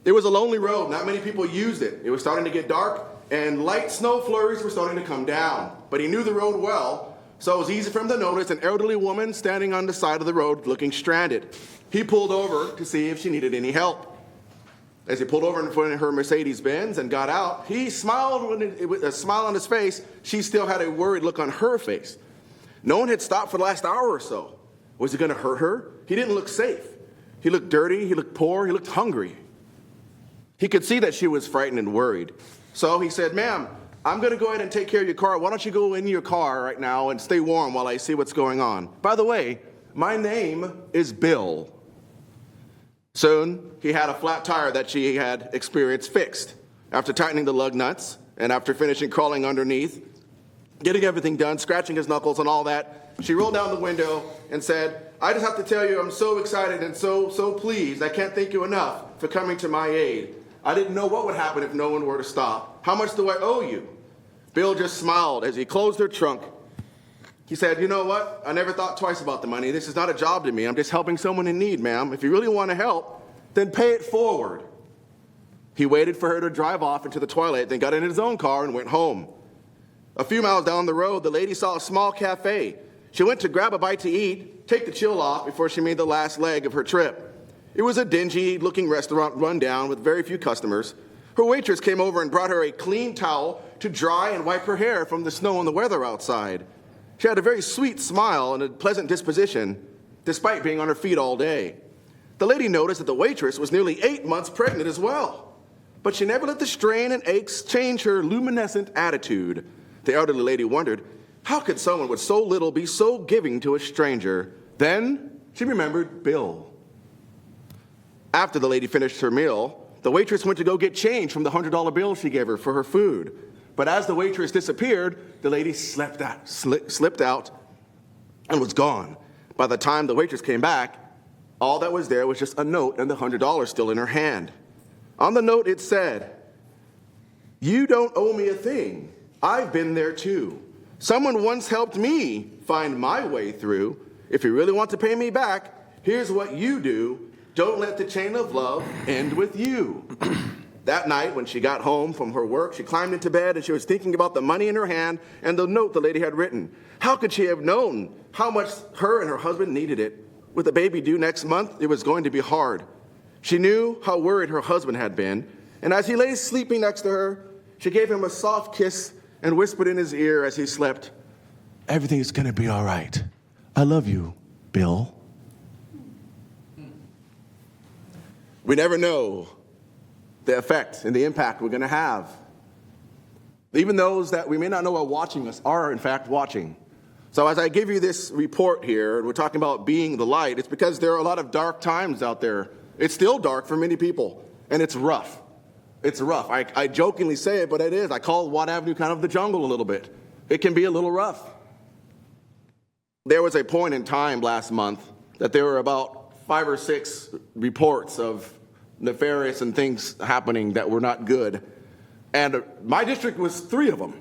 It was a lonely road. Not many people used it. It was starting to get dark, and light snow flurries were starting to come down. But he knew the road well, so it was easy for him to notice an elderly woman standing on the side of the road looking stranded. He pulled over to see if she needed any help. As he pulled over in front of her Mercedes-Benz and got out, he smiled with a smile on his face. She still had a worried look on her face. No one had stopped for the last hour or so. Was he going to hurt her? He didn't look safe. He looked dirty, he looked poor, he looked hungry. He could see that she was frightened and worried. So he said, ma'am, I'm going to go ahead and take care of your car. Why don't you go in your car right now and stay warm while I see what's going on? By the way, my name is Bill. Soon, he had a flat tire that she had experienced fixed. After tightening the lug nuts and after finishing crawling underneath, getting everything done, scratching his knuckles and all that, she rolled down the window and said, I just have to tell you I'm so excited and so pleased. I can't thank you enough for coming to my aid. I didn't know what would happen if no one were to stop. How much do I owe you? Bill just smiled as he closed her trunk. He said, you know what? I never thought twice about the money. This is not a job to me. I'm just helping someone in need, ma'am. If you really want to help, then pay it forward. He waited for her to drive off into the twilight, then got in his own car and went home. A few miles down the road, the lady saw a small cafe. She went to grab a bite to eat, take the chill off before she made the last leg of her trip. It was a dingy-looking restaurant run down with very few customers. Her waitress came over and brought her a clean towel to dry and wipe her hair from the snow and the weather outside. She had a very sweet smile and a pleasant disposition, despite being on her feet all day. The lady noticed that the waitress was nearly 8 months pregnant as well. But she never let the strain and aches change her luminescent attitude. The elderly lady wondered, how could someone with so little be so giving to a stranger? Then she remembered Bill. After the lady finished her meal, the waitress went to go get change from the $100 bill she gave her for her food. But as the waitress disappeared, the lady slipped out and was gone. By the time the waitress came back, all that was there was just a note and the $100 still in her hand. On the note, it said, you don't owe me a thing. I've been there too. Someone once helped me find my way through. If you really want to pay me back, here's what you do. Don't let the chain of love end with you. That night, when she got home from her work, she climbed into bed and she was thinking about the money in her hand and the note the lady had written. How could she have known how much her and her husband needed it? With a baby due next month, it was going to be hard. She knew how worried her husband had been, and as he lay sleeping next to her, she gave him a soft kiss and whispered in his ear as he slept, everything's going to be all right. I love you, Bill. We never know the effect and the impact we're going to have. Even those that we may not know are watching us are, in fact, watching. So as I give you this report here, and we're talking about being the light, it's because there are a lot of dark times out there. It's still dark for many people, and it's rough. It's rough. I jokingly say it, but it is. I call Watt Avenue kind of the jungle a little bit. It can be a little rough. There was a point in time last month that there were about 5 or 6 reports of nefarious and things happening that were not good. And my district was 3 of them.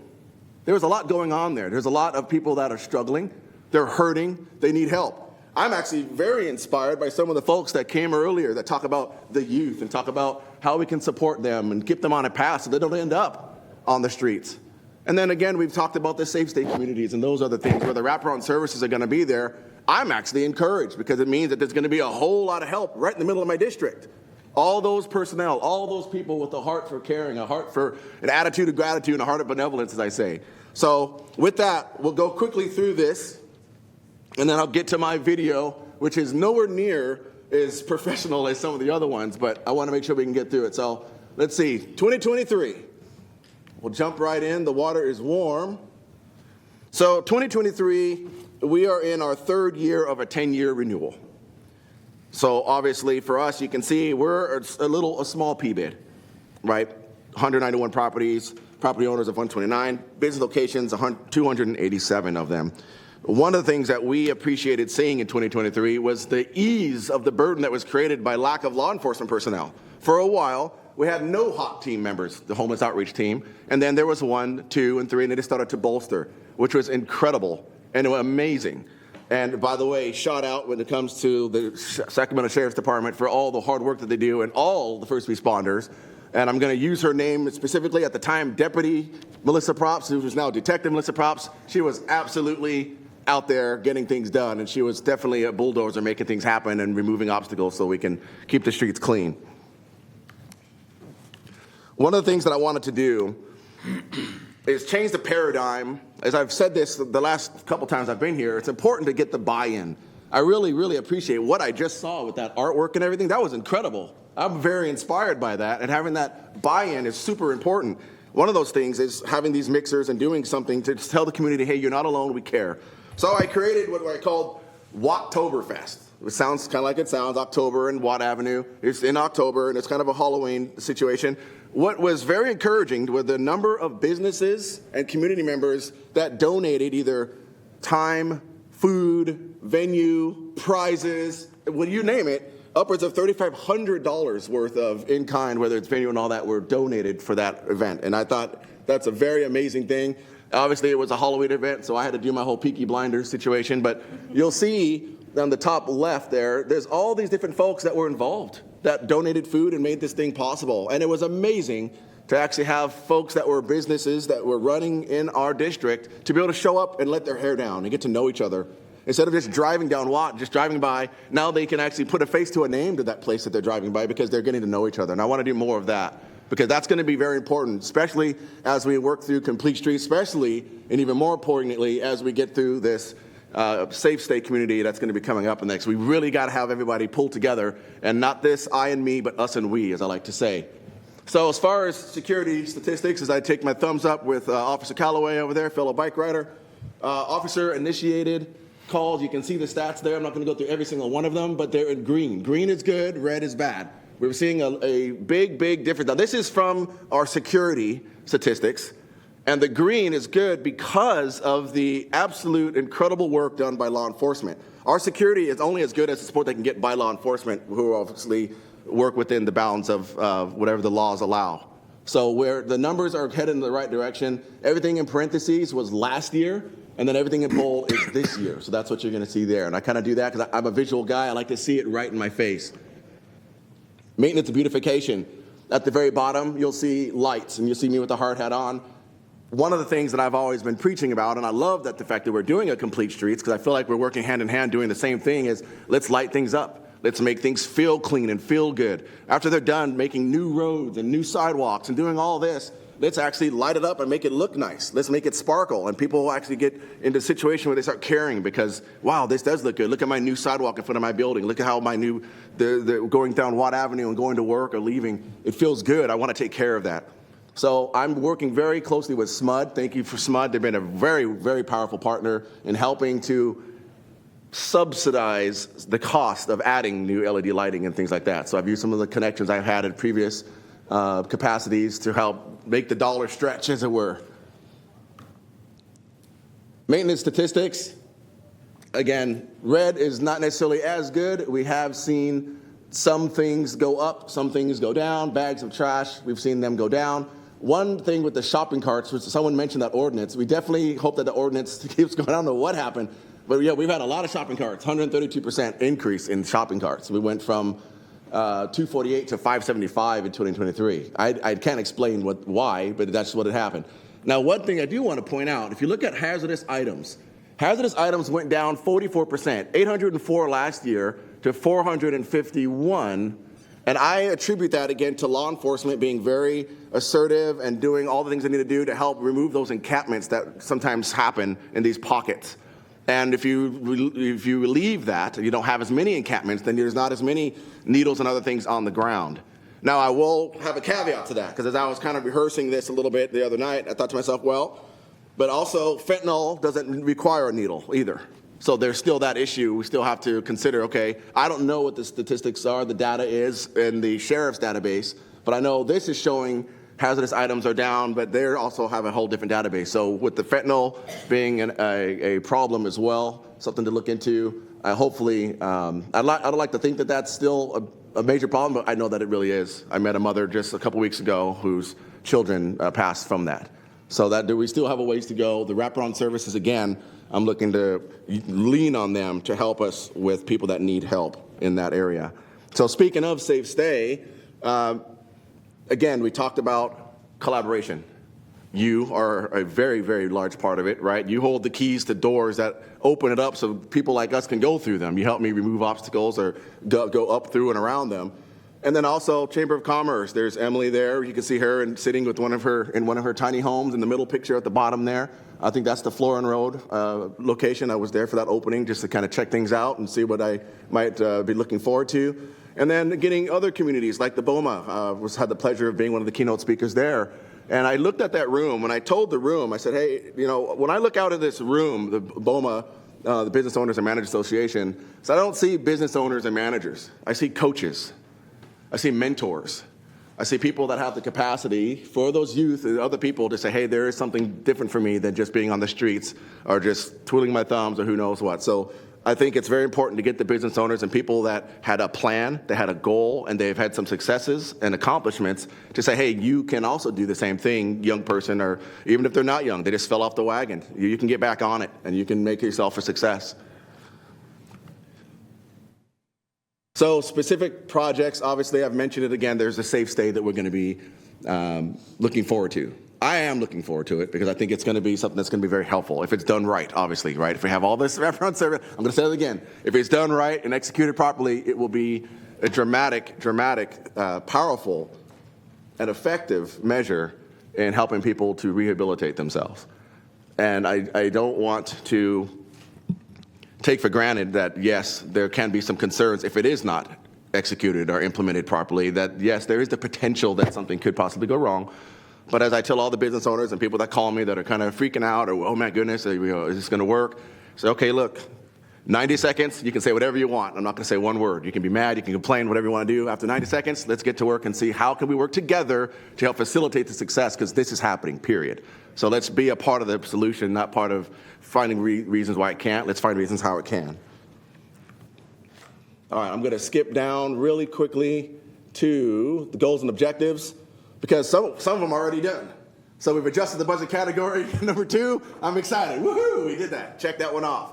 There was a lot going on there. There's a lot of people that are struggling. They're hurting. They need help. I'm actually very inspired by some of the folks that came earlier that talk about the youth and talk about how we can support them and keep them on a path so they don't end up on the streets. And then again, we've talked about the safe state communities and those other things where the wraparound services are going to be there. I'm actually encouraged because it means that there's going to be a whole lot of help right in the middle of my district. All those personnel, all those people with a heart for caring, a heart for an attitude of gratitude, and a heart of benevolence, as I say. So with that, we'll go quickly through this. And then I'll get to my video, which is nowhere near as professional as some of the other ones, but I want to make sure we can get through it. So let's see, 2023. We'll jump right in. The water is warm. So 2023, we are in our third year of a 10-year renewal. So obviously for us, you can see we're a small PBID, right? 191 properties, property owners of 129, business locations, 287 of them. One of the things that we appreciated seeing in 2023 was the ease of the burden that was created by lack of law enforcement personnel. For a while, we had no HOT team members, the homeless outreach team, and then there was 1, 2, and 3, and it started to bolster, which was incredible and amazing. And by the way, shout out when it comes to the Sacramento Sheriff's Department for all the hard work that they do and all the first responders. And I'm going to use her name specifically. At the time, Deputy Melissa Props, who is now Detective Melissa Props, she was absolutely out there getting things done, and she was definitely a bulldozer making things happen and removing obstacles so we can keep the streets clean. One of the things that I wanted to do is change the paradigm. As I've said this the last couple times I've been here, it's important to get the buy-in. I really, really appreciate what I just saw with that artwork and everything. That was incredible. I'm very inspired by that, and having that buy-in is super important. One of those things is having these mixers and doing something to tell the community, hey, you're not alone, we care. So I created what I called Watttoberfest. It sounds kind of like it sounds, October and Watt Avenue. It's in October, and it's kind of a Halloween situation. What was very encouraging were the number of businesses and community members that donated either time, food, venue, prizes, well, you name it, upwards of $3,500 worth of in-kind, whether it's venue and all that, were donated for that event. And I thought that's a very amazing thing. Obviously, it was a Halloween event, so I had to do my whole Peaky Blinders situation. But you'll see on the top left there, there's all these different folks that were involved that donated food and made this thing possible. And it was amazing to actually have folks that were businesses that were running in our district to be able to show up and let their hair down and get to know each other. Instead of just driving down Watt, just driving by, now they can actually put a face to a name to that place that they're driving by because they're getting to know each other. And I want to do more of that, because that's going to be very important, especially as we work through Complete Streets, especially, and even more importantly, as we get through this safe state community that's going to be coming up next. We really got to have everybody pull together, and not this I and me, but us and we, as I like to say. So as far as security statistics, as I take my thumbs up with Officer Calloway over there, fellow bike rider, officer-initiated calls. You can see the stats there. I'm not going to go through every single one of them, but they're in green. Green is good, red is bad. We're seeing a big, big difference. Now, this is from our security statistics, and the green is good because of the absolute incredible work done by law enforcement. Our security is only as good as the support they can get by law enforcement, who obviously work within the bounds of whatever the laws allow. So where the numbers are headed in the right direction, everything in parentheses was last year, and then everything in bold is this year. So that's what you're going to see there. And I kind of do that because I'm a visual guy. I like to see it right in my face. Maintenance and beautification. At the very bottom, you'll see lights, and you'll see me with the hard hat on. One of the things that I've always been preaching about, and I love that the fact that we're doing a Complete Streets, because I feel like we're working hand in hand doing the same thing, is let's light things up. Let's make things feel clean and feel good. After they're done making new roads and new sidewalks and doing all this, let's actually light it up and make it look nice. Let's make it sparkle, and people will actually get into a situation where they start caring because, wow, this does look good. Look at my new sidewalk in front of my building. Look at how my new, the going down Watt Avenue and going to work or leaving. It feels good. I want to take care of that. So I'm working very closely with SMUD. Thank you for SMUD. They've been a very, very powerful partner in helping to subsidize the cost of adding new LED lighting and things like that. So I've used some of the connections I've had in previous capacities to help make the dollar stretch, as it were. Maintenance statistics. Again, red is not necessarily as good. We have seen some things go up, some things go down. Bags of trash, we've seen them go down. One thing with the shopping carts, which someone mentioned that ordinance, we definitely hope that the ordinance keeps going. I don't know what happened, But yeah, we've had a lot of shopping carts, 132% increase in shopping carts. We went from 248 to 575 in 2023. I can't explain why, but that's what had happened. Now, one thing I do want to point out, if you look at hazardous items went down 44%, 804 last year to 451. And I attribute that, again, to law enforcement being very assertive and doing all the things they need to do to help remove those encampments that sometimes happen in these pockets. And if you relieve that, and you don't have as many encampments, then there's not as many needles and other things on the ground. Now, I will have a caveat to that, because as I was kind of rehearsing this a little bit the other night, I thought to myself, well, but also fentanyl doesn't require a needle either. So there's still that issue. We still have to consider, okay, I don't know what the statistics are, the data is in the sheriff's database, but I know this is showing hazardous items are down, but they also have a whole different database. So with the fentanyl being a problem as well, something to look into, hopefully, I'd like to think that that's still a major problem, but I know that it really is. I met a mother just a couple weeks ago whose children passed from that. So that we still have a ways to go. The wraparound services, again, I'm looking to lean on them to help us with people that need help in that area. So speaking of Safe Stay, again, we talked about collaboration. You are a very, very large part of it, right? You hold the keys to doors that open it up so people like us can go through them. You help me remove obstacles or go up through and around them. And then also Chamber of Commerce. There's Emily there. You can see her and sitting with one of her tiny homes in the middle picture at the bottom there. I think that's the Florin Road location. I was there for that opening just to kind of check things out and see what I might be looking forward to. And then getting other communities like the BOMA. Had the pleasure of being one of the keynote speakers there. And I looked at that room and I told the room, I said, hey, when I look out of this room, the BOMA, the Business Owners and Managers Association, so I don't see business owners and managers. I see coaches. I see mentors. I see people that have the capacity for those youth and other people to say, hey, there is something different for me than just being on the streets or just twiddling my thumbs or who knows what. So I think it's very important to get the business owners and people that had a plan, they had a goal, and they've had some successes and accomplishments to say, hey, you can also do the same thing, young person, or even if they're not young, they just fell off the wagon. You can get back on it and you can make yourself a success. So specific projects, obviously I've mentioned it again, there's a Safe Stay that we're going to be looking forward to. I am looking forward to it because I think it's going to be something that's going to be very helpful if it's done right, obviously, right? If we have all this wraparound service, I'm going to say it again. If it's done right and executed properly, it will be a dramatic, powerful, and effective measure in helping people to rehabilitate themselves. And I don't want to take for granted that, yes, there can be some concerns if it is not executed or implemented properly, that, yes, there is the potential that something could possibly go wrong. But as I tell all the business owners and people that call me that are kind of freaking out or, oh, my goodness, is this going to work? Say, okay, look, 90 seconds, you can say whatever you want. I'm not going to say one word. You can be mad, you can complain, whatever you want to do. After 90 seconds, let's get to work and see how can we work together to help facilitate the success, because this is happening, period. So let's be a part of the solution, not part of finding reasons why it can't. Let's find reasons how it can. All right, I'm going to skip down really quickly to the goals and objectives, because some of them are already done. So we've adjusted the budget category. Number 2, I'm excited. Woohoo, we did that. Check that one off.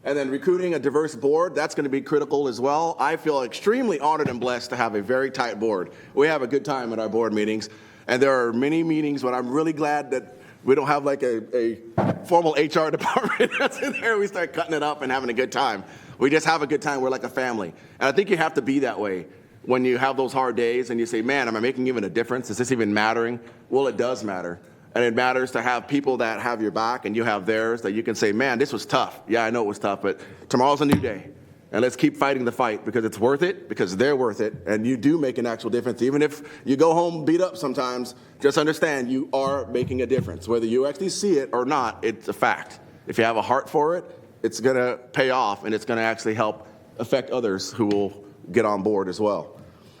And then recruiting a diverse board, that's going to be critical as well. I feel extremely honored and blessed to have a very tight board. We have a good time at our board meetings, and there are many meetings, but I'm really glad that we don't have like a formal HR department that's in there. We start cutting it up and having a good time. We just have a good time. We're like a family. And I think you have to be that way when you have those hard days and you say, man, am I making even a difference? Is this even mattering? Well, it does matter. And it matters to have people that have your back and you have theirs, that you can say, man, this was tough. Yeah, I know it was tough, but tomorrow's a new day. And let's keep fighting the fight, because it's worth it, because they're worth it, and you do make an actual difference. Even if you go home beat up sometimes, just understand you are making a difference. Whether you actually see it or not, it's a fact. If you have a heart for it, it's going to pay off, and it's going to actually help affect others who will get on board as well.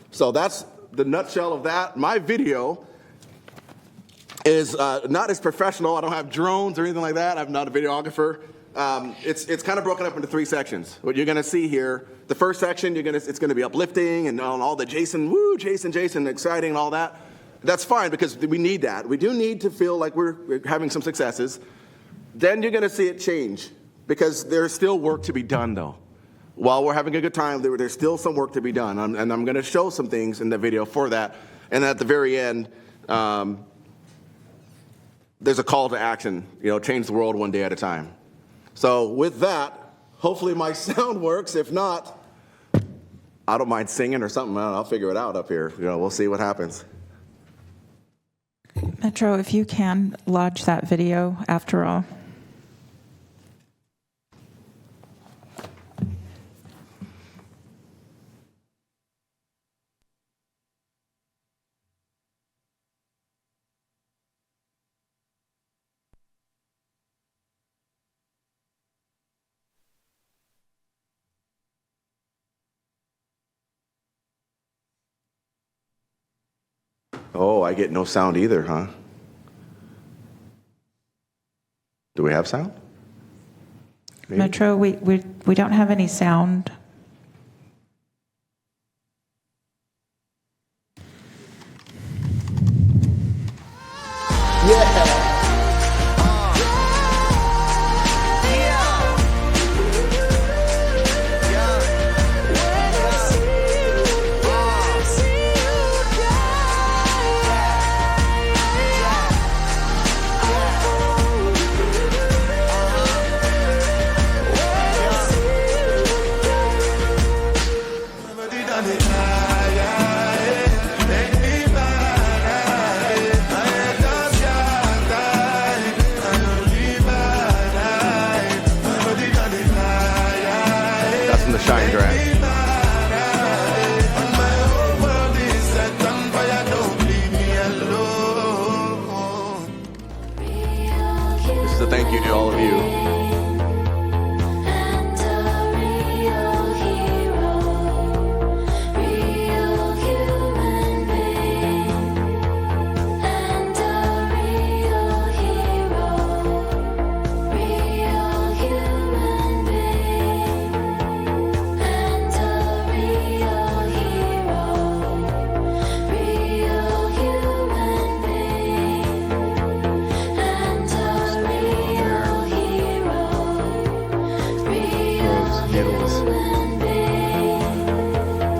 So that's the nutshell of that. My video is not as professional. I don't have drones or anything like that. I'm not a videographer. It's kind of broken up into 3 sections. What you're going to see here, the first section, it's going to be uplifting and all the Jason, exciting and all that. That's fine, because we need that. We do need to feel like we're having some successes. Then you're going to see it change. because there's still work to be done, though. While we're having a good time, there's still some work to be done, and I'm going to show some things in the video for that. And at the very end, there's a call to action, change the world one day at a time. So with that, hopefully my sound works. If not, I don't mind singing or something. I'll figure it out up here. We'll see what happens. Metro, if you can, lodge that video after all. Oh, I get no sound either, huh? Do we have sound? Maybe? Metro, we don't have any sound. That's from the Shine Grant. This is a thank you to all of you.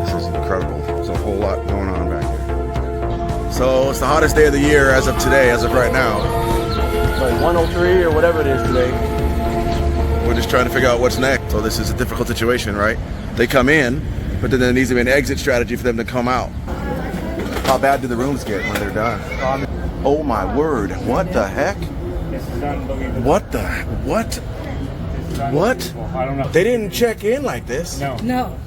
This is incredible. There's a whole lot going on back here. So it's the hottest day of the year as of today, as of right now. Like 103 or whatever it is today. We're just trying to figure out what's next. So this is a difficult situation, right? They come in, but then there needs to be an exit strategy for them to come out. How bad do the rooms get when they're done? Oh my word, what the heck? What the, what? What? I don't know. They didn't check in like this. No. No.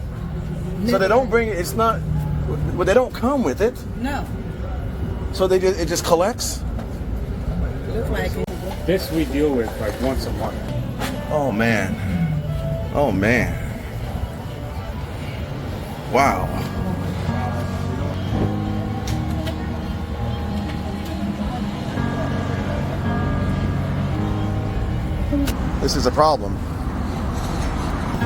So they don't bring it, it's not, well, they don't come with it. No. So they just, it just collects? Look like it. This we deal with like once a month. Oh man. Oh man. Wow. This is a problem.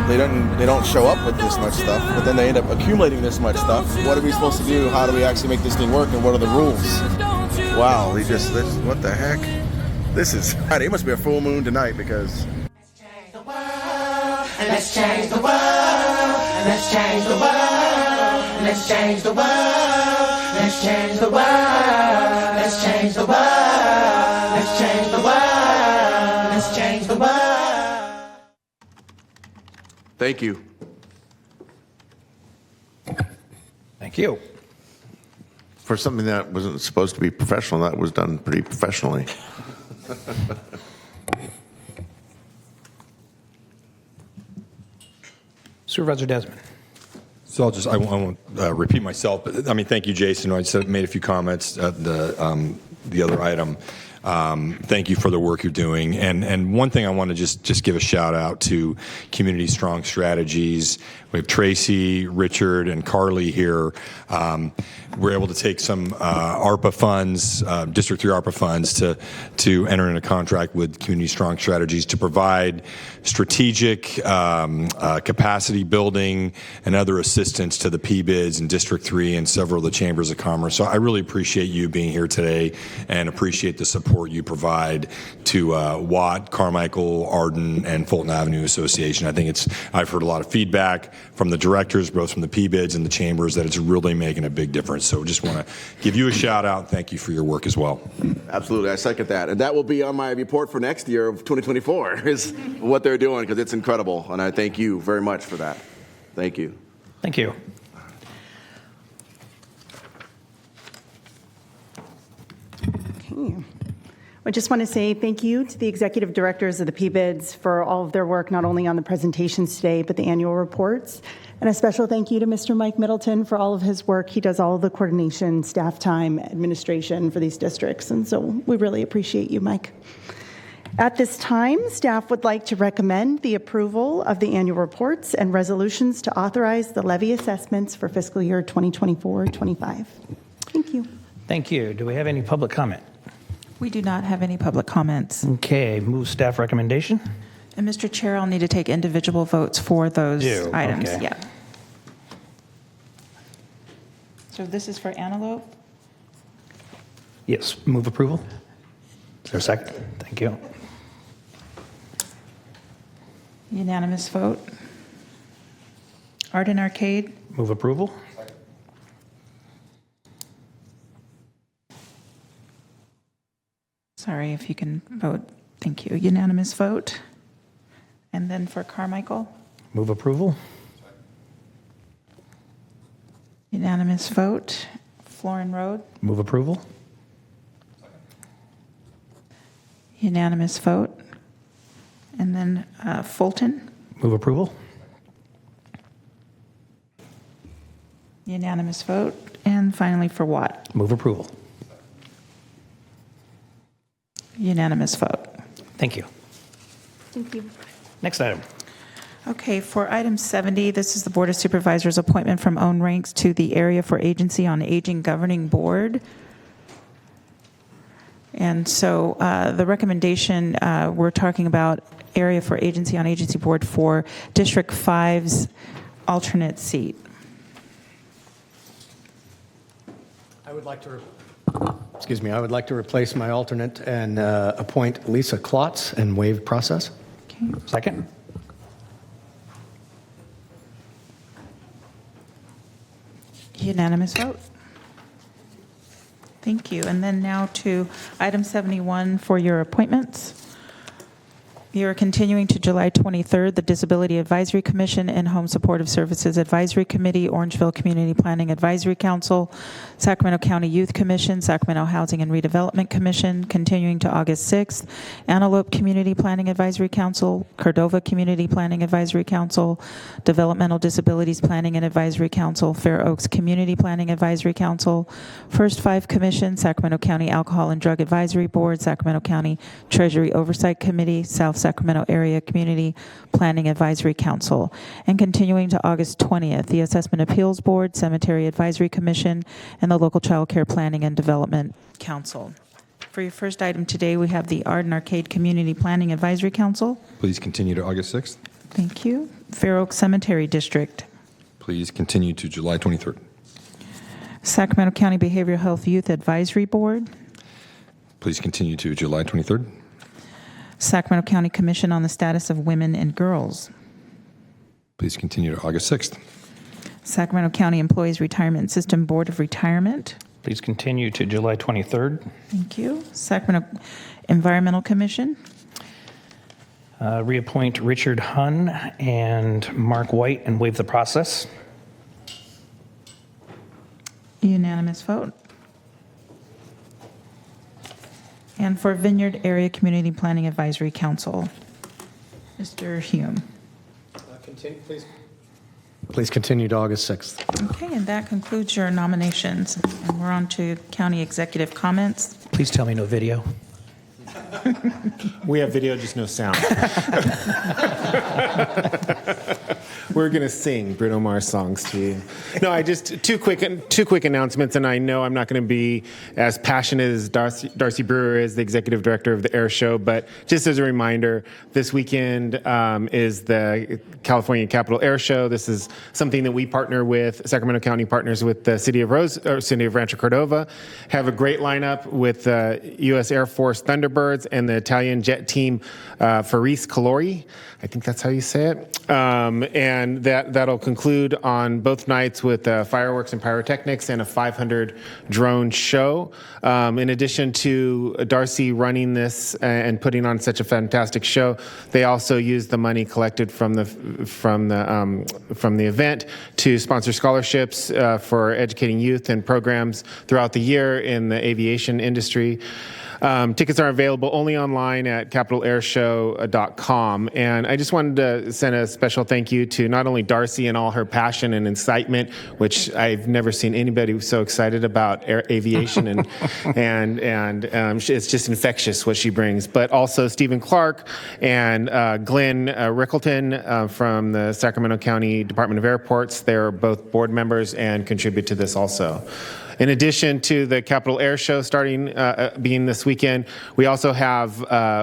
They don't show up with this much stuff, but then they end up accumulating this much stuff. What are we supposed to do? How do we actually make this thing work? And what are the rules? Wow, what the heck? This is, it must be a full moon tonight because. Let's change the world. Let's change the world. Let's change the world. Let's change the world. Let's change the world. Let's change the world. Let's change the world. Thank you. Thank you. For something that wasn't supposed to be professional, that was done pretty professionally. Supervisor Desmond. So I won't repeat myself, but I mean, thank you, Jason. I just made a few comments at the other item. Thank you for the work you're doing. And one thing I want to just give a shout out to Community Strong Strategies. We have Tracy, Richard, and Carly here. We're able to take some ARPA funds, District 3 ARPA funds, to enter in a contract with Community Strong Strategies to provide strategic capacity building and other assistance to the PBIDs in District 3 and several of the chambers of commerce. So I really appreciate you being here today and appreciate the support support you provide to Watt, Carmichael, Arden, and Fulton Avenue Association. I think I've heard a lot of feedback from the directors, both from the PBIDs and the chambers, that it's really making a big difference. So just want to give you a shout out. Thank you for your work as well. Absolutely, I second that. And that will be on my report for next year of 2024, is what they're doing, because it's incredible. And I thank you very much for that. Thank you. Thank you. Okay. I just want to say thank you to the executive directors of the PBIDs for all of their work, not only on the presentations today, but the annual reports. And a special thank you to Mr. Mike Middleton for all of his work. He does all of the coordination, staff time, administration for these districts. And so we really appreciate you, Mike. At this time, staff would like to recommend the approval of the annual reports and resolutions to authorize the levy assessments for fiscal year 2024-25. Thank you. Thank you. Do we have any public comment? We do not have any public comments. Okay, move staff recommendation. And Mr. Chair, I'll need to take individual votes for those Do, items. okay. Yeah. So this is for Antelope. Yes, move approval. Is there a second? Thank you. Unanimous vote. Arden Arcade. Move approval. Sorry, if you can vote. Thank you. Unanimous vote. And then for Carmichael. Move approval. Unanimous vote. Florin Road. Move approval. Unanimous vote. And then Fulton. Move approval. Unanimous vote. And finally for Watt. Move approval. Unanimous vote. Thank you. Thank you. Next item. Okay, for item 70, this is the Board of Supervisors appointment from own ranks to the Area for Agency on Aging Governing Board. And so the recommendation, we're talking about Area for Agency on Agency Board for District 5's alternate seat. I would like to replace my alternate and appoint Lisa Klotz and waive process. Okay. Second. Unanimous vote. Thank you. And then now to item 71 for your appointments. You're continuing to July 23rd, the Disability Advisory Commission and Home Supportive Services Advisory Committee, Orangeville Community Planning Advisory Council, Sacramento County Youth Commission, Sacramento Housing and Redevelopment Commission, continuing to August 6th, Antelope Community Planning Advisory Council, Cordova Community Planning Advisory Council, Developmental Disabilities Planning and Advisory Council, Fair Oaks Community Planning Advisory Council, First Five Commission, Sacramento County Alcohol and Drug Advisory Board, Sacramento County Treasury Oversight Committee, South Sacramento Area Community Planning Advisory Council. And continuing to August 20th, the Assessment Appeals Board, Cemetery Advisory Commission, and the Local Child Care Planning and Development Council. For your first item today, we have the Arden Arcade Community Planning Advisory Council. Please continue to August 6th. Thank you. Fair Oaks Cemetery District. Please continue to July 23rd. Sacramento County Behavioral Health Youth Advisory Board. Please continue to July 23rd. Sacramento County Commission on the Status of Women and Girls. Please continue to August 6th. Sacramento County Employees Retirement System Board of Retirement. Please continue to July 23rd. Thank you. Sacramento Environmental Commission. Reappoint Richard Hunn and Mark White and waive the process. Unanimous vote. And for Vineyard Area Community Planning Advisory Council, Mr. Hume. Please continue to August 6th. Okay, and that concludes your nominations. And we're on to county executive comments. Please tell me no video. We have video, just no sound. We're gonna sing Bruno Mars songs to you. No, I just two quick announcements, and I know I'm not going to be as passionate as Darcy Brewer is, the executive director of the Air Show. But just as a reminder, this weekend is the California Capital Air Show. This is something that we partner with. Sacramento County partners with the City of Rancho Cordova. Have a great lineup with the U.S. Air Force Thunderbirds and the Italian jet team Faris Calori. I think that's how you say it. And that'll conclude on both nights with fireworks and pyrotechnics and a 500 drone show. In addition to Darcy running this and putting on such a fantastic show, they also use the money collected from the event to sponsor scholarships for educating youth and programs throughout the year in the aviation industry. Tickets are available only online at capitalairshow.com. And I just wanted to send a special thank you to not only Darcy and all her passion and excitement, which I've never seen anybody so excited about aviation, and it's just infectious what she brings. But also Stephen Clark and Glenn Rickleton from the Sacramento County Department of Airports. They're both board members and contribute to this also. In addition to the Capital Air Show starting being this weekend, we also have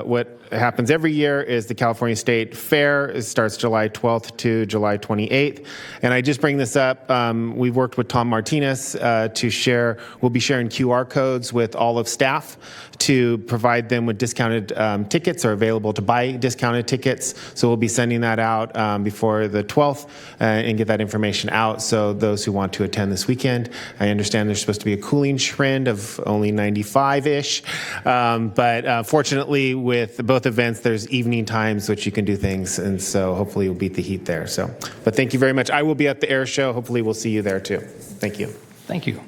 what happens every year is the California State Fair. It starts July 12th to July 28th. And I just bring this up. We've worked with Tom Martinez to share. We'll be sharing QR codes with all of staff to provide them with discounted tickets, or available to buy discounted tickets. So we'll be sending that out before the 12th and get that information out. So those who want to attend this weekend, I understand there's supposed to be a cooling trend of only 95-ish. But fortunately, with both events, there's evening times which you can do things. And so hopefully you'll beat the heat there. But thank you very much. I will be at the Air Show. Hopefully we'll see you there too. Thank you. Thank you.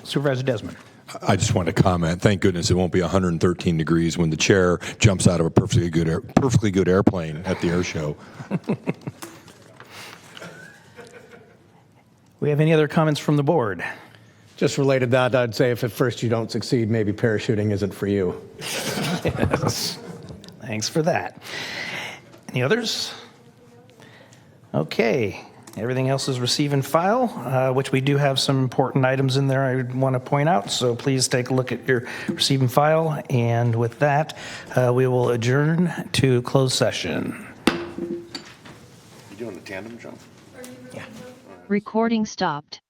Supervisor Desmond. I just want to comment. Thank goodness it won't be 113 degrees when the chair jumps out of a perfectly good airplane at the Air Show. We have any other comments from the board? Just related to that, I'd say if at first you don't succeed, maybe parachuting isn't for you. Yes. Thanks for that. Any others? Okay. Everything else is receive and file, which we do have some important items in there I want to point out. So please take a look at your receive and file. And with that, we will adjourn to closed session. You doing the tandem jump? Recording stopped.